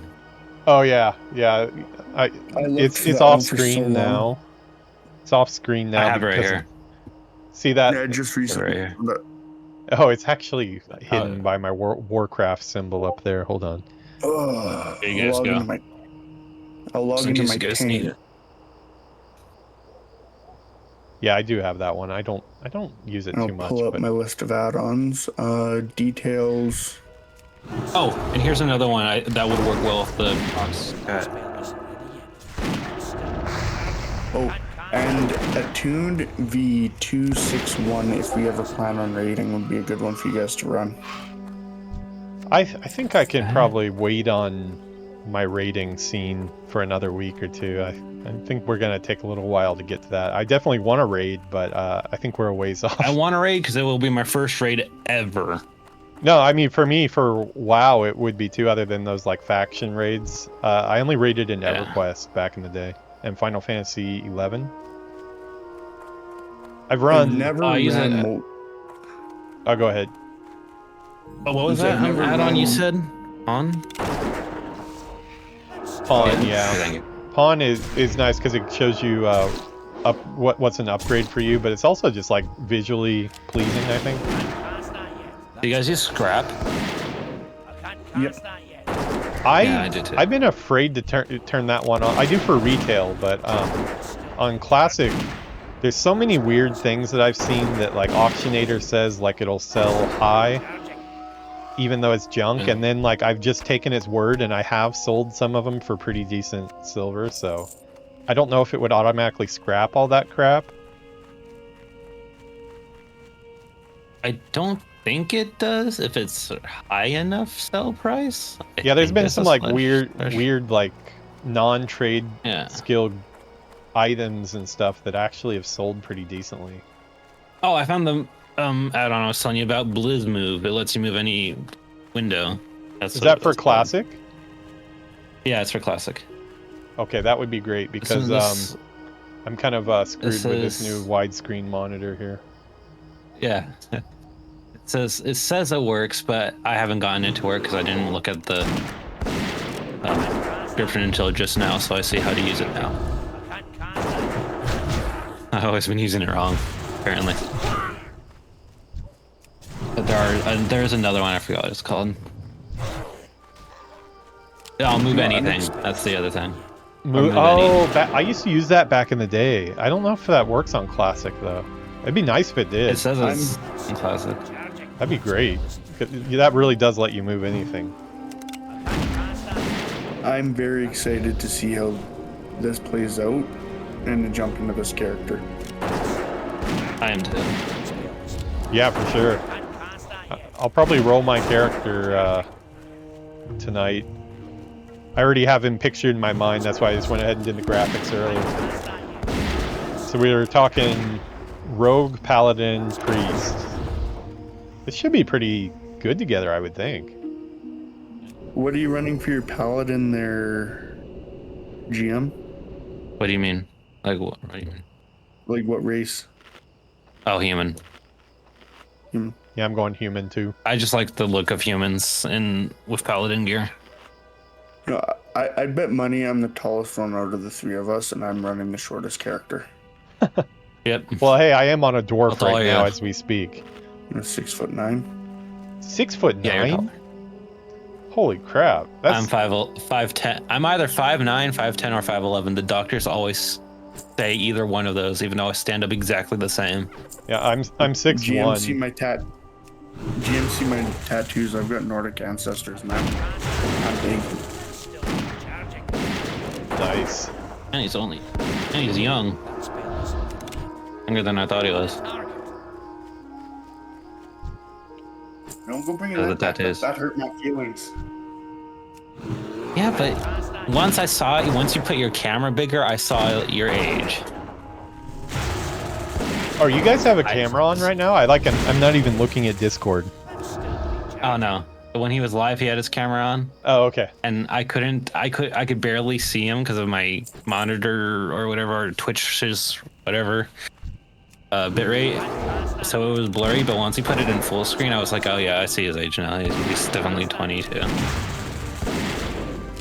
Oh yeah, yeah. It's off screen now. It's off screen now. I have it right here. See that? Yeah, just recently. Right here. Oh, it's actually hidden by my Warcraft symbol up there. Hold on. Oh, There you guys go. I'll log Just in into case my you guys need it. Yeah, I do have that one. I don't use it I'll too much. pull up But my list of add-ons. Details. Oh, and here's another one that would work well with the box. Oh, and Attuned V261, if we ever plan on raiding, would be a good one for you guys to run. I think I can probably wait on my raiding scene for another week or two. I think we're gonna take a little while to get to that. I definitely want to raid, but I think we're a ways off. I want to raid because it will be my first raid ever. No, I mean for me, for WoW, it would be too. Other than those like faction raids, I only raided in EverQuest back in the day and Final Fantasy 11. I've run. I've never ran. Oh, go ahead. Oh, what was that add-on you said? On? Pawn, yeah. Thank you. Pawn is nice because it shows you what's an upgrade for you, but it's also just like visually pleasing, I think. Do you guys use scrap? Yep. I did too. I've been afraid to turn that one on. I do for retail, but on classic, there's so many weird things that I've seen that like Auctionator says like it'll sell high, even though it's junk, and then like I've just taken its word and I have sold some of them for pretty decent silver, so I don't know if it would automatically scrap all that crap. I don't think it does if it's high enough sell price. Yeah, there's been some like weird like non-trade skill items and stuff that actually have sold pretty decently. Oh, I found the add-on I was telling you about, Blizz Move. It lets you move any window. Is that for classic? Yeah, it's for classic. Okay, that would be great because I'm kind of screwed with this new widescreen monitor here. Yeah. It says it works, but I haven't gotten it to work because I didn't look at the description until just now, so I see how to use it now. I've always been using it wrong, apparently. But there's another one, I forgot what it's called. Yeah, I'll move anything. That's the other thing. I used to use that back in the day. I don't know if that works on classic though. It'd be nice if it did. It says it's in classic. That'd be great. That really does let you move anything. I'm very excited to see how this plays out and to jump into this character. I am too. Yeah, for sure. I'll probably roll my character tonight. I already have him pictured in my mind. That's why I just went ahead and did the graphics earlier. So we were talking rogue, paladin, priest. It should be pretty good together, I would think. What are you running for your paladin there, GM? What do you mean? Like what do you mean? Like what race? Oh, human. Yeah, I'm going human too. I just like the look of humans with paladin gear. No, I bet money I'm the tallest one out of the three of us, and I'm running the shortest character. Yep. Well, hey, I am on a dwarf How tall right are now you? as we speak. I'm 6'9". 6'9"? Yeah, you're tall. Holy crap! I'm 5'10". I'm either 5'9", 5'10", or 5'11". The doctors always say either one of those, even though I stand up exactly the same. Yeah, I'm 6'1". GM see my tattoos. I've got Nordic ancestors, man. I'm big. Nice. And he's young. Younger than I thought he was. Don't go bringing Because that of back. tattoos. That hurt my feelings. Yeah, but once you put your camera bigger, I saw your age. Oh, you guys have a camera on right now? I'm not even looking at Discord. Oh no. When he was live, he had his camera on, Oh, okay. and I could barely see him because of my monitor or whatever, or Twitch's whatever bitrate. So it was blurry, but once he put it in full screen, I was like, oh yeah, I see his age now. He's definitely 22.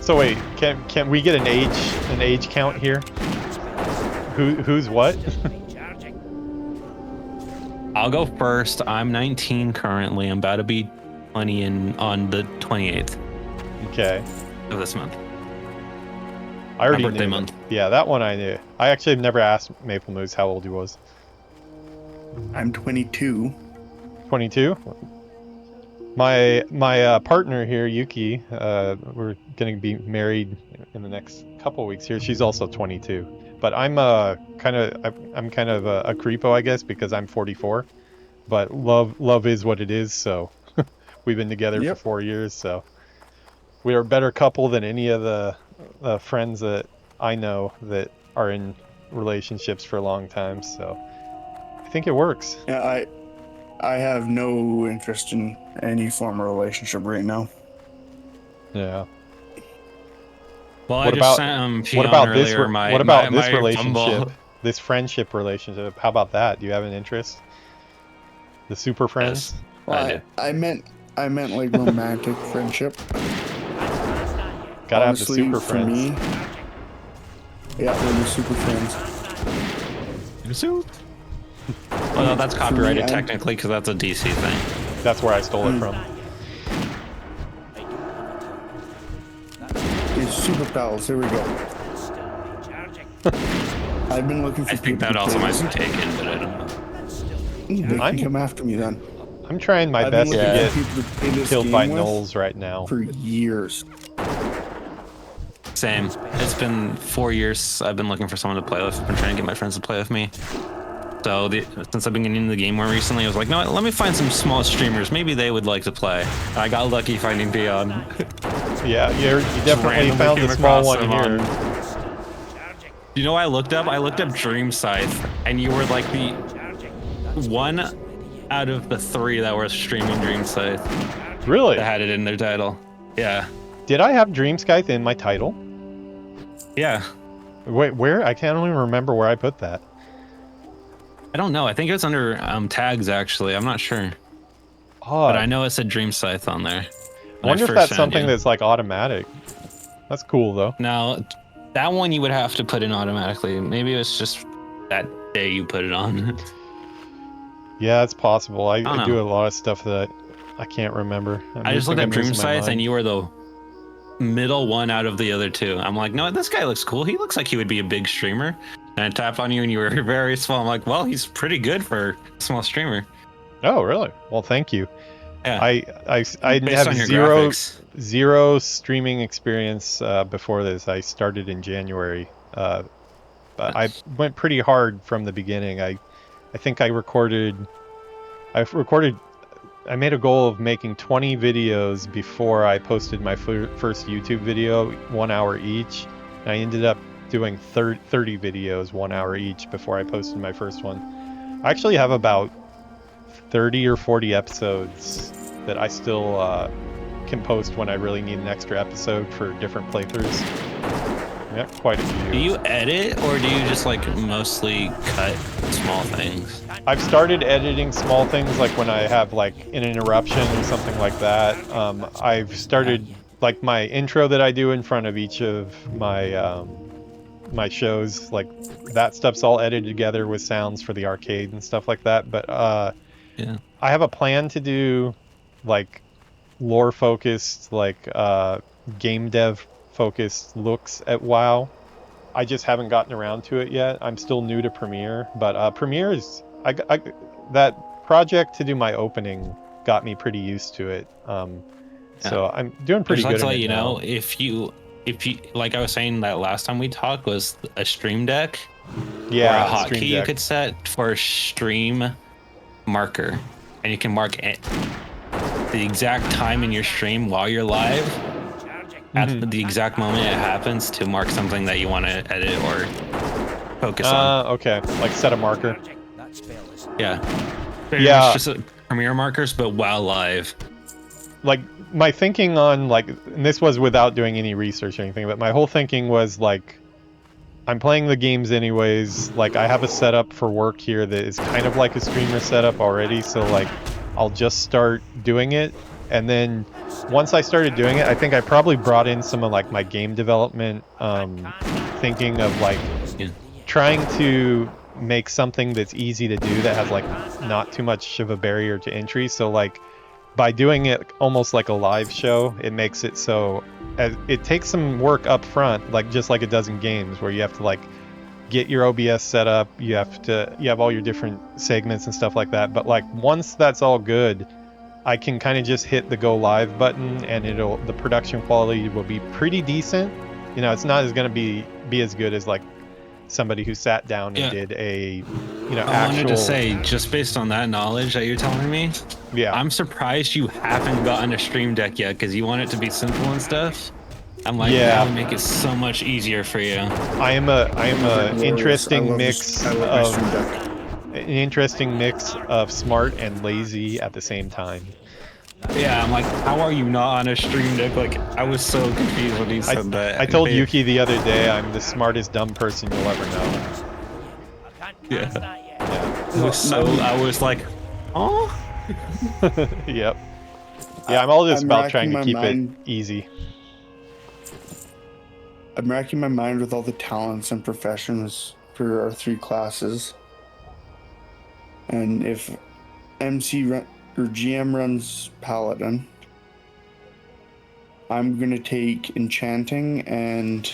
So wait, can we get an age count here? Who's what? I'll go first. I'm 19 currently. I'm about to be 20 on the 28th Okay. of this month. I already My birthday knew. month. Yeah, that one I knew. I actually have never asked Maple Moose how old he was. I'm 22. 22. My partner here, Yuki, we're gonna be married in the next couple weeks here. She's also 22. But I'm kind of a creepo, I guess, because I'm 44. But love is what it is. So we've been together for 4 years. So we are a better couple than any of the friends that I know that are in relationships for a long time. So I think it works. Yeah, I have no interest in any form of relationship right now. Yeah. Well, What I just about- sent What about earlier, this? my, What about my, this my relationship? Bumble. This friendship relationship? How about that? Do you have an interest? The super friends? Yes, I do. I meant like romantic friendship. Gotta Honestly, have the super for friends. me, yeah, we're the super friends. Well, no, that's copyrighted I'm- technically because that's a DC thing. That's where I stole it from. It's super pals. Here we go. I've been looking for I think people that to also play might be this. taken, but I don't know. They can I'm- come after me then. I'm trying my I've been best to looking get for people to play this killed game by with gnolls right now. for years. Same. It's been 4 years I've been looking for someone to play with. I've been trying to get my friends to play with me. So since I've been getting into the game more recently, I was like, no, let me find some small streamers. Maybe they would like to play. I got lucky finding Dion. Yeah, you definitely randomly found came the small across one him here. You know what I looked up? I looked up Dream Scythe, and you were like the one out of the 3 that were streaming Dream Scythe Really? that had it in their title. Yeah. Did I have Dreamscythe in my title? Yeah. Wait, where? I can't even remember where I put that. I don't know. I think it was under tags, actually. I'm not sure. Oh, But I know it said Dream Scythe on there. I wonder if that's something that's like automatic. That's cool though. Now, that one you would have to put in automatically. Maybe it was just that day you put it on. Yeah, it's possible. I don't do know. a lot of stuff that I can't remember. I just looked at Dream Dreamscythe Scythe, and you were the middle one out of the other 2. I'm like, no, this guy looks cool. He looks like he would be a big streamer. And I tapped on you, and you were very small. I'm like, well, he's pretty good for a small streamer. Oh, really? Well, thank you. Yeah. I Based have on your zero graphics. zero streaming experience before this. I started in January, but I went pretty hard from the beginning. I think I recorded. I made a goal of making 20 videos before I posted my first YouTube video, 1 hour each. And I ended up doing 30 videos, 1 hour each, before I posted my first one. I actually have about 30 or 40 episodes that I still can post when I really need an extra episode for different playthroughs. Yeah, quite a few. Do you edit or do you just like mostly cut small things? I've started editing small things, like when I have like an interruption or something like that. I've started like my intro that I do in front of each of my my shows, like that stuff's all edited together with sounds for the arcade and stuff like that. But Yeah. I have a plan to do like lore focused, like game dev focused looks at WoW. I just haven't gotten around to it yet. I'm still new to Premiere, but Premiere is that project to do my opening got me pretty used to it. So I'm doing pretty Just good. like to let you now. know, if you like I was saying that last time we talked was a stream deck, Yeah, or a hotkey Stream you Deck. could set for stream marker, and you can mark the exact time in your stream while you're live at the exact moment it happens to mark something that you want to edit or focus on. Okay, like set a marker. That spell is Yeah. Pretty Yeah. much just Premiere markers, but while live. Like my thinking on like, and this was without doing any research or anything, but my whole thinking was like, I'm playing the games anyways. Like I have a setup for work here that is kind of like a streamer setup already. So like, I'll just start doing it. And then once I started doing it, I think I probably brought in some of like my game development thinking of like trying to make something that's easy to do that has like not too much of a barrier to entry. So like by doing it almost like a live show, it makes it so it takes some work up front, like just like it does in games, where you have to like get your OBS set up, you have all your different segments and stuff like that. But like once that's all good, I can kind of just hit the go live button and the production quality will be pretty decent. You know, it's not going to be as good as like somebody who sat down and did a, I wanted to say, just based on that knowledge that you're telling me, I'm surprised you haven't gotten a stream deck yet, because you want it to be simple and stuff. I'm like, that would make it so much easier for you. I am a interesting mix I love my Stream Deck. an interesting mix of smart and lazy at the same time. Yeah, I'm like, how are you not on a stream deck? Like, I was so confused when he said that. I told Yuki the other day I'm the smartest dumb person you'll ever know. I can't cast that yet. Yeah. I was like, oh? Yep. Yeah, I'm all just I'm about trying to racking keep my it mind. easy. I'm racking my mind with all the talents and professions for our 3 classes. And if or GM runs Paladin, I'm gonna take Enchanting and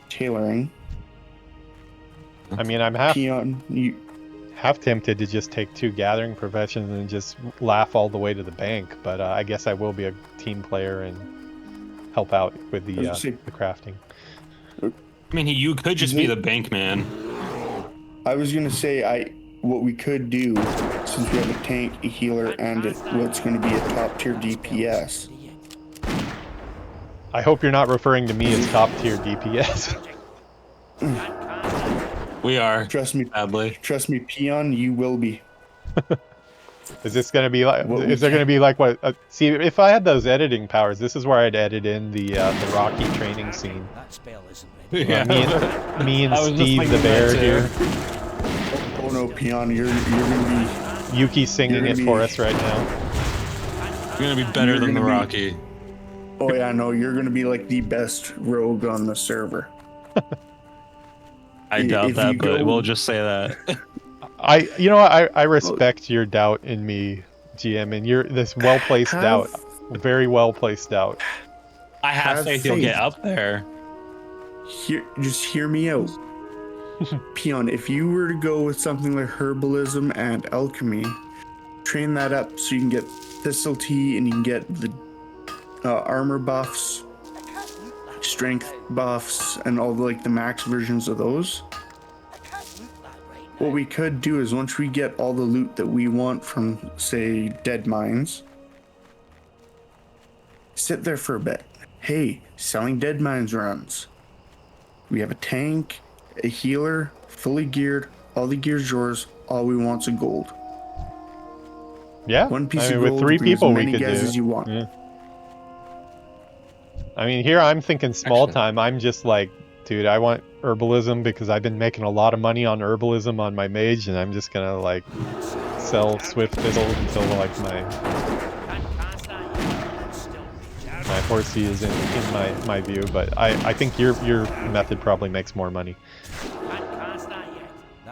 Tailoring. I mean, I'm half Peon, tempted to just take 2 gathering professions and just laugh all the way to the bank, but I guess I will be a team player and help out with the crafting. I mean, you could just be the bank man. I was gonna say what we could do, since we have a tank, a healer, and what's going to be a top tier DPS. I hope you're not referring to me as top tier DPS. We are. Trust me, sadly. Trust me, Peon, you will be. Is this going to be like? Is there going to be like what? See, if I had those editing powers, this is where I'd edit in the Rocky training scene. That spell isn't ready. Me and Steve the bear here. Oh no, Peon, you're gonna be Yuki singing it for us right now. You're gonna be better than the Rocky. Oh yeah, no, you're gonna be like the best rogue on the server. I doubt that, but we'll just say that. I respect your doubt in me, GM, and you're this well-placed doubt, very well-placed doubt. I have faith you'll get up there. Just hear me out. Peon, if you were to go with something like herbalism and alchemy, train that up so you can get Thistle Tea and you can get the armor buffs, strength buffs, and all the max versions of those. What we could do is once we get all the loot that we want from, say, dead mines, sit there for a bit. Hey, selling dead mines runs. We have a tank, a healer, fully geared, all the gear's yours, all we want's a gold. Yeah, One piece I mean, of with gold, 3 bring as people we many could guys do. as you want. Yeah. I mean, here I'm thinking small Actually- time. I'm just like, dude, I want herbalism because I've been making a lot of money on herbalism on my mage, and I'm just gonna sell Swift Thistle until my horsey is in my view. But I think your method probably makes more money.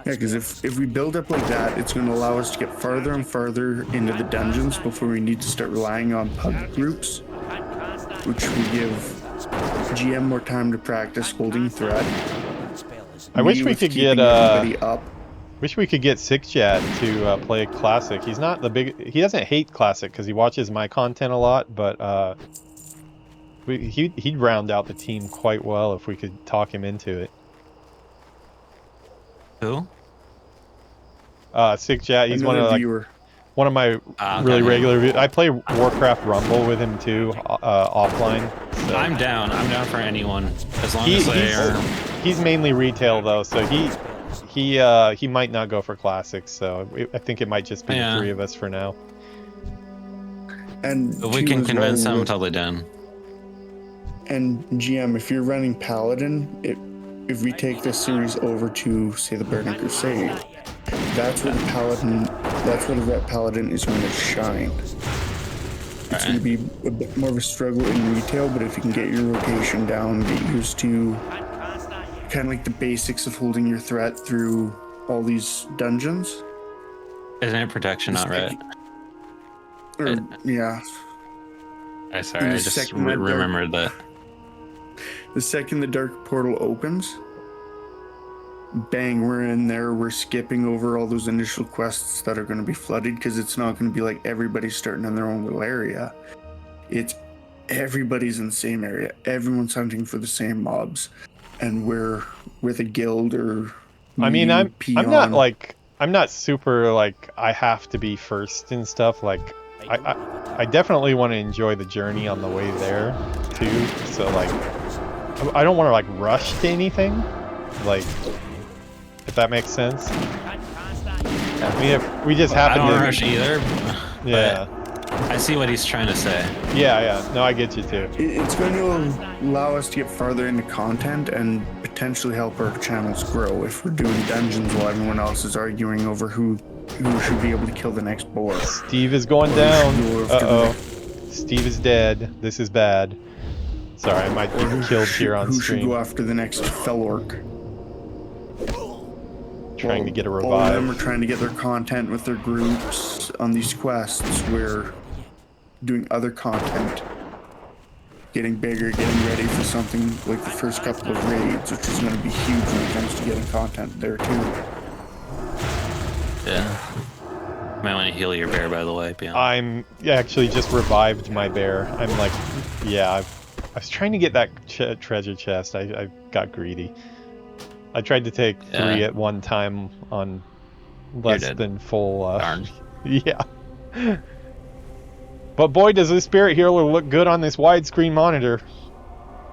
Yeah, because if we build up like that, it's going to allow us to get farther and farther into the dungeons before we need to start relying on pub groups, which will give GM more time to practice holding threat. I wish we with could get keeping everybody up. Wish we could get Sickjat to play Classic. He's not the big. He doesn't hate Classic because he watches my content a lot, but he'd round out the team quite well if we could talk him into it. Who? Sickjat. He's Another viewer. one of my really regular. I play Warcraft Rumble with him too, offline. So. I'm down for anyone as long as they are. He's mainly retail though, so he might not go for classics. So I think it might just be the 3 of us for now. And If we can convince him, I'm totally down. And GM, if you're running Paladin, if we take this series over to, say, the Burning Crusade, that's where the Vet Paladin is going to shine. It's going to be a bit more of a struggle in retail, but if you can get your rotation down, get used to kind of like the basics of holding your threat through all these dungeons. Isn't it protection, not right? Yeah. Sorry, I just remembered that. The second the dark portal opens, bang, we're in there. We're skipping over all those initial quests that are going to be flooded because it's not going to be like everybody's starting in their own little area. It's everybody's in the same area. Everyone's hunting for the same mobs, and we're with a guild or. I mean, I'm not super I have to be first and stuff. I definitely want to enjoy the journey on the way there too. So I don't want to rush to anything, if that makes sense. I mean, if we just happen I don't to rush either. Yeah. I see what he's trying to say. Yeah. No, I get you too. It's going to allow us to get farther into content and potentially help our channels grow if we're doing dungeons while everyone else is arguing over who should be able to kill the next boar. Steve is going down. Uh-oh. Steve is dead. This is bad. Sorry, I might be killed here on Who stream. should go after the next fell orc? Trying to get a All of them revive. are trying to get their content with their groups on these quests. We're doing other content. Getting bigger, getting ready for something like the first couple of raids, which is going to be huge when it comes to getting content there too. Yeah. Might want to heal your bear, by the way. I'm actually just revived my bear. I'm I was trying to get that treasure chest. I got greedy. I tried to take 3 at one time on less than full. Darn. Yeah. But boy, does this spirit healer look good on this widescreen monitor.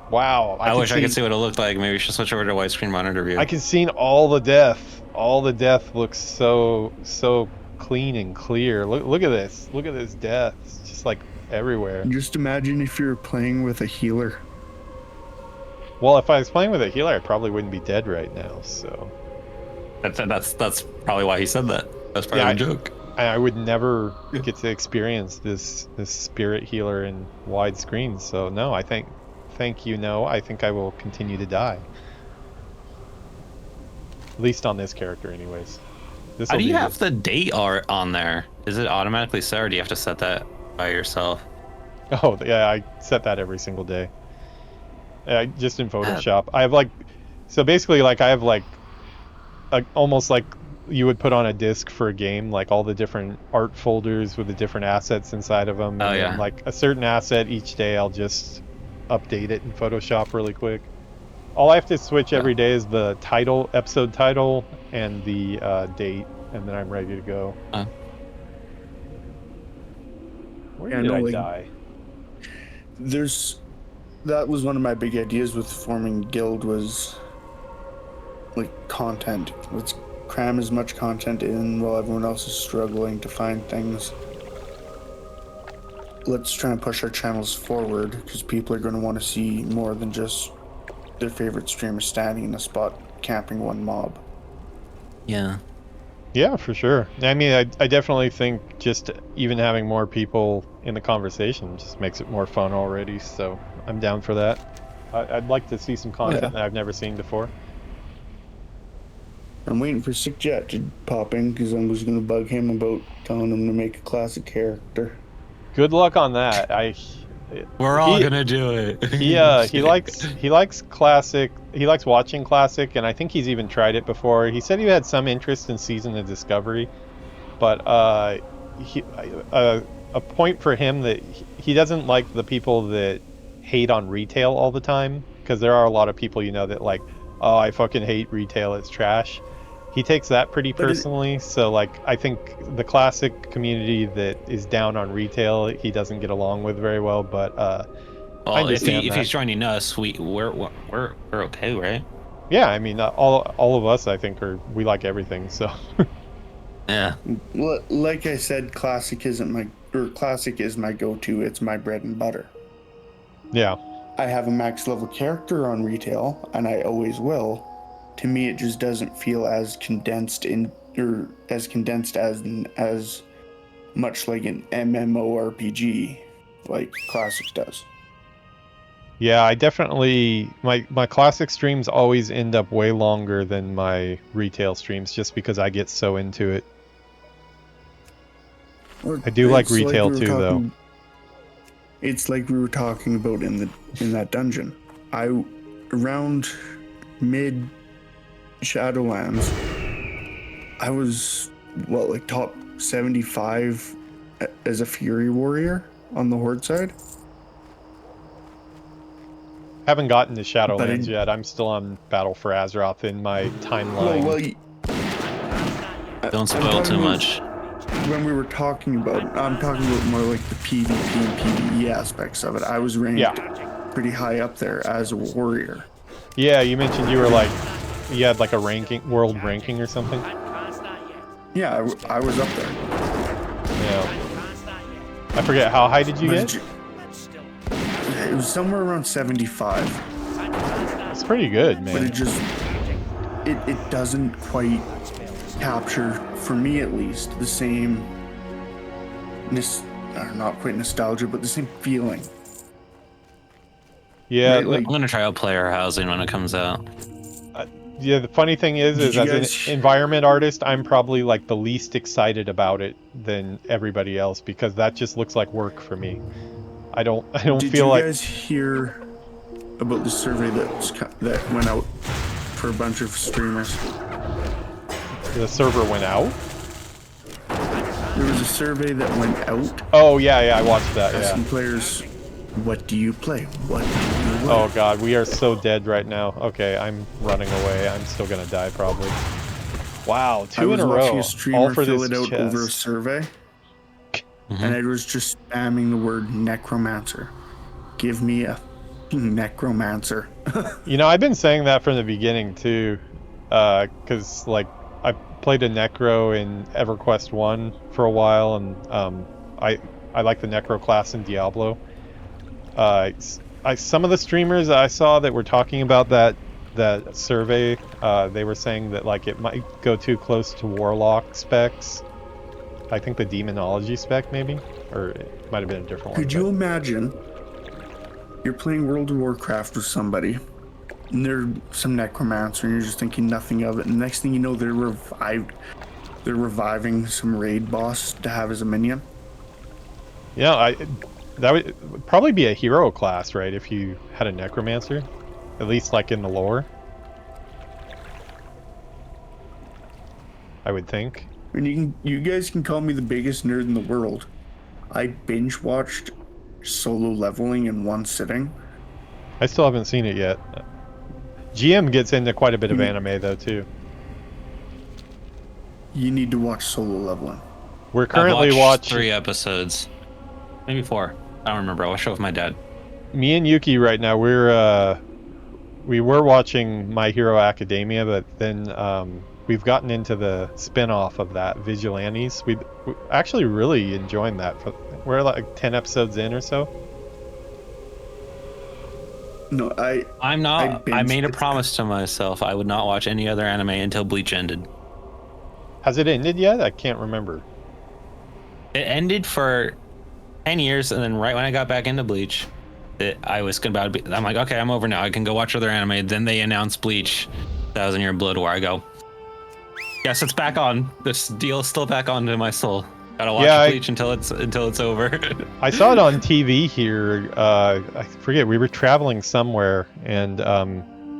Wow. I wish I could see what it looked like. Maybe we should switch over to widescreen monitor view. I can see all the death. All the death looks so clean and clear. Look at this. Look at this death. It's just everywhere. Just imagine if you're playing with a healer. Well, if I was playing with a healer, I probably wouldn't be dead right now. So That's probably why he said that. That's probably a joke. I would never get to experience this spirit healer in widescreen. So no, I think I will continue to die. At least on this character, anyways. How do you have the date art on there? Is it automatically set, or do you have to set that by yourself? Oh yeah, I set that every single day. Just in Photoshop. I have so basically I have almost you would put on a disc for a game, like all the different art folders with the different assets inside of them. Oh, and then, yeah. like a certain asset each day, I'll just update it in Photoshop really quick. All I have to switch every day is the title, episode title, and the date, and then I'm ready to go. Where Yeah, did I like, die? That was one of my big ideas with forming guild was like content. Let's cram as much content in while everyone else is struggling to find things. Let's try and push our channels forward because people are going to want to see more than just their favorite streamer standing in a spot camping one mob. Yeah. Yeah, for sure. I mean, I definitely think just even having more people in the conversation just makes it more fun already, so I'm down for that. I'd like to see some content that I've never seen before. I'm waiting for Sick Jet to pop in because I was going to bug him about telling him to make a classic character. Good luck on that. We're all gonna do it. He likes classic. He likes watching classic, and I think he's even tried it before. He said he had some interest in Season of Discovery, but a point for him that he doesn't like the people that hate on retail all the time, because there are a lot of people, you know, that like, oh, I fucking hate retail, it's trash. He takes that pretty personally, so like I think the classic community that is down on retail, he doesn't get along with very well. But well, if he's joining us, we're okay, right? Yeah, I mean, all of us, I think, we like everything. So yeah. Well, like I said, classic is my go-to. It's my bread and butter. Yeah. I have a max level character on retail, and I always will. To me, it just doesn't feel as condensed as much like an MMORPG like Classic does. Yeah, I definitely my classic streams always end up way longer than my retail streams just because I get so into it. I do like retail too, though. It's like we were talking about in that dungeon. Around mid Shadowlands, I was top 75 as a Fury Warrior on the Horde side. Haven't gotten to Shadowlands yet. I'm still on Battle for Azeroth in my timeline. Don't spoil too much. When we were talking about, I'm talking about more like the PvP and PvE aspects of it. I was ranked pretty high up there as a warrior. Yeah, you mentioned you were you had like a world ranking or something? Yeah, I was up there. Yeah. I forget, how high did you get? It was somewhere around 75. That's pretty good, man. But it doesn't quite capture, for me at least, the same, not quite nostalgia, but the same feeling. Yeah, right, I'm gonna try out player housing when it comes out. Yeah, the funny thing is as an environment artist, I'm probably like the least excited about it than everybody else because that just looks like work for me. I don't feel like. Did you guys hear about the survey that went out for a bunch of streamers? The server went out? There was a survey that went out. Oh yeah, I watched that. Asking players, what do you play? What do you like? Oh god, we are so dead right now. Okay, I'm running away. I'm still gonna die probably. Wow, 2 in a row. I was watching a streamer all for fill this it out chest. over a survey, and I was just spamming the word necromancer. Give me a necromancer. You know, I've been saying that from the beginning too, because like I played a necro in EverQuest 1 for a while, and I like the necro class in Diablo. Some of the streamers I saw that were talking about that survey, they were saying that like it might go too close to Warlock specs. I think the Demonology spec maybe, or it might have been a different one. Could you imagine you're playing World of Warcraft with somebody, and they're some necromancer, and you're just thinking nothing of it, and the next thing you know, they're reviving some raid boss to have as a minion? Yeah, that would probably be a hero class, right? If you had a necromancer, at least like in the lore. I would think. And you guys can call me the biggest nerd in the world. I binge watched Solo Leveling in one sitting. I still haven't seen it yet. GM gets into quite a bit of anime though too. You need to watch Solo Leveling. We're currently I've watched watching 3 episodes, maybe 4. I don't remember. I watched it with my dad. me and Yuki right now. We were watching My Hero Academia, but then we've gotten into the spin-off of that, Vigilantes. We're actually really enjoying that. We're like 10 episodes in or so. No, I'm not. I binged made a it. promise to myself I would not watch any other anime until Bleach ended. Has it ended yet? I can't remember. It ended for 10 years, and then right when I got back into Bleach, I'm like, okay, I'm over now. I can go watch other anime. Then they announced Bleach, 1,000 Year Blood War. I go, yes, it's back on. This deal is still back on to my soul. Gotta watch Bleach until it's over. I saw it on TV here. I forget, we were traveling somewhere, and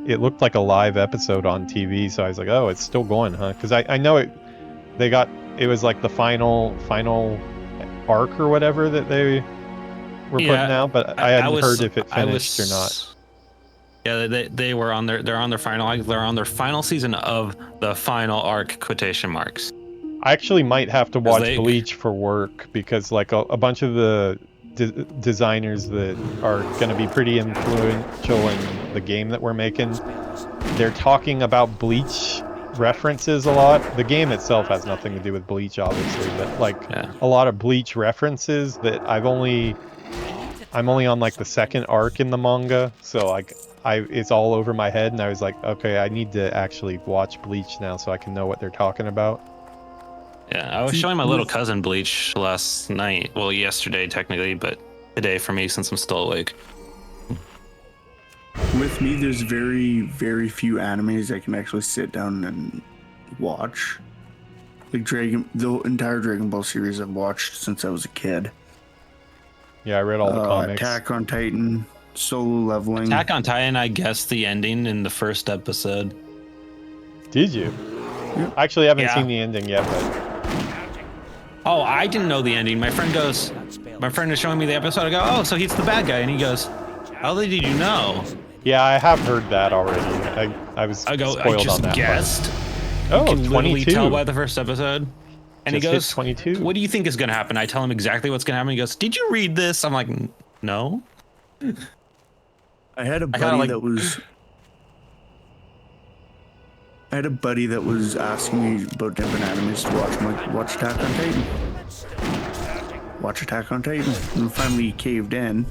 it looked like a live episode on TV. So I was like, oh, it's still going, huh? Because I know it. It was like the final arc or whatever that they were putting out, but I hadn't heard if it finished or not. Yeah, they're on their final season of the final arc, quotation marks. I actually might have to watch Bleach for work because like a bunch of the designers that are going to be pretty influential in the game that we're making, they're talking about Bleach references a lot. The game itself has nothing to do with Bleach, obviously, but like a lot of Bleach references that I'm only on like the second arc in the manga, so like it's all over my head, and I was like, okay, I need to actually watch Bleach now so I can know what they're talking about. Yeah, I was showing my little cousin Bleach last night. Well, yesterday technically, but today for me since I'm still awake. With me, there's very, very few animes I can actually sit down and watch. Like the entire Dragon Ball series I've watched since I was a kid. Yeah, I read all the comics. Attack on Titan, Solo Leveling. Attack on Titan, I guessed the ending in the first episode. Did you? Yeah. I actually haven't seen the ending yet, but... Oh, I didn't know the ending. My friend is showing me the episode. I go, oh, so he's the bad guy. And he goes, how did you know? Yeah, I have heard that already. I was spoiled on that guessed. Oh, you can 22. literally tell by the first episode. And Just he goes, 22. What do you think is going to happen? I tell him exactly what's going to happen. He goes, did you read this? I'm like, no. I had a buddy that was asking me about different animes to watch. I'm like, watch Attack on Titan. Watch Attack on Titan. And finally he caved in.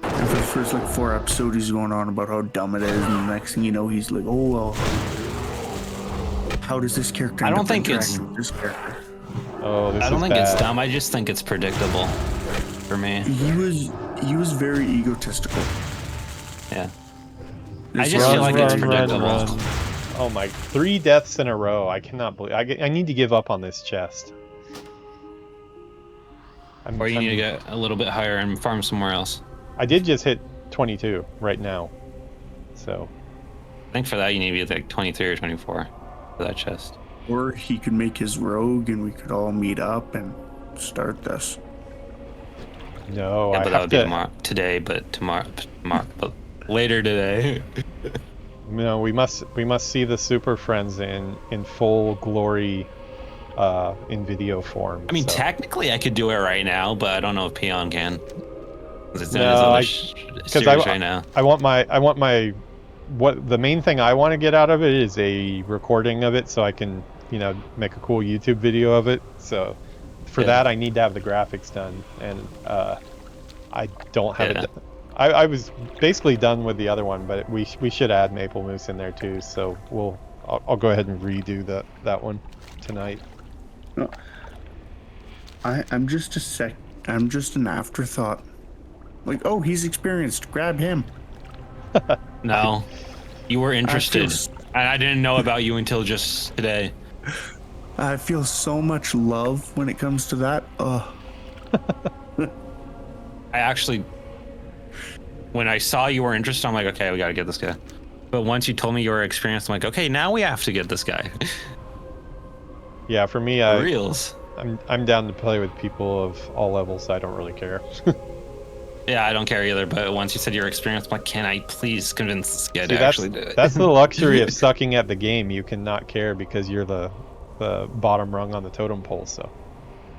And for the first like 4 episodes, he's going on about how dumb it is, and the next thing you know, he's like, "Oh well, how does this character?" I don't think it's. This character. Oh, this I don't is think bad. it's dumb. I just think it's predictable for me. He was very egotistical. Yeah. It's I just feel like it's predictable. Run. Oh my! 3 deaths in a row. I cannot believe. I need to give up on this chest. Or you need to get a little bit higher and farm somewhere else. I did just hit 22 right now, so. I think for that you need to be like 23 or 24 for that chest. Or he could make his rogue, and we could all meet up and start this. No, Yeah, I but that have would to. be today, but tomorrow, but later today. No, we must see the Super Friends in full glory, in video form. I mean, so. technically I could do it right now, but I don't know if Peon can. It's in No, his other series right now. I want my what the main thing I want to get out of it is a recording of it, so I can make a cool YouTube video of it. So for that I need to have the graphics done, and I don't have it. I was basically done with the other one, but we should add Maple Moose in there too. So I'll go ahead and redo that one tonight. No, I'm just an afterthought. Like, oh, he's experienced. Grab him. No, you were interested, and I didn't know about you until just today. I feel so much love when it comes to that. Oh. I actually, when I saw you were interested, I'm like, okay, we gotta get this guy. But once you told me you were experienced, I'm like, okay, now we have to get this guy. Yeah, for me, For reals. I'm down to play with people of all levels. I don't really care. Yeah, I don't care either. But once you said your experience, I'm like, can I please convince this guy See, to actually do it? that's the luxury of sucking at the game. You cannot care because you're the bottom rung on the totem pole. So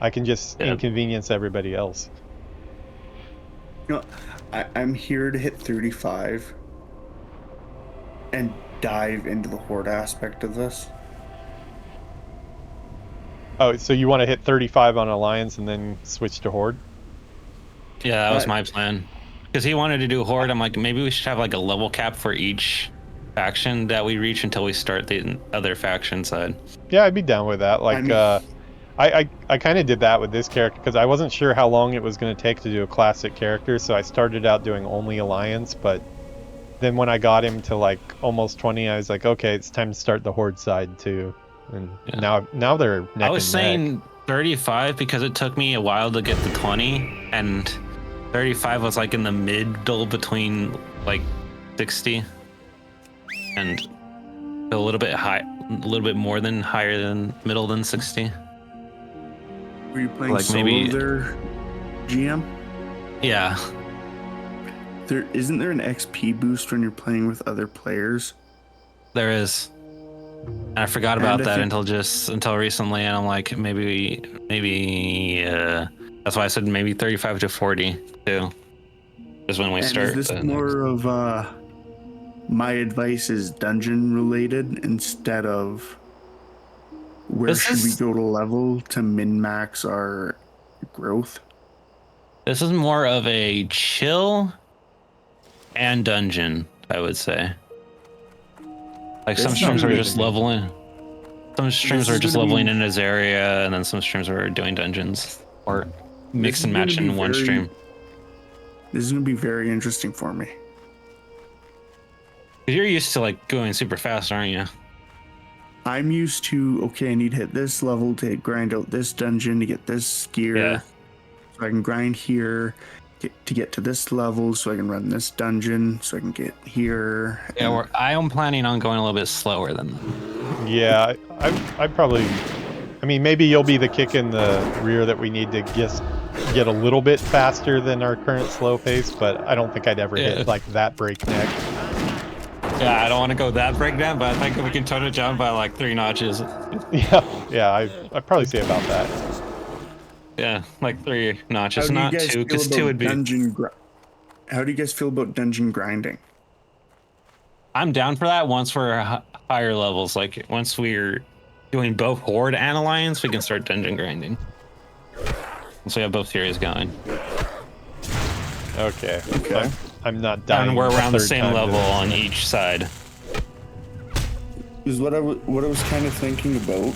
I can just inconvenience everybody else. You know, I'm here to hit 35 and dive into the horde aspect of this. Oh, so you want to hit 35 on Alliance and then switch to Horde? Yeah, that was my plan. Because he wanted to do Horde. I'm like, maybe we should have like a level cap for each faction that we reach until we start the other faction side. Yeah, I'd be down with that. Like, I kind of did that with this character because I wasn't sure how long it was going to take to do a classic character, so I started out doing only Alliance, but then when I got him to like almost 20, I was like, okay, it's time to start the Horde side too. And now they're neck I was saying neck. 35 because it took me a while to get to 20, and 35 was like in the middle between like 60 and a little bit high, a little bit more than higher than middle than 60. Were you playing like solo maybe there, GM? Yeah. Isn't there an XP boost when you're playing with other players? There is. And I forgot about that until recently, and I'm like, maybe that's why I said maybe 35 to 40 too is when we start. Is this more of my advice is dungeon related instead of where should we go to level to min-max our growth? This is more of a chill and dungeon, I would say. Like some streams are just leveling. Some streams are just leveling in his area, and then some streams are doing dungeons or mix and match in one stream. This is gonna be very interesting for me. Cause you're used to like going super fast, aren't you? I'm used to, okay, I need to hit this level to grind out this dungeon to get this gear. Yeah. So I can grind here to get to this level so I can run this dungeon so I can get here. Yeah, I am planning on going a little bit slower than that. Yeah, I probably, I mean, maybe you'll be the kick in the rear that we need to just get a little bit faster than our current slow pace, but I don't think I'd ever hit like that breakneck. Yeah, I don't want to go that breakdown, but I think we can tone it down by like 3 notches. Yeah, I'd probably say about that. Yeah, like 3 notches, not 2, because 2 would be. How do you guys feel about dungeon grinding? I'm down for that once we're higher levels. Like once we're doing both Horde and Alliance, we can start dungeon grinding. So we have both series going. Okay. I'm not dying. And we're around the same level on this. each side. Is what I was kind of thinking about.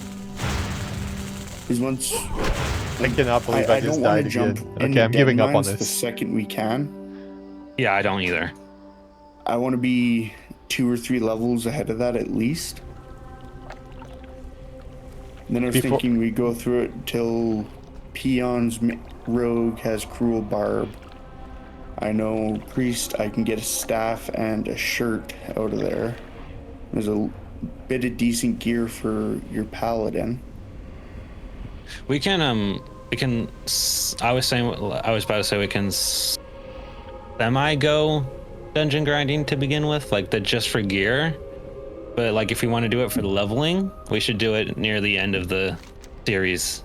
Is once. I cannot believe I just died again. Okay, I'm giving up on this. The second we can. Yeah, I don't either. I want to be 2 or 3 levels ahead of that at least. And then I was thinking we go through it till Peon's Rogue has Cruel Barb. I know Priest, I can get a staff and a shirt out of there. There's a bit of decent gear for your Paladin. We can I was about to say we can semi-go dungeon grinding to begin with, like just for gear. But like if we want to do it for the leveling, we should do it near the end of the series.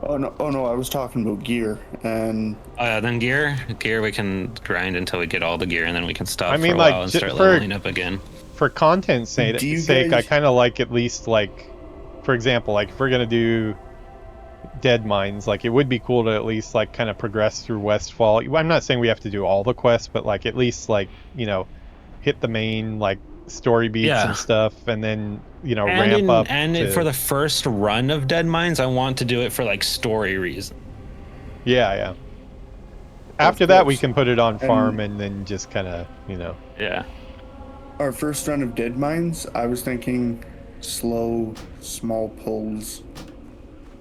Oh no, I was talking about gear and then gear we can grind until we get all the gear, and then we can stop I mean, for a like, while and start leveling up again. For content's sake, I kind of like at least like, for example, like if we're gonna do Dead Mines, like it would be cool to at least like kind of progress through Westfall. I'm not saying we have to do all the quests, but like at least like, you know, hit the main like story beats and stuff, and then, you know, ramp up. And for the first run of Dead Mines, I want to do it for like story reasons. Yeah. After that, we can put it on farm and then just kind of, you know. Yeah. Our first run of Dead Mines, I was thinking slow, small pulls.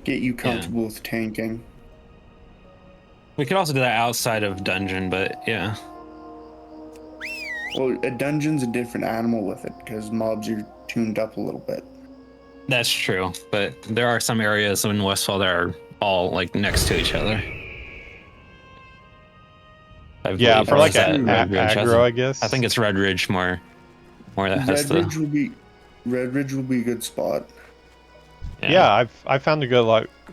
Get you comfortable with tanking. We could also do that outside of dungeon, but yeah. Well, a dungeon's a different animal with it because mobs are tuned up a little bit. That's true, but there are some areas in Westfall that are all like next to each other. I Yeah, believe, for or like is that Redridge? aggro, I guess. I think it's Redridge more that has the. Redridge will be a good spot. Yeah, I've found a good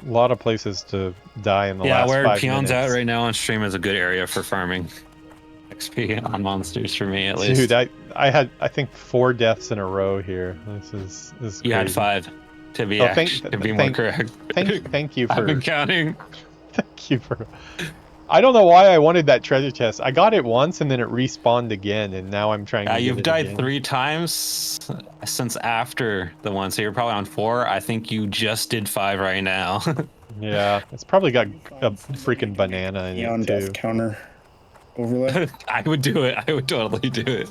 lot of places to die in the last 5 minutes. Yeah, where Peon's at right now on stream is a good area for farming XP on monsters for me at least. Dude, I think 4 deaths in a row here. This is crazy. You had 5 to be more correct. Thank you for I've been counting. Thank you for. I don't know why I wanted that treasure chest. I got it once and then it respawned again, and now I'm trying to. You've died again. 3 times since after the one, so you're probably on 4. I think you just did 5 right now. Yeah, it's probably got a freaking banana in it too. Death counter overlay. I would do it. I would totally do it.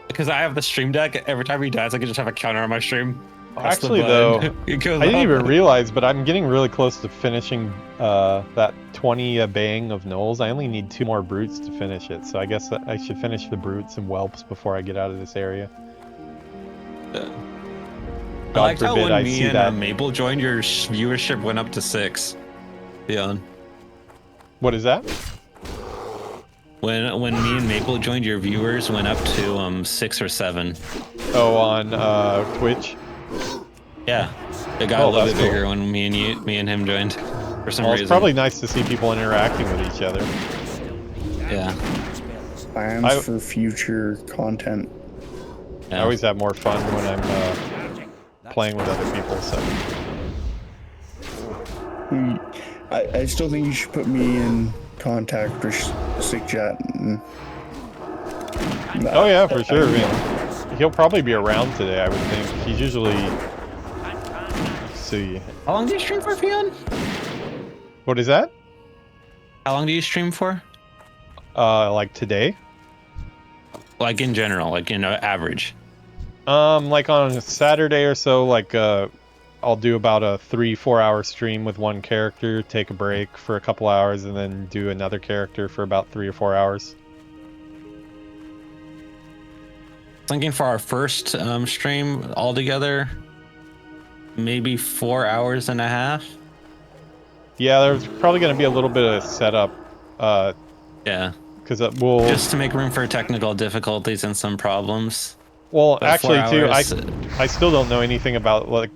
Because I have the stream deck. Every time he dies, I can just have a counter on my stream. Actually, though, I didn't even realize, but I'm getting really close to finishing that 20 bang of gnolls. I only need 2 more brutes to finish it, so I guess I should finish the brutes and whelps before I get out of this area. I liked how when me and Maple joined, your viewership went up to 6. Beyond. What is that? When me and Maple joined, your viewers went up to 6 or 7. Oh, on Twitch. Yeah, it got a little bit bigger when me and him joined. For some reason. It's probably nice to see people interacting with each other. Yeah. Plans for future content. Yeah. I always have more fun when I'm playing with other people. So. I still think you should put me in contact with Sick Chat. Oh yeah, for sure. I mean, he'll probably be around today, I would think. He's usually. Let's see. How long do you stream for, Peon? What is that? How long do you stream for? Like today? Like in general, like average. Like on a Saturday or so, like I'll do about a 3-4 hour stream with one character, take a break for a couple hours, and then do another character for about 3 or 4 hours. Thinking for our first stream all together, maybe 4.5 hours. Yeah, there's probably going to be a little bit of setup. Yeah. Because we'll just to make room for technical difficulties and some problems. Well, actually, too, I still don't know anything about, like,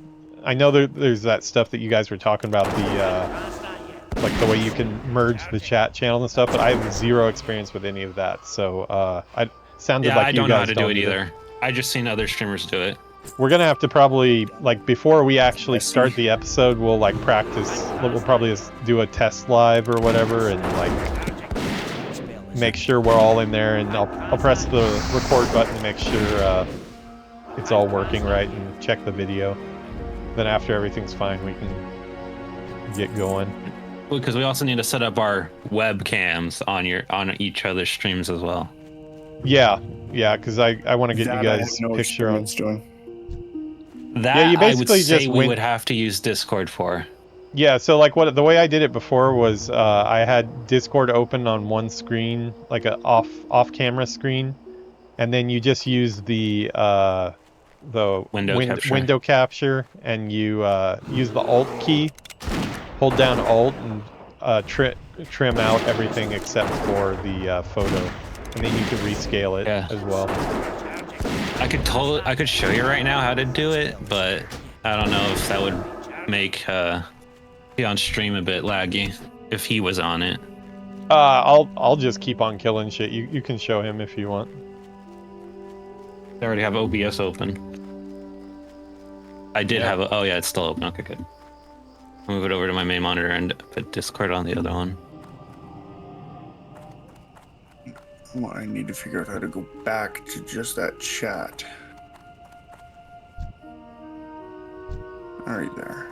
I know there's that stuff that you guys were talking about, the like the way you can merge the chat channel and stuff, but I have 0 experience with any of that. So I sounded like you guys don't know how to do it either. I just seen other streamers do it. We're gonna have to probably, like, before we actually start the episode, we'll like practice. We'll probably just do a test live or whatever, and like make sure we're all in there, and I'll press the record button to make sure it's all working right, and check the video. Then after everything's fine, we can get going. Because we also need to set up our webcams on each other's streams as well. Yeah, because I want to get you guys picture on. That yeah, you basically I would say we would have to use Discord for. Yeah, so like the way I did it before was I had Discord open on one screen, like a off camera screen, and then you just use the window capture, and you use the Alt key, hold down Alt, and trim out everything except for the photo, and then you can rescale it as well. I could show you right now how to do it, but I don't know if that would make be on stream a bit laggy if he was on it. I'll just keep on killing shit. You can show him if you want. I already have OBS open. I did have oh yeah, it's still open. Okay, good. I'll move it over to my main monitor and put Discord on the other one. Well, I need to figure out how to go back to just that chat. All right, there.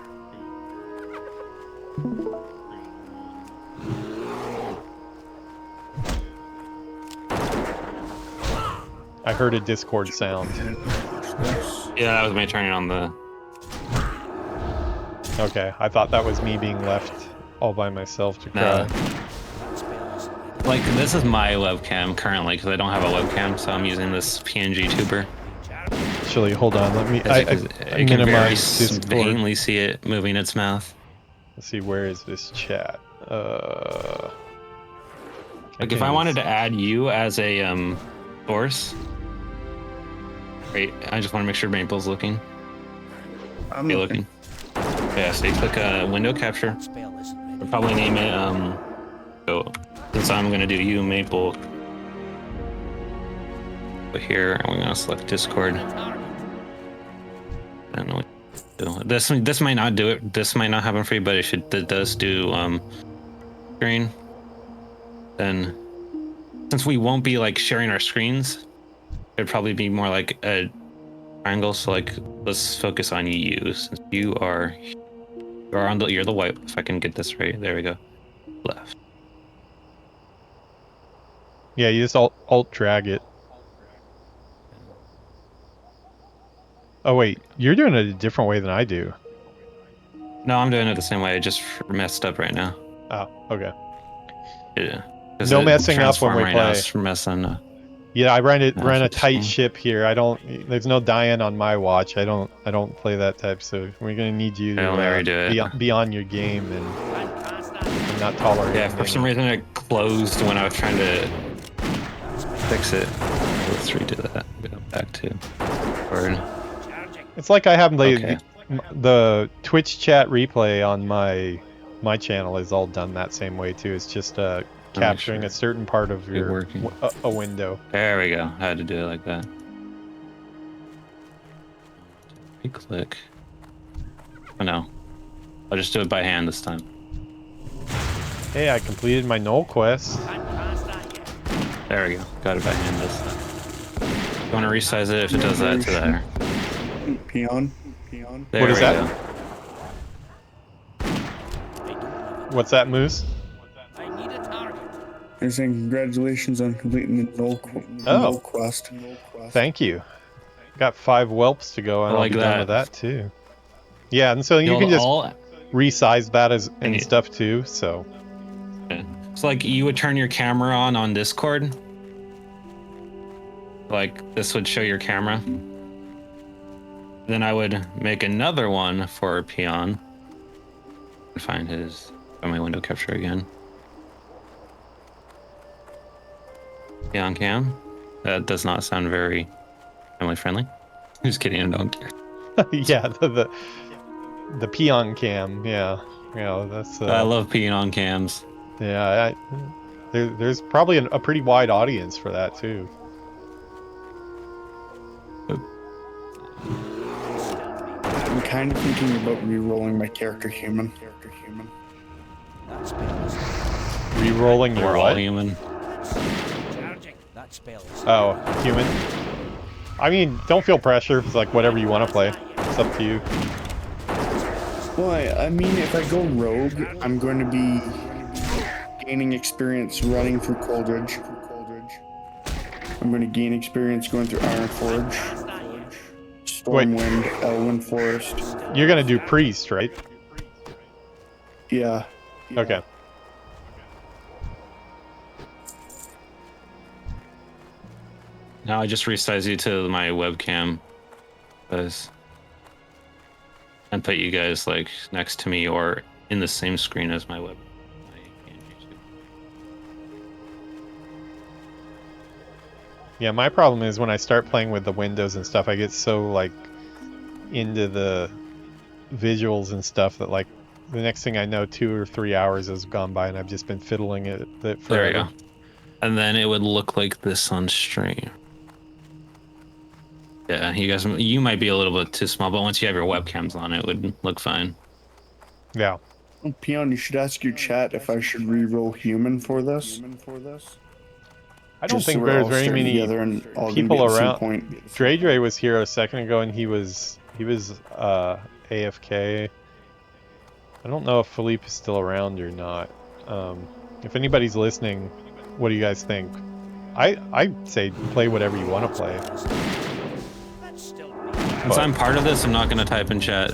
I heard a Discord sound. Yeah, that was me turning on the... Okay, I thought that was me being left all by myself to cry. Like, this is my webcam currently, because I don't have a webcam, so I'm using this PNG tuber. Actually, hold on. Let me. I can very minimize Discord. faintly see it moving its mouth. Let's see, where is this chat? Like if I wanted to add you as a source. Wait, I just want to make sure Maple's looking. I'm Okay, looking. Yeah, so you click window capture. Spell isn't ready. We'll probably name it so since I'm gonna do you, Maple. But here I'm gonna select Discord. I don't know what to do. This might not do it. This might not happen for you, but it does do screen. Then since we won't be like sharing our screens, it'd probably be more like a triangle. So like let's focus on you since you're the white. If I can get this right, there we go. Left. Yeah, you just alt drag it. Oh wait, you're doing it a different way than I do. No, I'm doing it the same way. I just messed up right now. Oh, okay. Yeah. No messing up when we right now play. is messing. Yeah, I ran a That's tight interesting. ship here. There's no dying on my watch. I don't play that type. So we're gonna need you I'll never do to it. be on your game and not tolerate. Yeah, for some reason it closed when I was trying to fix it. Let's redo that. Go back to Word. It's like I have Okay. the Twitch chat replay on my channel is all done that same way too. It's just capturing sure. a certain part of your working. a window. There we go. I had to do it like that. Click. Oh no. I'll just do it by hand this time. Hey, I completed my Knoll quest. There we go. Got it by hand this time. You want to resize it if it does that to there. Peon. There What is we that? go. What's that, Moose? I need a target. They're saying congratulations on completing the Knoll quest. Thank you. Got 5 whelps to go, and I I'll like be done that. with that too. Yeah, and so you can just resize that and you- stuff too. So It's like you would turn your camera on Discord. Like this would show your camera. Then I would make another one for Peon. Find my window capture again. Peon cam. That does not sound very family friendly. Just kidding, I don't care. yeah, the peon cam. Yeah, that's. I love Peon cams. Yeah, there's probably a pretty wide audience for that too. I'm kind of thinking about re-rolling my character human. That spell is Rerolling your We're all what? human. charging. That spell is Oh, human. I mean, don't feel pressure. It's like whatever you want to play. It's up to you. Well, I mean, if I go rogue, I'm going to be gaining experience running through Coldridge. I'm going to gain experience going through Ironforge, Stormwind, Elwyn Forest. You're gonna do priest, right? Yeah. Okay. Now I just resize you to my webcam, and put you guys like next to me or in the same screen as my web. Yeah, my problem is when I start playing with the windows and stuff, I get so like into the visuals and stuff that like the next thing I know, 2 or 3 hours has gone by and I've just been fiddling it forever. There we go. And then it would look like this on stream. Yeah, you might be a little bit too small, but once you have your webcams on, it would look fine. Yeah. Oh, Peon, you should ask your chat if I should re-roll human for this. I don't Just so think we're there's all very starting many together and all gonna people be at the same around. point. Dre was here a second ago and he was AFK. I don't know if Philippe is still around or not. If anybody's listening, what do you guys think? I say play whatever you want to play. That's still Since I'm part of this, I'm not going to type in chat.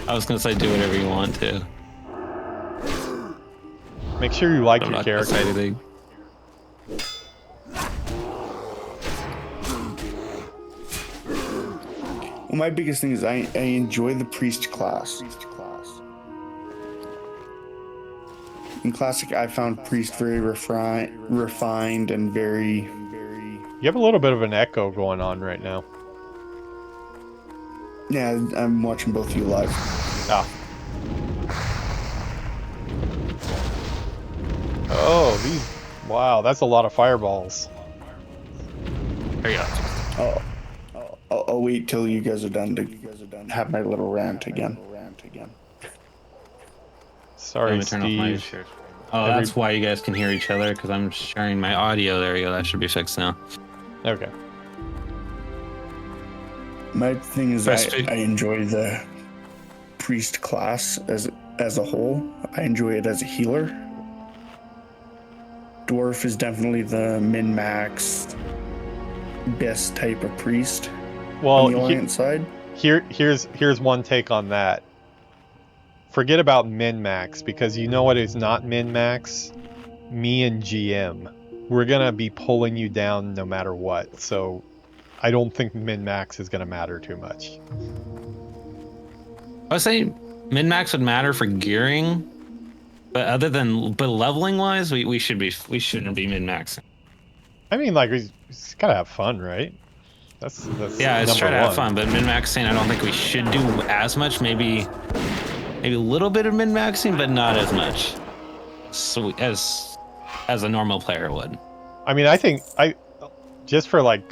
I was going to say do whatever you want to. Make sure you like I'm your not gonna character. say anything. Well, my biggest thing is I enjoy the priest class. In Classic, I found priest very refined and very... You have a little bit of an echo going on right now. Yeah, I'm watching both of you live. Ah. Oh, these... Wow, that's a lot of fireballs. There you go. Oh, I'll wait till you guys are done to have my little rant again. Sorry, Let me turn off my Steve. share. Oh, that's why you guys can hear each other, because I'm sharing my audio. There you go. That should be fixed now. Okay. My thing is I enjoy the priest class as a whole. I enjoy it as a healer. Dwarf is definitely the min-max best type of priest. Well, on the Alliance side. Here's one take on that. Forget about min-max, because you know what is not min-max? Me and GM. We're gonna be pulling you down no matter what, so I don't think min-max is gonna matter too much. I would say min-max would matter for gearing, but leveling wise, we shouldn't be min-maxing. I mean, like, we just gotta have fun, right? That's yeah, let's try to number have fun, but min-maxing, I don't think we should do as much. Maybe a little bit of min-maxing, but not as much as a normal player would. I mean, I think just for like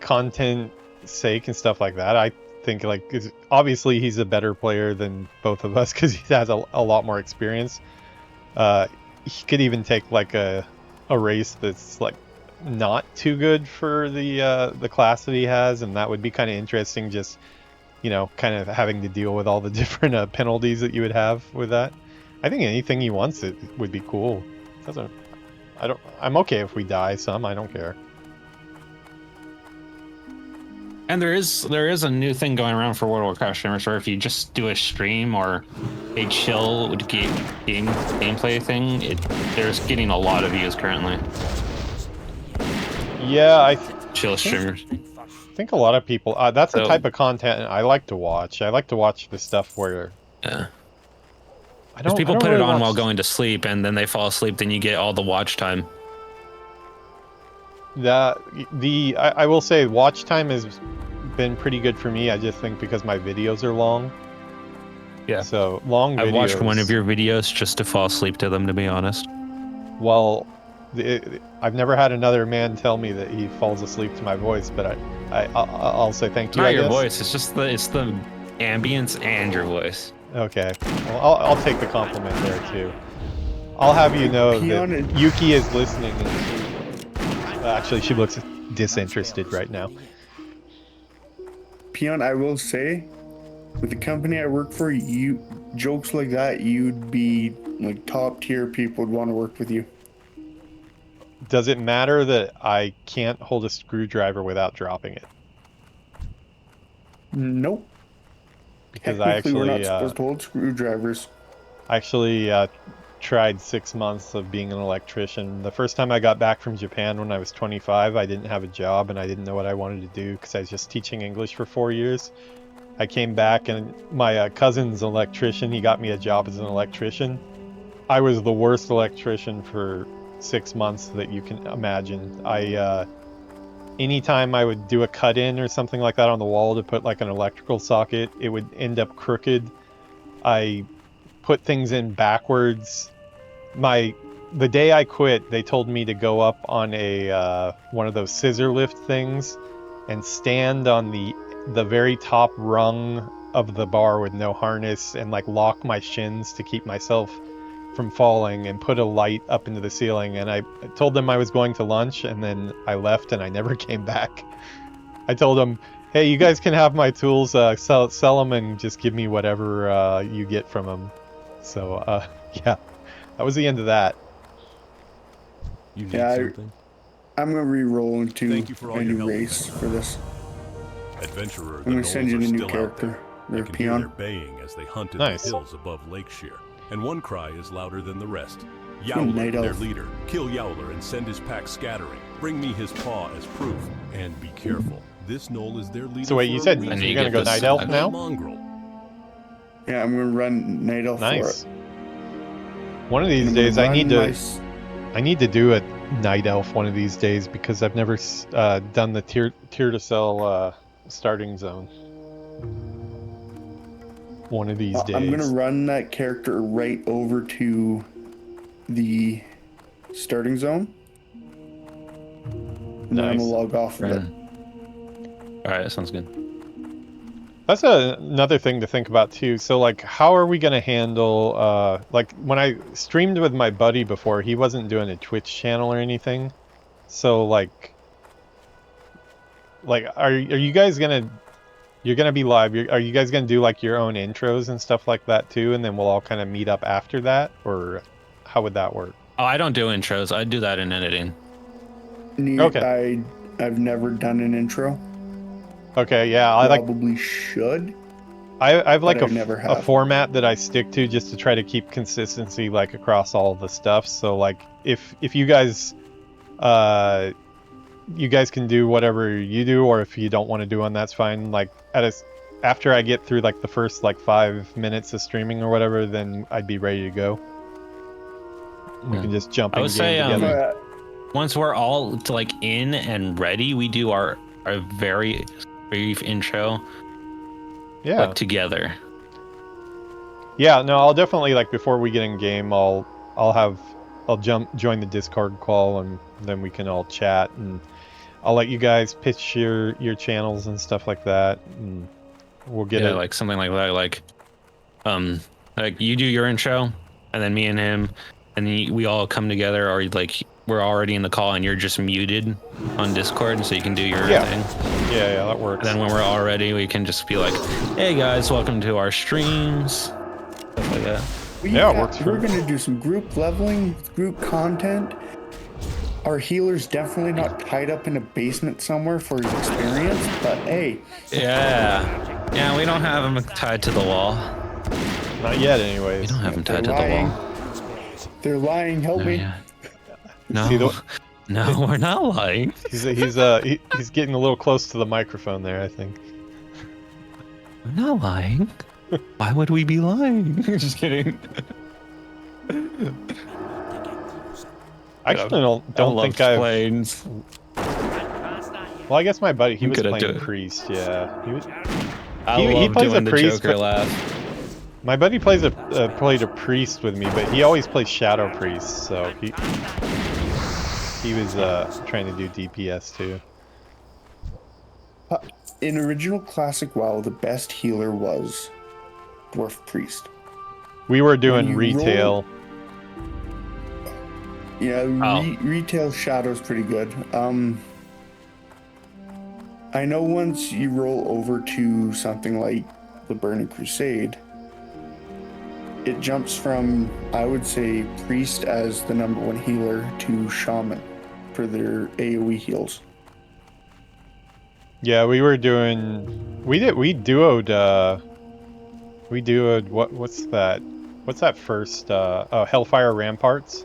content sake and stuff like that, I think like, 'cause obviously he's a better player than both of us because he has a lot more experience. He could even take like a race that's like not too good for the class that he has, and that would be kind of interesting. Just, you know, kind of having to deal with all the different penalties that you would have with that. I think anything he wants it would be cool. I'm okay if we die some. I don't care. And there is a new thing going around for World of Warcraft streamers where if you just do a stream or a chill gameplay thing, there's getting a lot of views currently. Yeah, chill streamers. I think a lot of people. That's the type of content I like to watch. I like to watch the stuff where. Yeah. Because people put it on while going to sleep, and then they fall asleep. Then you get all the watch time. I will say watch time has been pretty good for me. I just think because my videos are long. Yeah. So long videos. I watched one of your videos just to fall asleep to them, to be honest. Well, I've never had another man tell me that he falls asleep to my voice, but I'll say thank you. Not your voice. It's just the ambience and your voice. Okay. Well, I'll take the compliment there too. I'll have you know that Yuki is listening. And actually, she looks disinterested right now. Peon, I will say, with the company I work for, jokes like that, you'd be like top tier. People would want to work with you. Does it matter that I can't hold a screwdriver without dropping it? Nope. Because we're not supposed to hold screwdrivers. I actually tried 6 months of being an electrician. The first time I got back from Japan when I was 25, I didn't have a job and I didn't know what I wanted to do because I was just teaching English for 4 years. I came back and my cousin's an electrician. He got me a job as an electrician. I was the worst electrician for 6 months that you can imagine. Anytime I would do a cut-in or something like that on the wall to put like an electrical socket, it would end up crooked. I put things in backwards. The day I quit, they told me to go up on a one of those scissor lift things and stand on the very top rung of the bar with no harness and like lock my shins to keep myself from falling and put a light up into the ceiling. And I told them I was going to lunch and then I left and I never came back. I told them, hey, you guys can have my tools, sell them and just give me whatever you get from them. So yeah, that was the end of that. You need something? I'm gonna re-roll into Thank you for all a your new help, race man. for this. Adventurer, I'm gonna send you a new character. They They're can hear their Peon. baying as they hunt in Nice. the hills above Lakeshire, and one cry is louder than the rest. Night Yowler, their elf. leader. Kill Yowler and send his pack scattering. Bring me his paw as proof, and be careful. This knoll is their leader. So wait, you for a said reason. you're gonna go Night Elf now? Mongrel. Yeah, I'm gonna run Night Elf Nice. for it. One of these I'm gonna days, I need run to. I need to do a Night Elf one of these days because I've never done the tier to sell starting zone. One of these days. I'm gonna run that character right over to the starting zone. And then I'm gonna log off of it. All right, that sounds good. That's another thing to think about too. So like, how are we gonna handle like when I streamed with my buddy before, he wasn't doing a Twitch channel or anything. So like are you guys gonna you're gonna be live? Are you guys gonna do like your own intros and stuff like that too, and then we'll all kind of meet up after that, or how would that work? Oh, I don't do intros. I do that in editing. Okay. I've never done an intro. Okay, yeah, I Probably should. I've like I've never a format that I stick to just to try to keep consistency like across all the stuff. So like if you guys can do whatever you do, or if you don't want to do one, that's fine. Like after I get through like the first like 5 minutes of streaming or whatever, then I'd be ready to go. We can just jump in game together. Once we're all like in and ready, we do our very brief intro. Yeah. Like together. Yeah, no, I'll definitely like before we get in game, I'll join the Discord call, and then we can all chat, and I'll let you guys pitch your channels and stuff like that, and we'll get it. Like something like that, like you do your intro, and then me and him, and then we all come together, or like we're already in the call and you're just muted on Discord, so you can do your thing. Yeah, that works. And then when we're all ready, we can just be like, "Hey guys, welcome to our streams," stuff like that. It works. We're gonna do some group leveling, group content. Our healer's definitely not tied up in a basement somewhere for his experience, but hey. Yeah, we don't have him tied to the wall. Not yet, anyways. We don't have him tied to the wall. They're lying. Help me. Yeah. No, we're not lying. He's getting a little close to the microphone there, I think. We're not lying. Why would we be lying? Just kidding. I actually don't think I've... planes. Well, I guess my buddy, he was playing Priest, yeah. He plays doing a Priest, the Joker laugh. My buddy played a Priest with me, but he always plays Shadow Priest, so he was trying to do DPS too. In original classic WoW, the best healer was Dwarf Priest. We were doing retail. Retail Shadow's pretty good. I know once you roll over to something like the Burning Crusade, it jumps from, I would say, Priest as the #1 healer to Shaman for their AoE heals. Yeah, we duoed what's that first Hellfire Ramparts?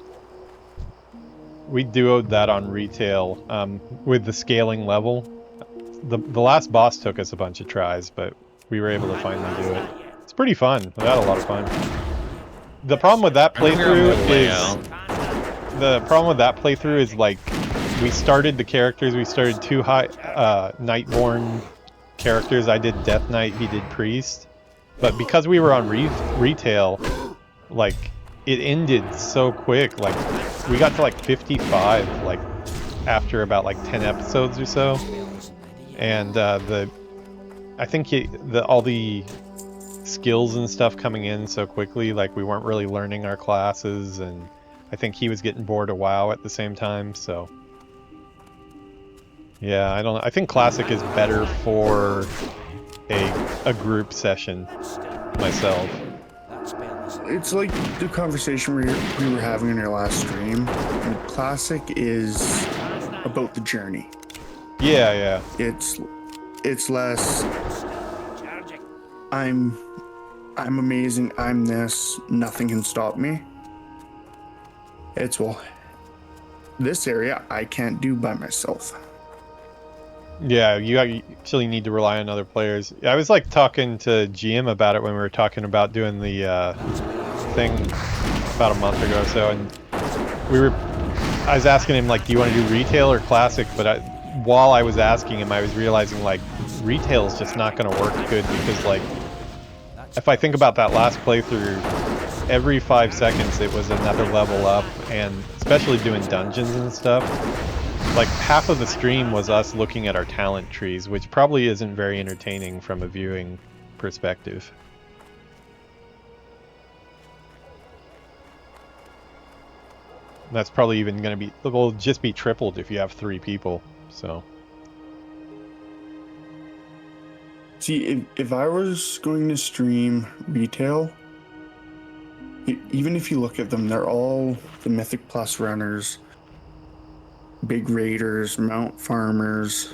We duoed that on retail with the scaling level. The last boss took us a bunch of tries, but we were able to finally do it. It's pretty fun. We had a lot of fun. The problem with that playthrough is like we started the characters. We started 2 high Nightborn characters. I did Death Knight. He did Priest. But because we were on retail, like it ended so quick. Like we got to like 55 like after about like 10 episodes or so. And I think all the skills and stuff coming in so quickly, like we weren't really learning our classes, and I think he was getting bored of WoW at the same time, so yeah, I think classic is better for a group session myself. It's like the conversation we were having in our last stream. Classic is about the journey. Yeah. It's less I'm amazing, I'm this, nothing can stop me. It's, well, this area I can't do by myself. Yeah, you actually need to rely on other players. I was like talking to GM about it when we were talking about doing the thing about a month ago or so, and I was asking him like, do you want to do retail or classic? But while I was asking him, I was realizing like retail is just not going to work good because like if I think about that last playthrough, every 5 seconds it was another level up, and especially doing dungeons and stuff. Like half of the stream was us looking at our talent trees, which probably isn't very entertaining from a viewing perspective. That's probably even going to be, will just be tripled if you have 3 people, so. See, if I was going to stream retail, even if you look at them, they're all the Mythic Plus runners, big raiders, mount farmers,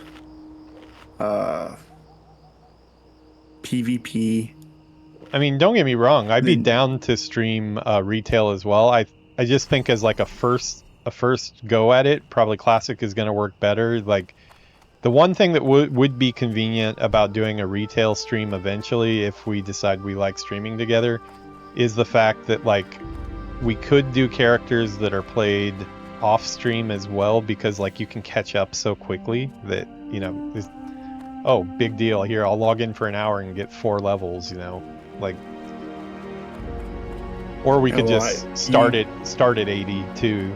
PvP. I mean, don't get me wrong, I'd be down to stream retail as well. I just think as like a first go at it, probably classic is going to work better. Like the one thing that would be convenient about doing a retail stream eventually, if we decide we like streaming together, is the fact that like we could do characters that are played off stream as well, because like you can catch up so quickly that, you know, oh, big deal here, I'll log in for an hour and get 4 levels, you know, like. Or we could just start at 80 too,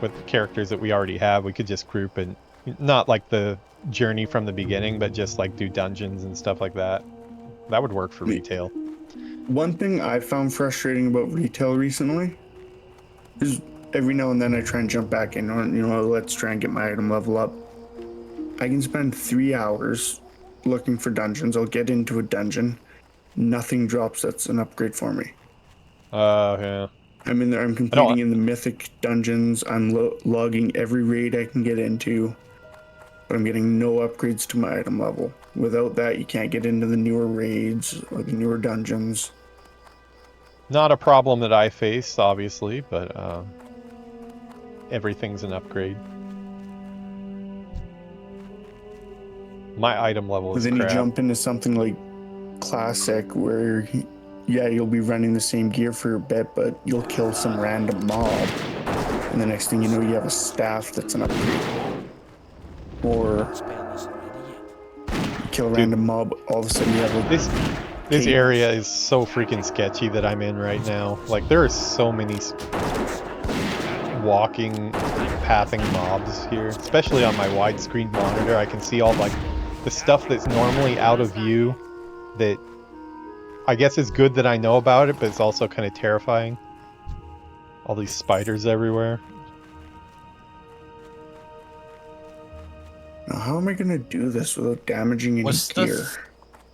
with the characters that we already have. We could just group and not like the journey from the beginning, but just like do dungeons and stuff like that. That would work for retail. One thing I found frustrating about retail recently is every now and then I try and jump back in on, you know, let's try and get my item level up. I can spend 3 hours looking for dungeons. I'll get into a dungeon. Nothing drops that's an upgrade for me. Yeah. I'm in there. I'm competing in the mythic dungeons. I'm logging every raid I can get into, but I'm getting no upgrades to my item level. Without that, you can't get into the newer raids or the newer dungeons. Not a problem that I face, obviously, but everything's an upgrade. My item level is But then crap. you jump into something like classic where, yeah, you'll be running the same gear for a bit, but you'll kill some random mob, and the next thing you know, you have a staff that's an upgrade. Or you kill a random mob, all of a sudden you have a... This area is so freaking sketchy that I'm in right now. Like, there are so many walking, pathing mobs here, especially on my widescreen monitor. I can see all like the stuff that's normally out of view that I guess is good that I know about it, but it's also kind of terrifying. All these spiders everywhere. Now, how am I gonna do this without damaging any gear?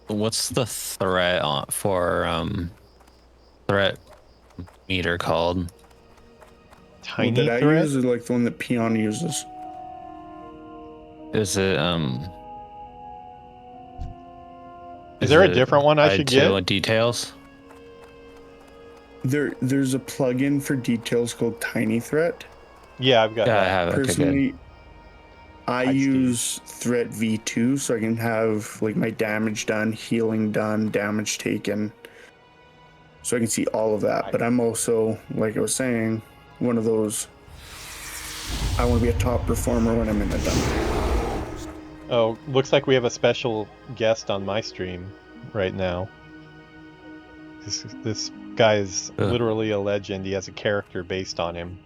What's the threat for threat meter called? Tiny that threat? I use is like the one that Peon uses. Is it Is there a different one I should get? Details? There's a plugin for details called Tiny Threat. Yeah, I've got Yeah, I that. have it. Personally, I I'd use Threat V2 so I can have like my damage done, healing done, damage taken. So I can see all of that. But I'm also, like I was saying, one of those, I want to be a top performer when I'm in the dungeon. Oh, looks like we have a special guest on my stream right now. This guy is literally a legend. He has a character based on him.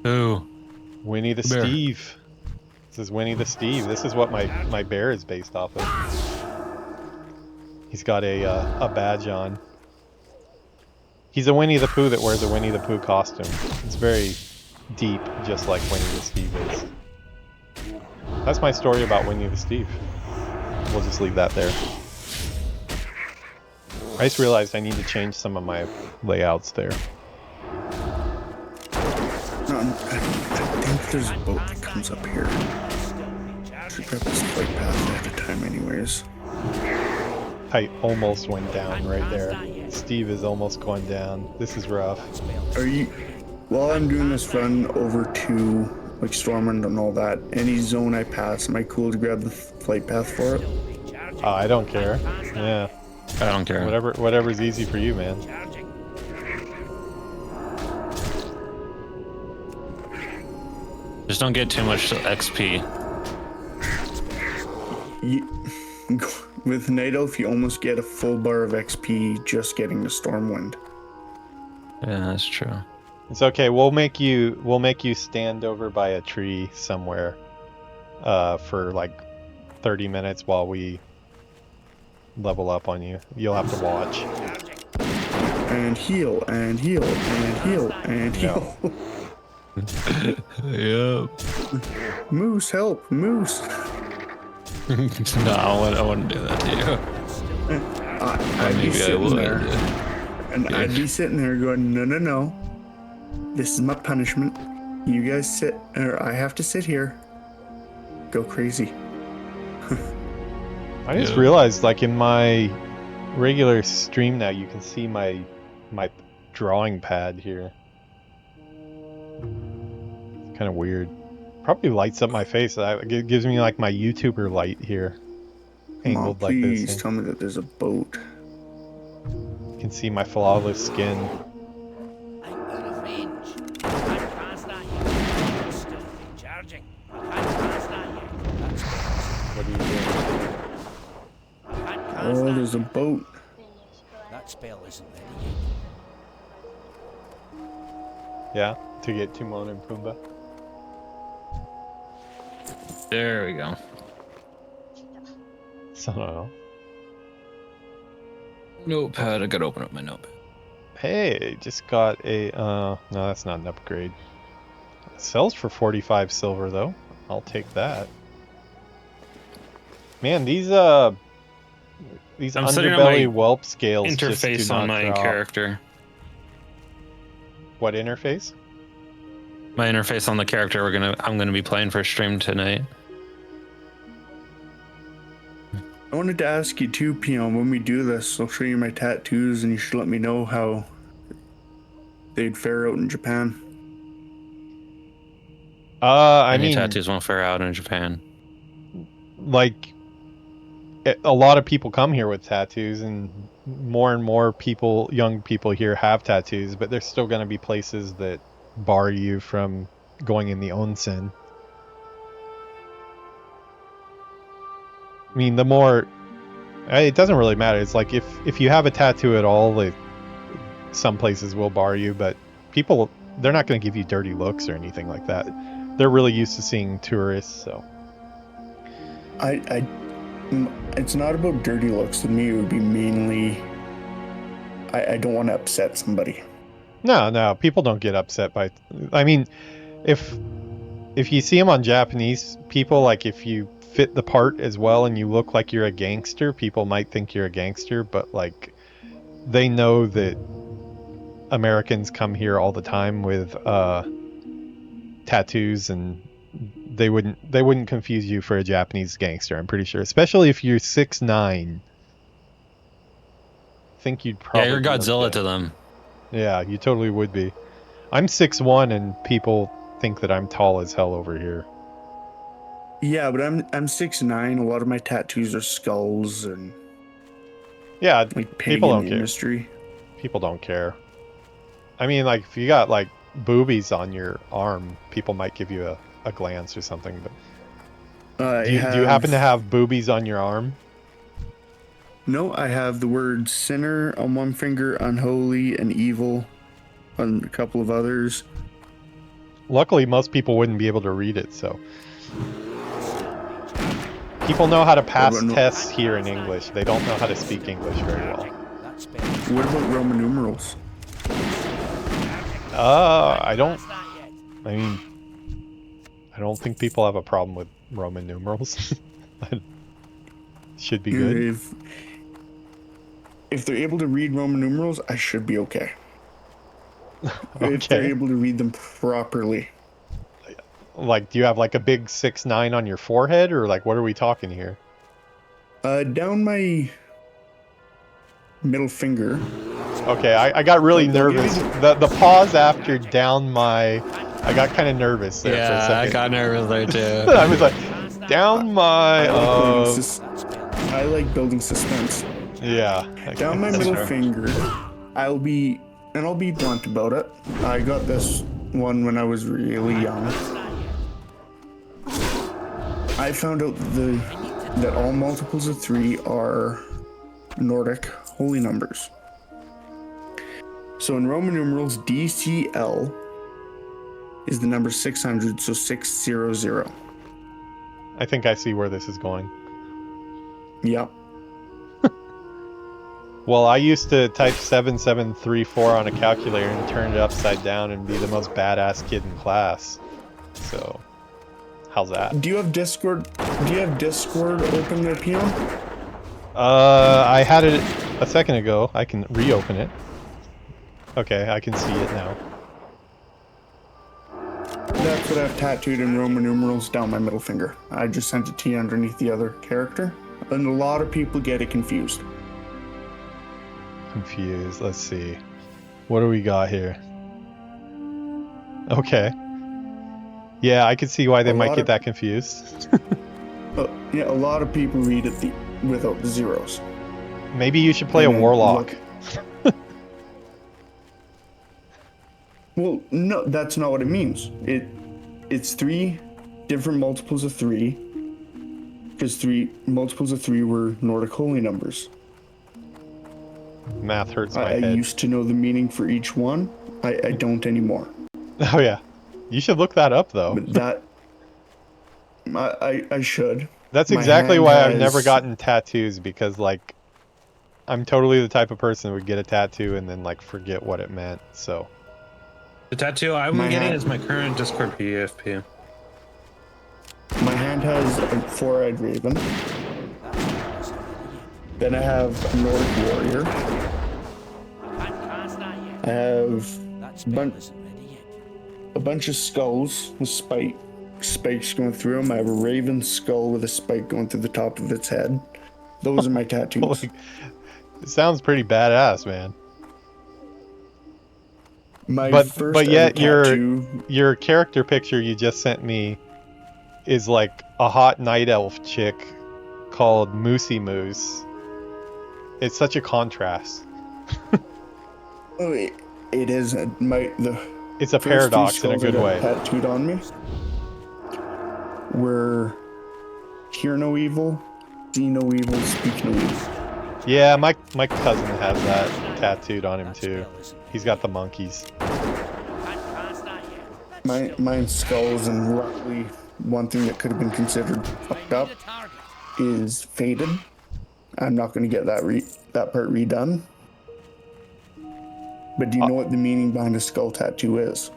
Ooh. Winnie the Bear. Steve. This is Winnie the Steve. This is what my bear is based off of. He's got a badge on. He's a Winnie the Pooh that wears a Winnie the Pooh costume. It's very deep, just like Winnie the Steve is. That's my story about Winnie the Steve. We'll just leave that there. I just realized I need to change some of my layouts there. I think there's a boat that comes up here. Should grab this flight path at a time anyways. I almost went down right there. Steve is almost going down. This is rough. Are you... While I'm doing this run over to like Stormwind and all that. Any zone I pass, am I cool to grab the flight path for it? I don't care. Yeah. I don't care. Whatever's easy for you, man. Just don't get too much XP. With Night Elf, you almost get a full bar of XP just getting the Stormwind. Yeah, that's true. It's okay. We'll make you stand over by a tree somewhere for like 30 minutes while we level up on you. You'll have to watch. And heal, and heal, and heal, and heal. Yep. Moose, help, Moose. No, I wouldn't do that to you. I'd be sitting there, and I'd be sitting there going, no, no, no. This is my punishment. You guys sit, or I have to sit here. Go crazy. I just realized, like, in my regular stream now, you can see my drawing pad here. It's kind of weird. Probably lights up my face. It gives me like my YouTuber light here, angled Mom, please like this. tell me that there's a boat. You can see my flawless skin. I'm out of range. I can't cast that yet. It's still recharging. I can't cast that yet. That's What are you doing? I can't cast Oh, that there's a yet. boat. That spell isn't ready yet. Yeah, to get Timon and Pumbaa. There we go. So, Notepad. I gotta open up my notepad. hey, just got a. No, that's not an upgrade. It sells for 45 silver though. I'll take that. Man, these I'm setting up my underbelly whelp scales just do Interface not on my drop. character. What interface? My interface on the character I'm gonna be playing for stream tonight. I wanted to ask you too, Peon, when we do this, I'll show you my tattoos and you should let me know how they'd fare out in Japan. I Any mean, tattoos won't fare out in Japan. like, a lot of people come here with tattoos, and more people, young people here, have tattoos, but there's still going to be places that bar you from going in the onsen. I mean, the more, it doesn't really matter. It's like if you have a tattoo at all, like, some places will bar you, but people, they're not going to give you dirty looks or anything like that. They're really used to seeing tourists, so. It's not about dirty looks. To me, it would be mainly, I don't want to upset somebody. No, people don't get upset by. I mean, if you see them on Japanese people, like if you fit the part as well and you look like you're a gangster, people might think you're a gangster, but like they know that Americans come here all the time with tattoos, and they wouldn't confuse you for a Japanese gangster, I'm pretty sure, especially if you're 6'9". I think you'd probably Yeah, you're be Godzilla okay. to them. Yeah, you totally would be. I'm 6'1", and people think that I'm tall as hell over here. Yeah, but I'm 6'9". A lot of my tattoos are skulls and Yeah, like people pagan don't care. industry. People don't care. I mean, like, if you got like boobies on your arm, people might give you a glance or something. But do you happen to have boobies on your arm? No, I have the word sinner on one finger, unholy and evil on a couple of others. Luckily, most people wouldn't be able to read it, so. People know how to pass tests here in English. They don't know how to speak English very well. That spell. What about Roman numerals? I don't. Cast that yet. I mean, I don't think people have a problem with Roman numerals. Should be good. If they're able to read Roman numerals, I should be okay. If they're Okay. able to read them properly. Like, do you have like a big 6'9" on your forehead, or like what are we talking here? Down my middle finger. Okay, I got really nervous. The pause after down my I got kind of nervous there for a Yeah, second. I got nervous there too. I was like, down my. I like building suspense. Yeah. Down my That's middle fair. finger, I'll be blunt about it. I got this one when I was really young. I found out that all multiples of 3 are Nordic holy numbers. So in Roman numerals, DCL is the number 600, so 600. I think I see where this is going. Yep. Well, I used to type 7734 on a calculator and turn it upside down and be the most badass kid in class. So, how's that? Do you have Discord open there, Peon? I had it a second ago. I can reopen it. Okay, I can see it now. That's what I've tattooed in Roman numerals down my middle finger. I just sent a T underneath the other character. And a lot of people get it confused. Confused. Let's see. What do we got here? Okay. Yeah, I could see why they might get that confused. Yeah, a lot of people read it without the zeros. Maybe you should play a And then warlock. Well, no, that's not what it means. It's 3 different multiples of 3, because 3 multiples of 3 were Nordic holy numbers. Math hurts my I head. used to know the meaning for each one. I don't anymore. Oh yeah. You should look that up though. But that I should. That's My exactly hand why I've has- never gotten tattoos, because like I'm totally the type of person who would get a tattoo and then like forget what it meant. So The tattoo I'm My getting hand- is my current Discord PFP. My hand has a 4-eyed raven. Then I have a Nordic warrior. Can't cast that yet. I have That spell Bun- isn't ready yet. a bunch of skulls with spikes going through them. I have a raven skull with a spike going through the top of its head. Those are my tattoos. holy, it sounds pretty badass, man. My But first ever yet tattoo, your character picture you just sent me is like a hot night elf chick called Moosey Moose. It's such a contrast. oh, it is It's a first two paradox in a skulls I good got way. tattooed on me were hear no evil, see no evil, speak no evil. Yeah, my cousin has that tattooed on him too. He's got the monkeys. Can't cast that yet. Mine's skulls, and luckily one thing that could have been considered fucked up Need a target. is faded. I'm not going to get that part redone. But do you know what the meaning behind a skull tattoo is?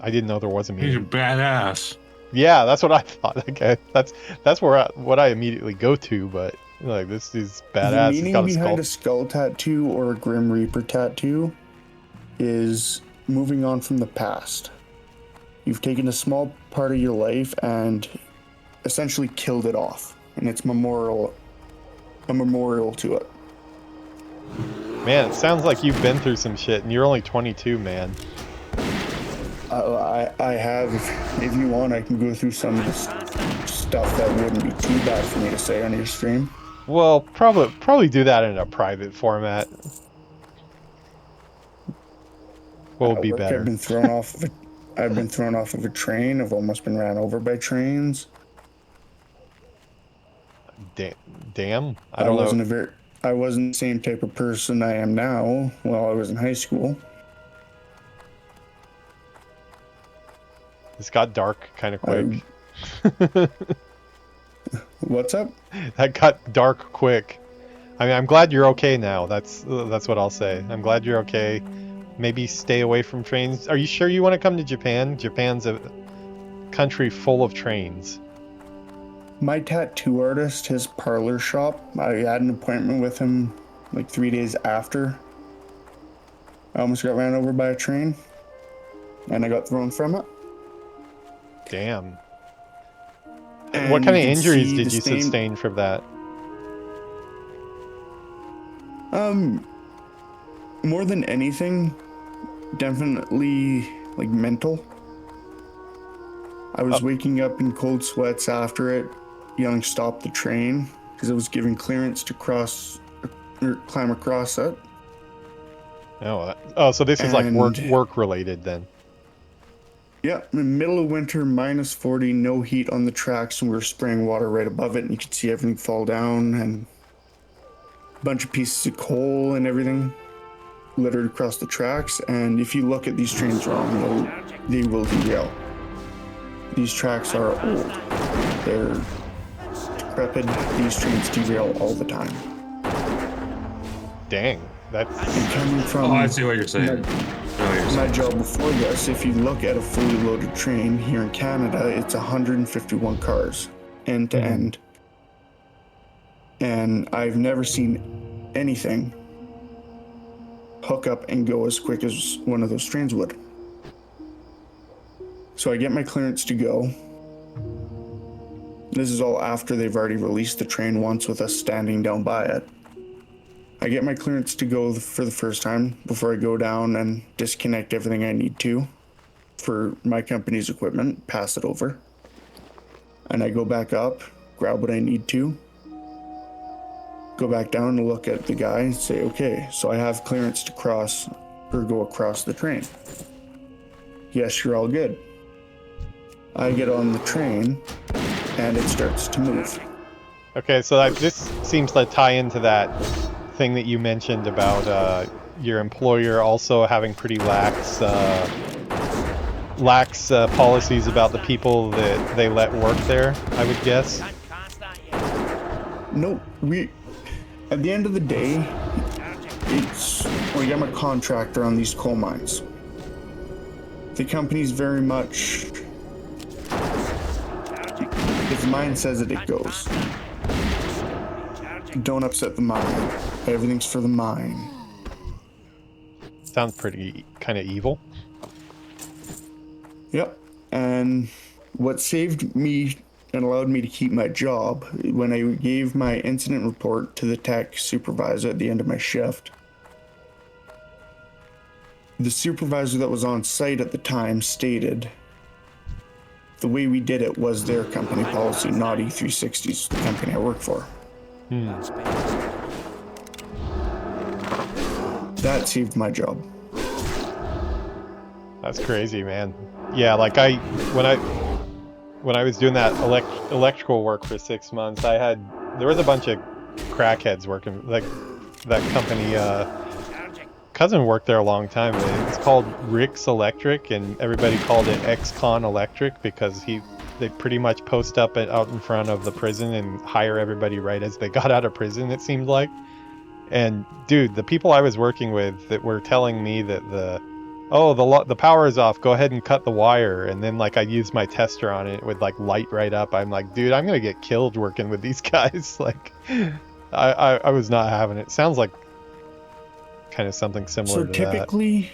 I didn't know there was a He's a meaning. badass. Yeah, that's what I thought. Okay, that's what I immediately go to. But like, this is The badass. He's meaning got a behind skull. a skull tattoo or a Grim Reaper tattoo is moving on from the past. You've taken a small part of your life and essentially killed it off, and it's a memorial to it. Man, it sounds like you've been through some shit, and you're only 22, man. I have, if you want, I can go through some of this stuff that wouldn't be too bad for me to say on your stream. Well, probably do that in a private format. What would At be work, better? I've been thrown off of a train. I've almost been ran over by trains. Damn, I don't know. I wasn't the same type of person I am now while I was in high school. This got dark kind of quick. What's up? That got dark quick. I mean, I'm glad you're okay now. That's what I'll say. I'm glad you're okay. Maybe stay away from trains. Are you sure you want to come to Japan? Japan's a country full of trains. My tattoo artist, his parlor shop, I had an appointment with him like 3 days after. I almost got ran over by a train, and I got thrown from it. Damn. And What kind of you can injuries see did the you stain- sustain from that? more than anything, definitely like mental. I was waking up in cold sweats after it, yelling "stop the train" because it was giving clearance to cross or climb across it. So this is like And- work related then. Yeah, in the middle of winter, minus 40, no heat on the tracks, and we were spraying water right above it, and you could see everything fall down, and a bunch of pieces of coal and everything littered across the tracks. And if you look at these trains wrong, they will derail. These tracks are old. They're decrepit. These trains derail all the time. Dang, that's And coming from Oh, I see what you're saying. my job before this, if you look at a fully loaded train here in Canada, it's 151 cars end to end. And I've never seen anything hook up and go as quick as one of those trains would. So I get my clearance to go. This is all after they've already released the train once with us standing down by it. I get my clearance to go for the first time before I go down and disconnect everything I need to for my company's equipment, pass it over. And I go back up, grab what I need to, go back down and look at the guy and say, okay, so I have clearance to cross or go across the train. Yes, you're all good. I get on the train and it starts to move. okay. So this seems to tie into that thing that you mentioned about your employer also having pretty lax policies about the people that they let work there, I would guess. No, at the end of the day, it's like I'm a contractor on these coal mines. The company's very much, if the mine says it, it goes. Don't upset the mine. Everything's for the mine. Sounds pretty kind of evil. Yep. And what saved me and allowed me to keep my job, when I gave my incident report to the tech supervisor at the end of my shift, the supervisor that was on site at the time stated the way we did it was their company policy, not E360's, the company I work for. That saved my job. That's crazy, man. Yeah, like when I was doing that electrical work for 6 months, there was a bunch of crackheads working, like that company. Cousin worked there a long time. It's called Rick's Electric, and everybody called it Ex-Con Electric because they pretty much post up out in front of the prison and hire everybody right as they got out of prison, it seemed like. And dude, the people I was working with that were telling me that the power is off, go ahead and cut the wire, and then like I used my tester on it, it would like light right up. I'm like, dude, I'm gonna get killed working with these guys. Like I was not having it. Sounds like kind of something similar to typically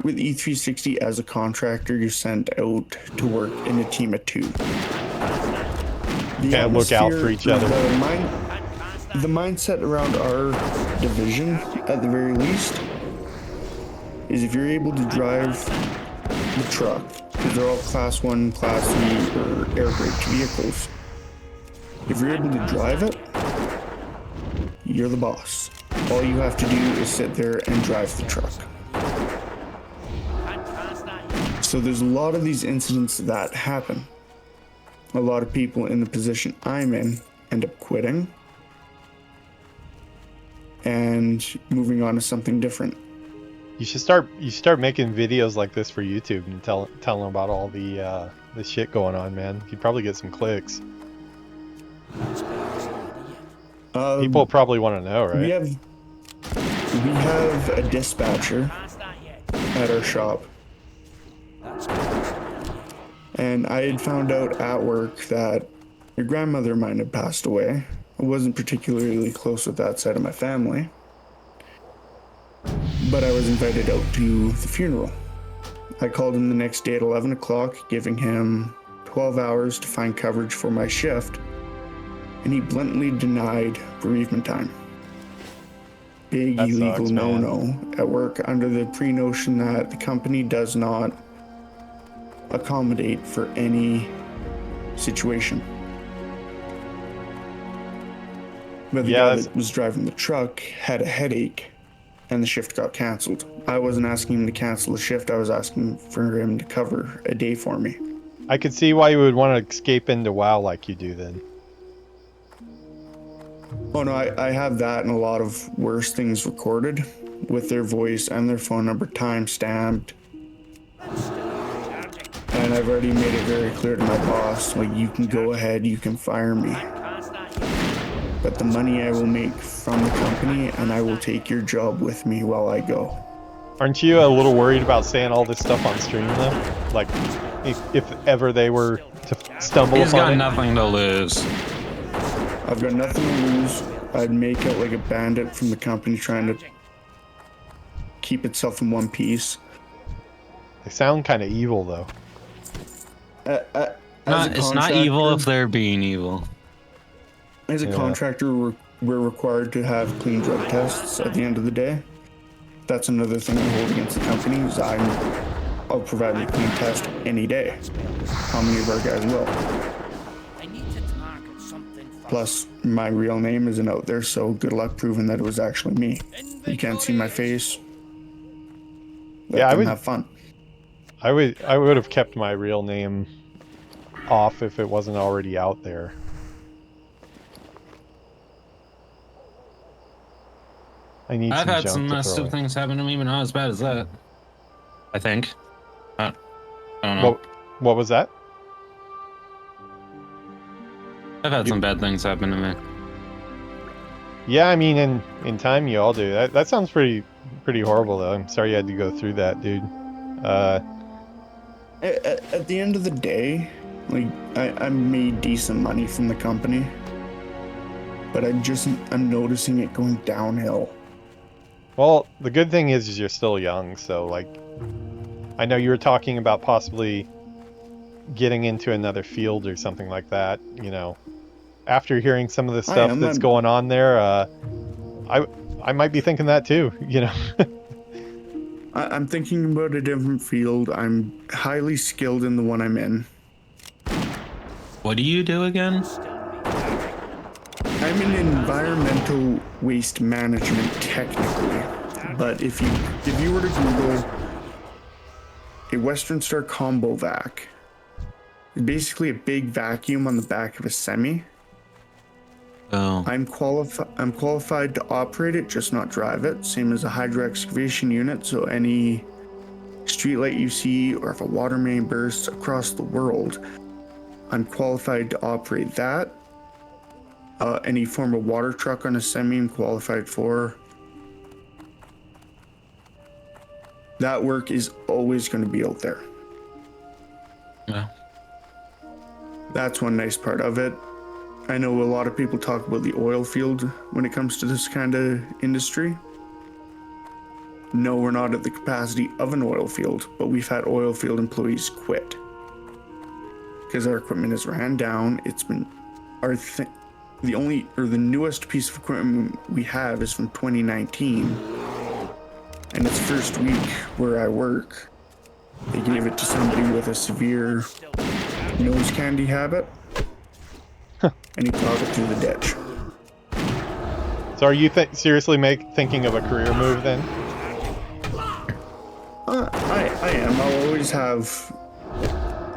with E360 as a contractor, you're sent out to work in a team of 2. Can't look out for each other. The mindset around our division, at the very least, is if you're able to drive the truck, because they're all class 1, class 3, or air-braked vehicles, if you're able to drive it, you're the boss. All you have to do is sit there and drive the truck. So there's a lot of these incidents that happen. A lot of people in the position I'm in end up quitting and moving on to something different. You should start making videos like this for YouTube and tell them about all the shit going on, man. You'd probably get some clicks. People probably want to know, right? We have a dispatcher at our shop. And I had found out at work that your grandmother of mine had passed away. I wasn't particularly close with that side of my family, but I was invited out to the funeral. I called him the next day at 11 o'clock, giving him 12 hours to find coverage for my shift, and he bluntly denied bereavement time. big That illegal sucks, man. no-no at work under the pre-notion that the company does not accommodate for any situation. But the Yeah, guy that was driving the truck had a headache and the shift got canceled. I wasn't asking him to cancel the shift, I was asking for him to cover a day for me. I could see why you would want to escape into WoW like you do then. Oh no, I have that and a lot of worse things recorded with their voice and their phone number time-stamped. And I've already made it very clear to my boss, like, you can go ahead, you can fire me. But the money I will make from the company, and I will take your job with me while I go. Aren't you a little worried about saying all this stuff on stream though? Like, if ever they were to stumble He's upon got it? nothing to lose. I've got nothing to lose. I'd make out like a bandit from the company trying to keep itself in one piece. They sound kind of evil though. It's not evil if they're being evil. As a contractor, we're required to have clean drug tests at the end of the day. That's another thing I hold against the company is I'll provide a clean test any day. How many of our guys will? Plus, my real name isn't out there, so good luck proving that it was actually me. You can't see my face. Yeah, I would have fun. I would have kept my real name off if it wasn't already out there. I've had some messed up things happen to me, but not as bad as that. I think. I don't know. What was that? I've had some bad things happen to me. Yeah, I mean, in time you all do. That sounds pretty horrible though. I'm sorry you had to go through that, dude. At the end of the day, like I made decent money from the company, but I'm noticing it going downhill. Well, the good thing is you're still young, so like, I know you were talking about possibly getting into another field or something like that, you know. After hearing some of the stuff that's going on there, I might be thinking that too, you know. I'm thinking about a different field. I'm highly skilled in the one I'm in. What do you do again? I'm in environmental waste management technically, but if you were to Google a Western Star combo vac, it's basically a big vacuum on the back of a semi. Oh. I'm qualified to operate it, just not drive it. Same as a hydro excavation unit. So any streetlight you see, or if a water main bursts across the world, I'm qualified to operate that. Any form of water truck on a semi, I'm qualified for. That work is always going to be out there. Yeah. That's one nice part of it. I know a lot of people talk about the oil field when it comes to this kind of industry. No, we're not at the capacity of an oil field, but we've had oil field employees quit because our equipment is ran down. It's been the newest piece of equipment we have is from 2019, and its first week where I work, they gave it to somebody with a severe nose candy habit. And he plowed it through the ditch. So are you seriously thinking of a career move then? I am. I'll always have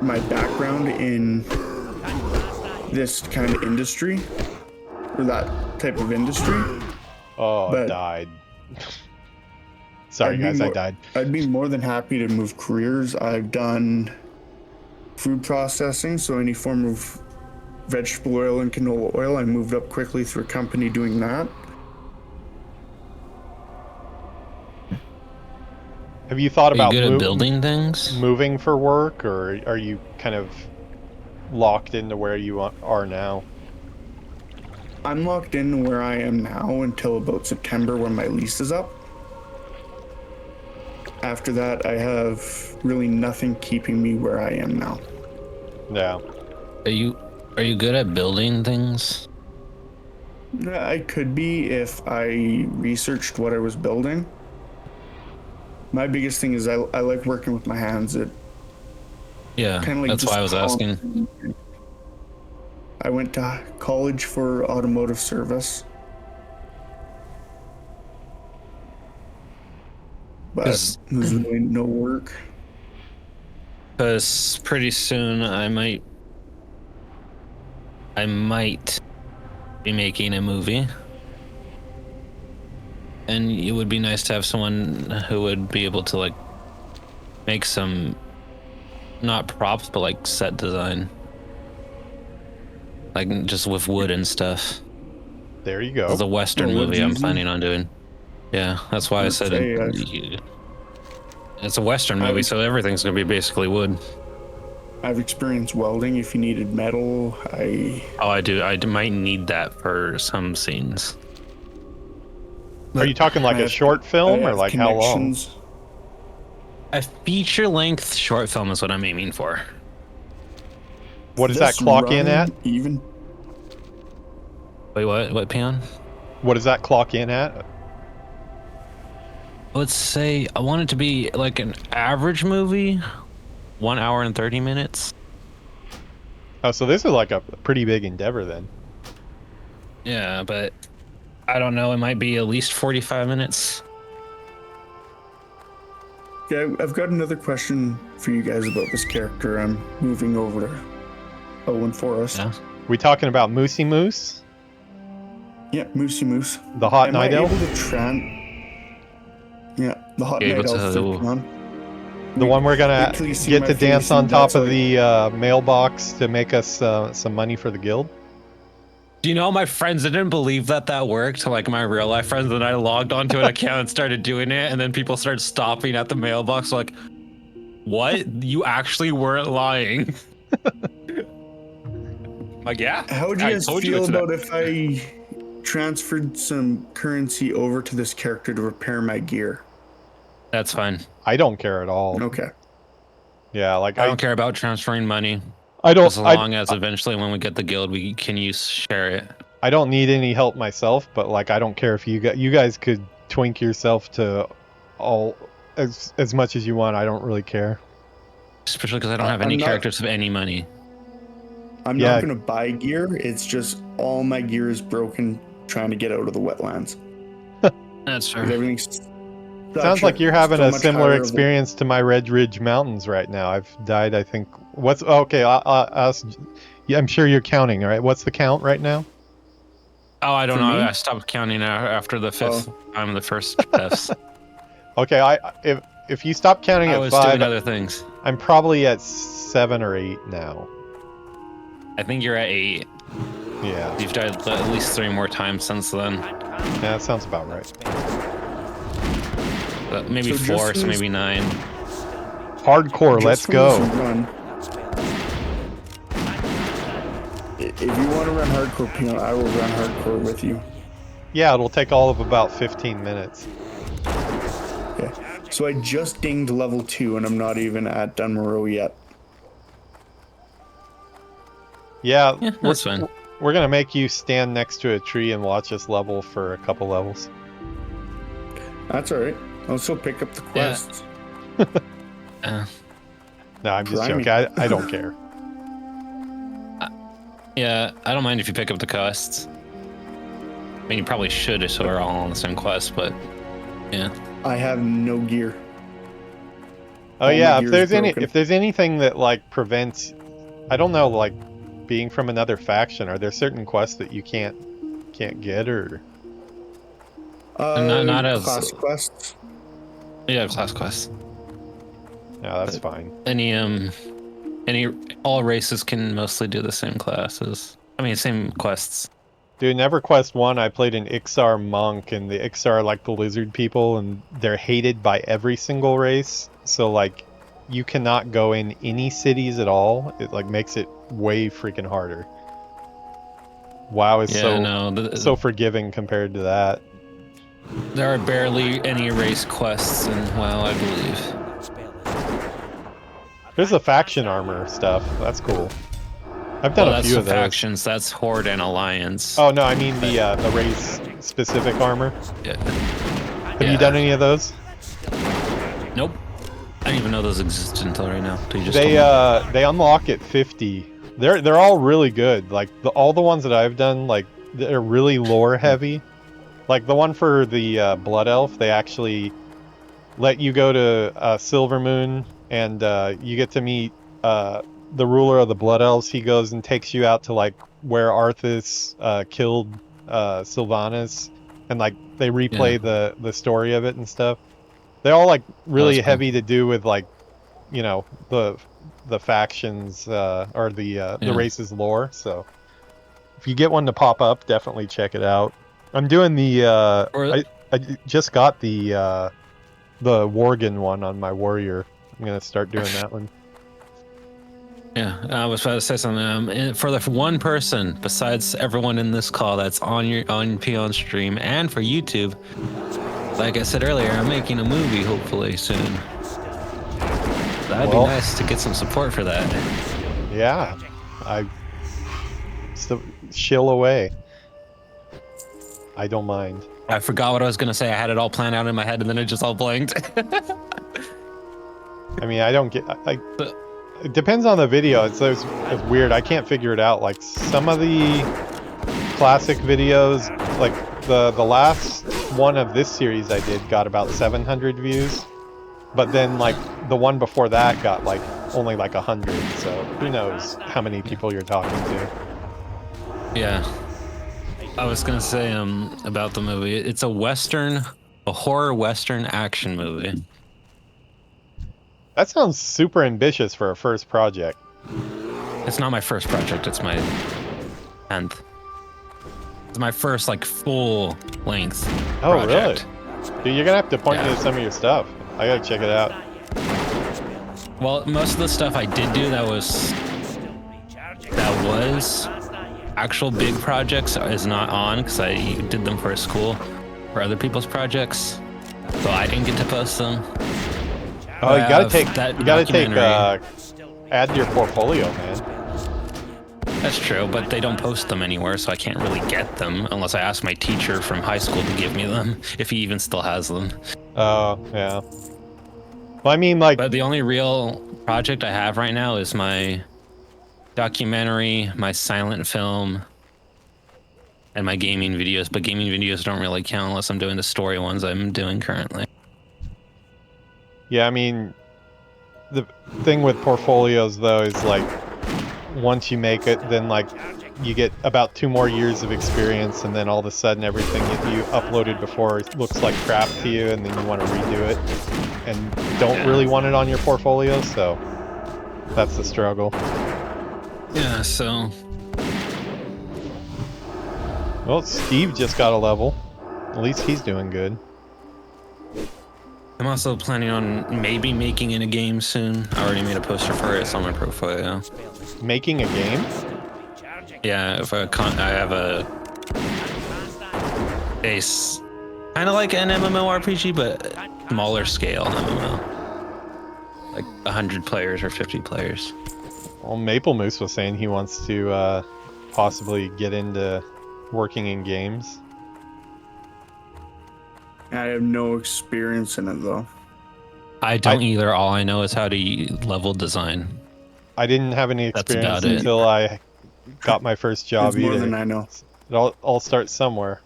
my background in this kind of industry, or that type of industry. Oh, I died. Sorry guys, I died. I'd be more than happy to move careers. I've done food processing, so any form of vegetable oil and canola oil. I moved up quickly through a company doing that. Have you thought about building things? Moving for work, or are you kind of locked into where you are now? I'm locked in where I am now until about September when my lease is up. After that, I have really nothing keeping me where I am now. Yeah. Are you good at building things? I could be if I researched what I was building. My biggest thing is I like working with my hands. It Yeah, kind of like that's why I was asking. I went to college for automotive service, but Because there's really no work. pretty soon I might be making a movie. And it would be nice to have someone who would be able to like make some, not props, but like set design. Like just with wood and stuff. There you go. It's a Western Oh, wood's movie I'm easy. planning on doing. Yeah, that's why I said it. It's a Western movie, so everything's gonna be basically wood. I've experienced welding. If you needed metal, Oh, I do. Might need that for some scenes. Are you talking like I a have- short film I or have like how long? connections. A feature-length short film is what I'm aiming for. What does that This clock in run at? Even Wait, what? What, Peon? What does that clock in at? Let's say I want it to be like an average movie, 1 hour and 30 minutes. Oh, so this is like a pretty big endeavor then. Yeah, but I don't know. It might be at least 45 minutes. yeah, I've got another question for you guys about this character. I'm moving over to Owen Forest. Yeah. We talking about Moosey Moose, Yeah, Moosey Moose. the hot Am I night elf, able to Yeah, the hot Able night elf. to- the one we're gonna wait till you see get my to dance face on and top that's of the mailbox to make us some money for the guild. Do you know my friends didn't believe that worked? Like my real life friends, and I logged onto an account and started doing it, and then people started stopping at the mailbox like, "What? You actually weren't lying?" Like, yeah. How would you I guys told you feel it's that. about if I transferred some currency over to this character to repair my gear? That's fine. I don't care at all. Okay. Yeah, like I don't care about transferring money I don't as long as eventually when we get the guild we can share it. I don't need any help myself, but like I don't care if you guys could twink yourself to all as much as you want. I don't really care. Especially because I don't have any I'm not- characters with any money. I'm Yeah. not going to buy gear. It's just all my gear is broken trying to get out of the wetlands. That's fair. Everything's Sounds like you're having so a much similar higher of a- experience to my Redridge Mountains right now. I've died, I think. What's okay? Yeah, I'm sure you're counting. All right, what's the count right now? Oh, I don't For know. me? I stopped counting after the fifth time, the first deaths. Okay, if you stop counting I at was 5, doing other things. I'm probably at 7 or 8 now. I think you're at 8. Yeah, You've died at least 3 more times since then. yeah, that sounds about right. Maybe So 4, just so use- maybe 9. Hardcore, Just let's for go. this run, if you want to run hardcore, Peanut, I will run hardcore with you. Yeah, it'll take all of about 15 minutes. Okay. So I just dinged level 2 and I'm not even at Dunmorrow yet. Yeah, Yeah, that's fine. we're gonna make you stand next to a tree and watch us level for a couple levels. That's alright. I'll still pick up the quests. Uh, No, I'm just Try me. joking. I don't care. yeah, I don't mind if you pick up the quests. I mean, you probably should, so we're all on the same quest, but yeah. I have no gear. Oh All my yeah, gear is broken. if there's anything that like prevents, I don't know, like being from another faction, are there certain quests that you can't get or? Not as- class quests. Yeah, class quests. No, that's fine. All races can mostly do the same classes. I mean, same quests. Dude, in EverQuest 1, I played an Ixar monk, and the Ixar are like the lizard people, and they're hated by every single race. So like, you cannot go in any cities at all. It like makes it way freaking harder. WoW is so forgiving compared to that. There are barely any race quests in WoW, I believe. There's the faction armor stuff. That's cool. I've done Well, a that's few the of those. factions. That's Horde and Alliance. Oh no, I mean the race specific armor. Yeah. Have you done any of those? Nope. I didn't even know those existed until right now. So you just They unlock at 50. They're all really good. Like all the ones that I've done, like they're really lore heavy. Like the one for the Blood Elf, they actually let you go to Silver Moon, and you get to meet the ruler of the Blood Elves. He goes and takes you out to like where Arthas killed Sylvanas, and like they replay the story of it and stuff. They all like really that's cool. heavy to do with like, you know, the factions or the race's lore. So if you get one to pop up, definitely check it out. I'm doing the I just got the Worgen one on my warrior. I'm gonna start doing that one. Yeah, I was about to say something. For the one person besides everyone in this call that's on Peon stream and for YouTube, like I said earlier, I'm making a movie hopefully soon. That'd be nice to get some support for that. Yeah, I shill away. I don't mind. I forgot what I was gonna say. I had it all planned out in my head, and then it just all blanked. I mean, I don't get. It depends on the video. It's weird. I can't figure it out. Like some of the classic videos, like the last one of this series I did got about 700 views, but then like the one before that got like only like 100. So who knows how many people you're talking to? Yeah. I was gonna say about the movie. It's a horror western action movie. That sounds super ambitious for a first project. It's not my first project. It's my 10th. It's my first like full length. Oh project. really? Dude, you're gonna have to point me to some of your stuff. I gotta check it out. Well, most of the stuff I did do that was actual big projects is not on because I did them for school for other people's projects, so I didn't get to post them. Oh, you gotta take documentary. add to your portfolio, man. That's true, but they don't post them anywhere, so I can't really get them unless I ask my teacher from high school to give me them, if he even still has them. Oh, yeah. Well, I mean, like... But the only real project I have right now is my documentary, my silent film, and my gaming videos, but gaming videos don't really count unless I'm doing the story ones I'm doing currently. Yeah, I mean, the thing with portfolios, though, is like, once you make it, then like, you get about 2 more years of experience, and then all of a sudden everything that you uploaded before looks like crap to you, and then you want to redo it, and don't really want it on your portfolio, so that's the struggle. Yeah, so... Well, Steve just got a level. At least he's doing good. I'm also planning on maybe making it a game soon. I already made a poster for it. It's on my profile. Making a game? Yeah, if I have a base, kind of like an MMORPG, but smaller scale MMO, like 100 players or 50 players. Well, Maple Moose was saying he wants to possibly get into working in games. I have no experience in it though. I don't either. All I know is how to level design. I didn't have any experience about it. until I got my first job It's more either. than I know. It all starts somewhere.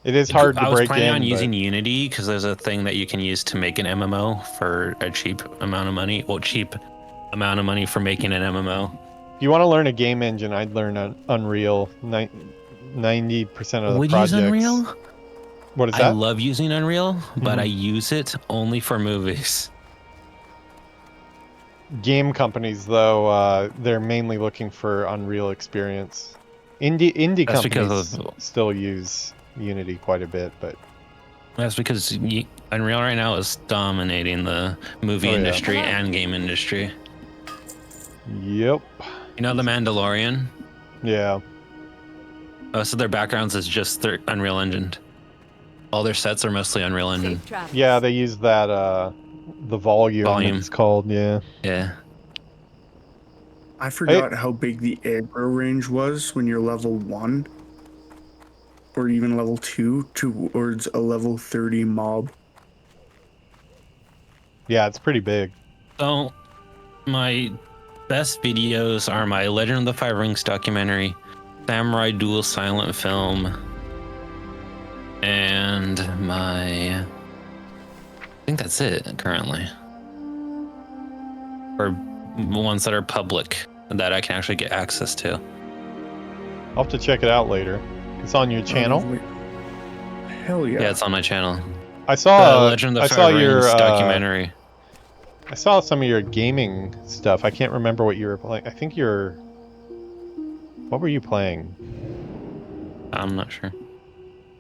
It is hard to break in. I was planning on using Unity because there's a thing that you can use to make an MMO for a cheap amount of money. Well, cheap amount of money for making an MMO. If you want to learn a game engine, I'd learn Unreal. 90% of the Would projects. you use Unreal? What is that? I love using Unreal, but I use it only for movies. Game companies, though, they're mainly looking for Unreal experience. Indie That's companies still use Unity quite a bit, but that's because Unreal right now is dominating the movie industry and game industry. Yep. You know The Mandalorian? Yeah. Most of their backgrounds is just their Unreal Engine. All their sets are mostly Unreal Engine. Yeah, they use that, the volume. It's called, yeah. Yeah. I forgot how big the aggro range was when you're level 1 or even level 2 towards a level 30 mob. Yeah, it's pretty big. So my best videos are my Legend of the Five Rings documentary, Samurai Duel silent film, and I think that's it currently. Or ones that are public that I can actually get access to. I'll have to check it out later. It's on your channel. Hell yeah! Yeah, it's on my channel. I saw. The Legend of I the saw Five your Rings documentary. I saw some of your gaming stuff. I can't remember what you were playing. I think you're. What were you playing? I'm not sure.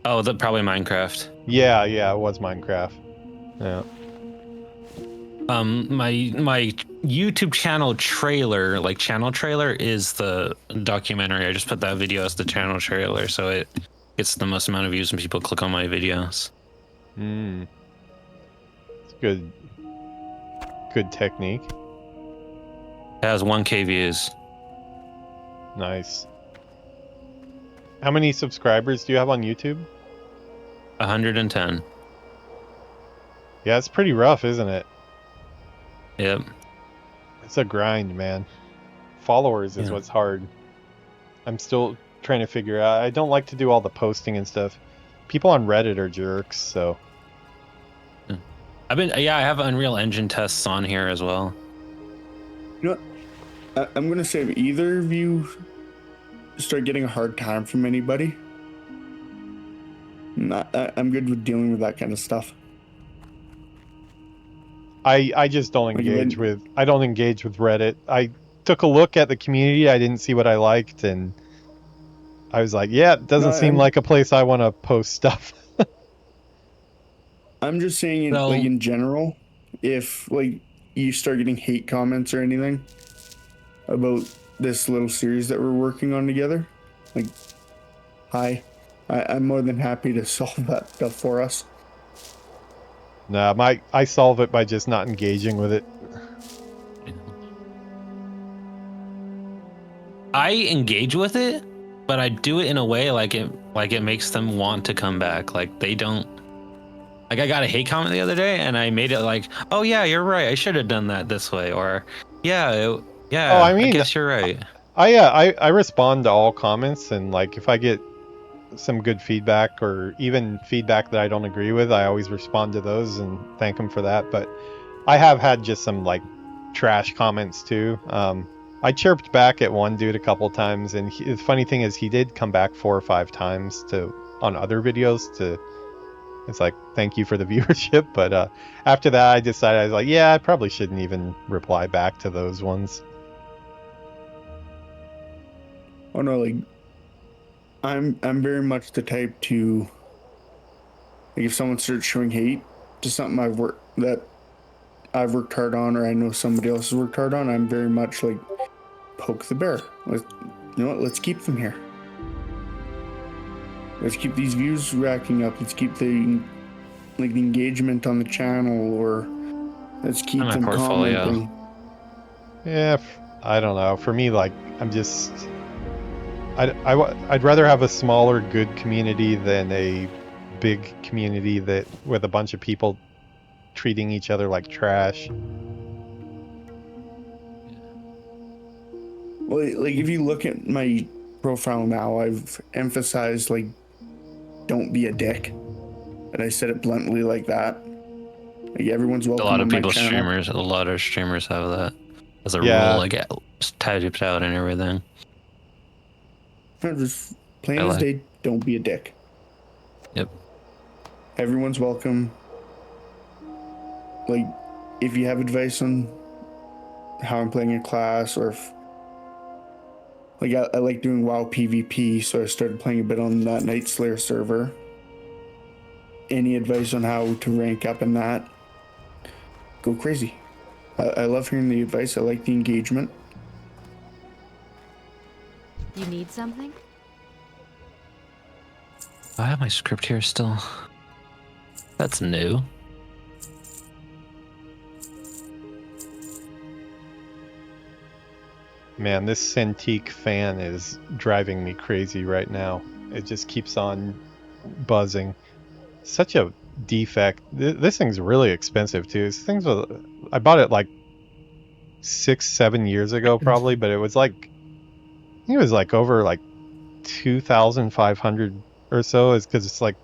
Oh, probably Minecraft. Yeah, it was Minecraft. Yeah. My YouTube channel trailer, like channel trailer, is the documentary. I just put that video as the channel trailer, so it gets the most amount of views when people click on my videos. It's good. Good technique. It has 1K views. Nice. How many subscribers do you have on YouTube? 110. Yeah, it's pretty rough, isn't it? Yep. It's a grind, man. Followers is what's hard. I'm still trying to figure out. I don't like to do all the posting and stuff. People on Reddit are jerks, so. I have Unreal Engine tests on here as well. You know what? I'm gonna say if either of you start getting a hard time from anybody, I'm good with dealing with that kind of stuff. I just don't engage with. I don't engage with Reddit. I took a look at the community. I didn't see what I liked, and I was like, "Yeah, it doesn't seem like a place I want to post stuff." I'm just saying, like in general, if like you start getting hate comments or anything about this little series that we're working on together, like, hi, I'm more than happy to solve that stuff for us. Nah, I solve it by just not engaging with it. I engage with it, but I do it in a way like it makes them want to come back. Like they don't. Like I got a hate comment the other day, and I made it like, "Oh yeah, you're right. I should have done that this way," or "Yeah, yeah. Oh, I mean, I guess you're right." I respond to all comments, and like if I get some good feedback or even feedback that I don't agree with, I always respond to those and thank them for that. But I have had just some like trash comments too. I chirped back at one dude a couple times, and the funny thing is he did come back 4 or 5 times on other videos to. It's like, thank you for the viewership, but after that I decided, I was like, yeah, I probably shouldn't even reply back to those ones. Oh no, like I'm very much the type to, like, if someone starts showing hate to something I've worked hard on, or I know somebody else has worked hard on, I'm very much like, poke the bear. You know what? Let's keep them here. Let's keep these views racking up. Let's keep the engagement on the channel, or let's keep them commenting. Yeah, I don't know. For me, like, I'm just. I'd rather have a smaller good community than a big community that with a bunch of people treating each other like trash. Well, like if you look at my profile now, I've emphasized like, don't be a dick, and I said it bluntly like that. Like everyone's welcome. A lot of a lot of streamers have that as a rule, like typed out and everything. Just plain as day, don't be a dick. Yep. Everyone's welcome. Like, if you have advice on how I'm playing a class, or if, like, I like doing WoW PvP, so I started playing a bit on that Night Slayer server. Any advice on how to rank up in that, go crazy. I love hearing the advice. I like the engagement. You need something? I have my script here still. That's new. Man, this Cintiq fan is driving me crazy right now. It just keeps on buzzing. Such a defect. This thing's really expensive too. I bought it like 6-7 years ago probably, but it was like, I think it was like over like 2,500 or so, is because it's like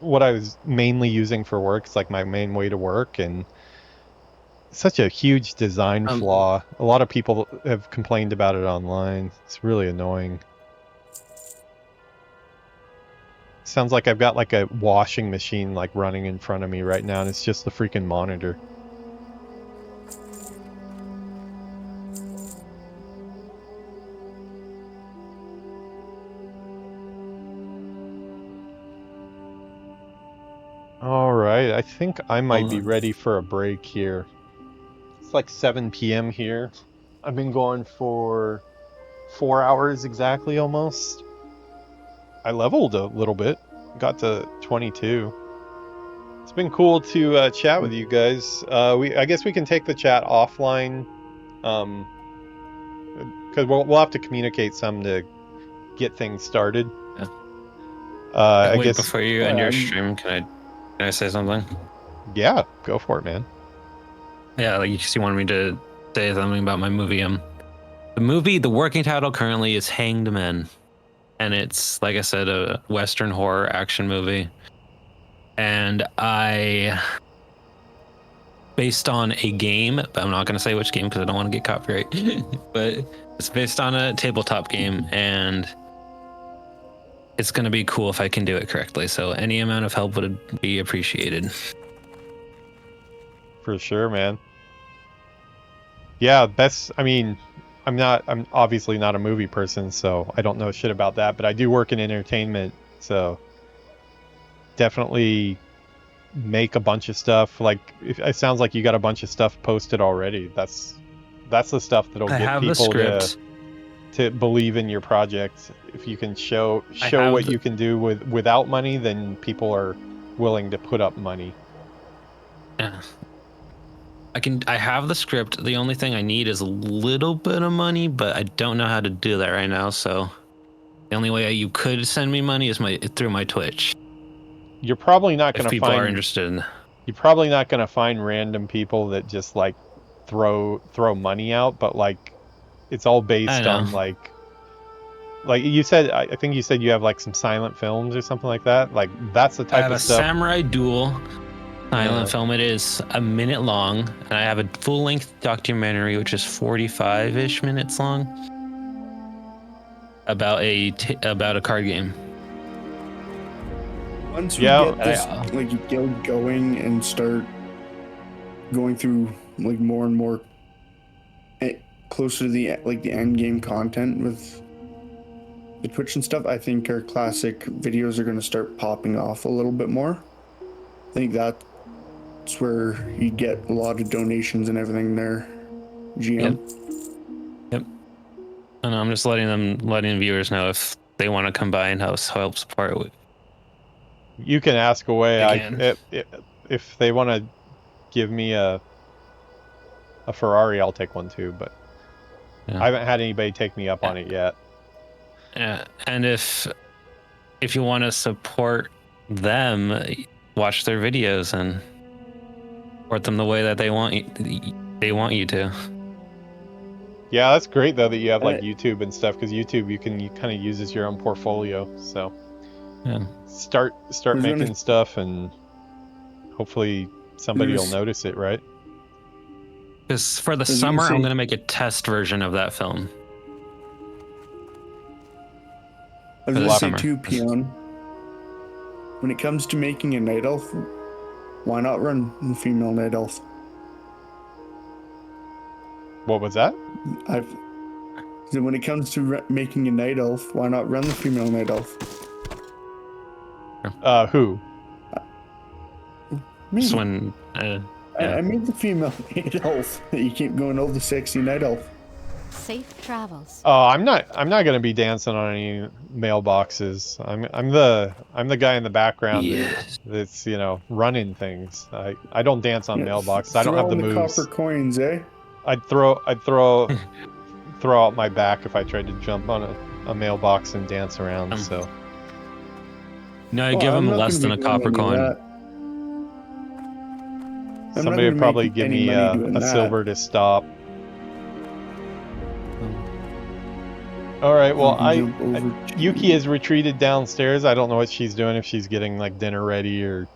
what I was mainly using for work. It's like my main way to work, and such a huge design flaw. A lot of people have complained about it online. It's really annoying. Sounds like I've got like a washing machine like running in front of me right now, and it's just the freaking monitor. All right, I think I might be ready for a break here. It's like 7 p.m. here. I've been going for 4 hours exactly almost. I leveled a little bit, got to 22. It's been cool to chat with you guys. I guess we can take the chat offline, because we'll have to communicate some to get things started. Yeah. I Wait, guess before you end your stream, can I say something? Yeah, go for it, man. Yeah, like you wanted me to say something about my movie. The working title currently is Hanged Men, and it's, like I said, a Western horror action movie. And based on a game, but I'm not going to say which game because I don't want to get copyright. But it's based on a tabletop game, and it's going to be cool if I can do it correctly. So any amount of help would be appreciated. For sure, man. Yeah, I'm obviously not a movie person, so I don't know shit about that, but I do work in entertainment, so definitely make a bunch of stuff. Like, it sounds like you got a bunch of stuff posted already. That's the stuff that'll get people to believe in your project. If you can show what you can do without money, then people are willing to put up money. Yeah. I have the script. The only thing I need is a little bit of money, but I don't know how to do that right now. So the only way you could send me money is through my Twitch. You're probably not going to people are interested. You're probably not going to find random people that just like throw money out, but like it's all based on like you said. I think you said you have like some silent films or something like that. Like that's the type of stuff. I have a Samurai Duel silent film. It is a minute long, and I have a full-length documentary which is 45-ish minutes long about a card game. Once we get this like guild going and start going through like more and more closer to the end game content with the Twitch and stuff, I think our classic videos are going to start popping off a little bit more. I think that's where you get a lot of donations and everything there. GM. Yep. And I'm just letting viewers know if they want to come by and help support with. You can ask away. If they want to give me a Ferrari, I'll take one too. But I haven't had anybody take me up on it yet. Yeah, and if you want to support them, watch their videos and support them the way that they want you to. Yeah, that's great though that you have like YouTube and stuff, because YouTube you kind of use as your own portfolio. So yeah, start making stuff, and hopefully somebody will notice it, right? Because for the summer, I'm going to make a test version of that film. I was going to say too, Peon, when it comes to making a night elf, why not run the female night elf? What was that? So when it comes to making a night elf, why not run the female night elf? Who? Me. This one. I made the female night elf. You keep going, the sexy night elf. Safe travels. Oh, I'm not gonna be dancing on any mailboxes. I'm the guy in the background that's running things. I don't dance on mailboxes. I don't have the moves. Copper coins, eh? I'd throw throw out my back if I tried to jump on a mailbox and dance around. So No, give him less than a copper coin. somebody would probably give me a silver to stop. All right, well, Yuki has retreated downstairs. I don't know what she's doing, if she's getting like dinner ready, or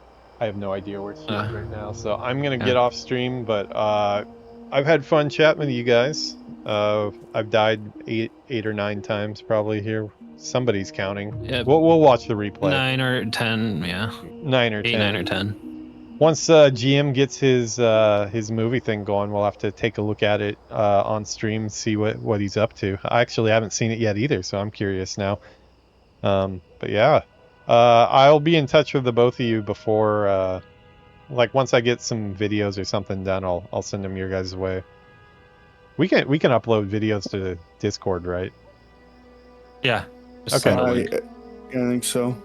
I have no idea where she is right now. So I'm gonna get off stream, but I've had fun chatting with you guys. I've died eight or 9 times probably here. Somebody's counting. Yep. We'll watch the replay. 9 or 10, yeah. 9 or 10. 8, 9 or 10. Once GM gets his movie thing going, we'll have to take a look at it on stream, see what he's up to. I actually haven't seen it yet either, so I'm curious now. But yeah, I'll be in touch with the both of you before, like once I get some videos or something done, I'll send them your guys' way. We can upload videos to Discord, right? Yeah. Okay. I think so.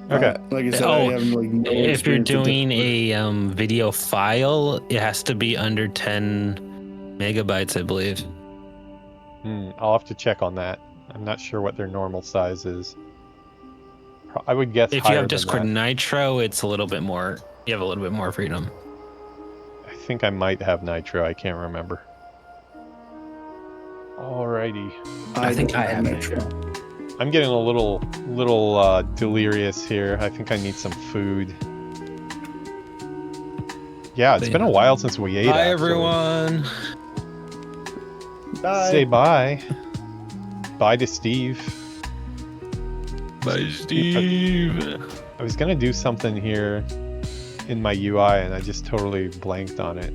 Okay. Like I said, I have like no if you're experience with doing Discord. a video file, it has to be under 10 megabytes, I believe. I'll have to check on that. I'm not sure what their normal size is. I would guess If higher you have than Discord that. Nitro, it's a little bit more. You have a little bit more freedom. I think I might have Nitro. I can't remember. Alrighty. I think I have Nitro. I'm getting a little delirious here. I think I need some food. Yeah, it's been a while since we ate. Bye, actually. everyone. Bye. Say bye. Bye to Steve. Bye, Steve. I was gonna do something here in my UI and I just totally blanked on it.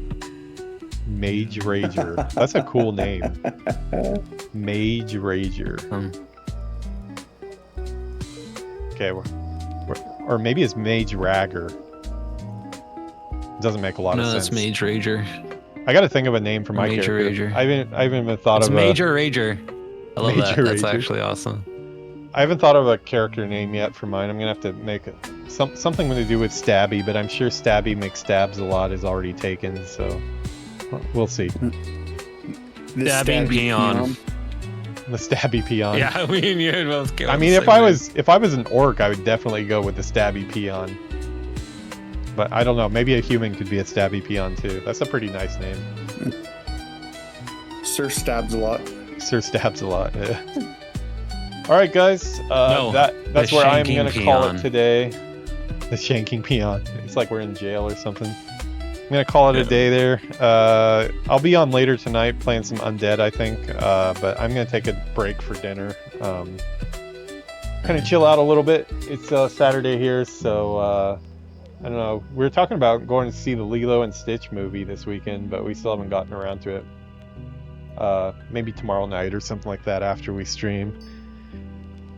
Mage Rager. That's a cool name. Mage Rager. Okay, or maybe it's Mage Ragger. Doesn't make a lot of sense. No, that's Mage Rager. I got to think of a name for my Major character. Rager. I haven't even thought It's of Major Rager. I love Major that. That's Rager. actually awesome. I haven't thought of a character name yet for mine. I'm gonna have to make something to do with Stabby, but I'm sure Stabby McStabs a lot is already taken, so we'll see. The Stabbing peon. The Stabby Peon. Yeah, I mean, you both kill I mean, if I was an orc, I would definitely go with the Stabby Peon. But I don't know. Maybe a human could be a Stabby Peon too. That's a pretty nice name. Sir Stabs a lot. Sir Stabs a lot. Yeah. All right, guys. No, that's the where I'm shanking gonna call peon. it today. The shanking peon. It's like we're in jail or something. I'm gonna call it a day there. I'll be on later tonight playing some Undead, I think. But I'm gonna take a break for dinner. Kind of chill out a little bit. It's Saturday here, so I don't know. We were talking about going to see the Lilo and Stitch movie this weekend, but we still haven't gotten around to it. Maybe tomorrow night or something like that after we stream.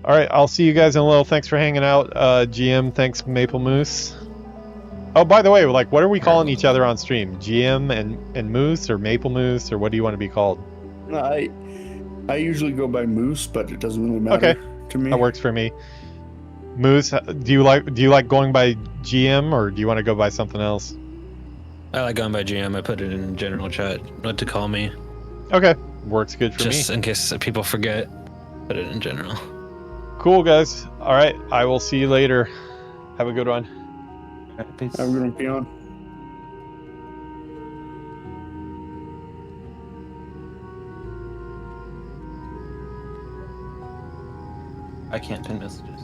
All right, I'll see you guys in a little. Thanks for hanging out, GM. Thanks, Maple Moose. Oh, by the way, like, what are we calling each other on stream? GM and Moose, or Maple Moose, or what do you want to be called? I usually go by Moose, but it doesn't really matter to me. That works for me. Moose, do you like going by GM, or do you want to go by something else? I like going by GM. I put it in general chat what to call me. Okay, works good for me. Just in case people forget, put it in general. Cool, guys. All right, I will see you later. Have a good one. Peace. I'm gonna be on. I can't pin messages.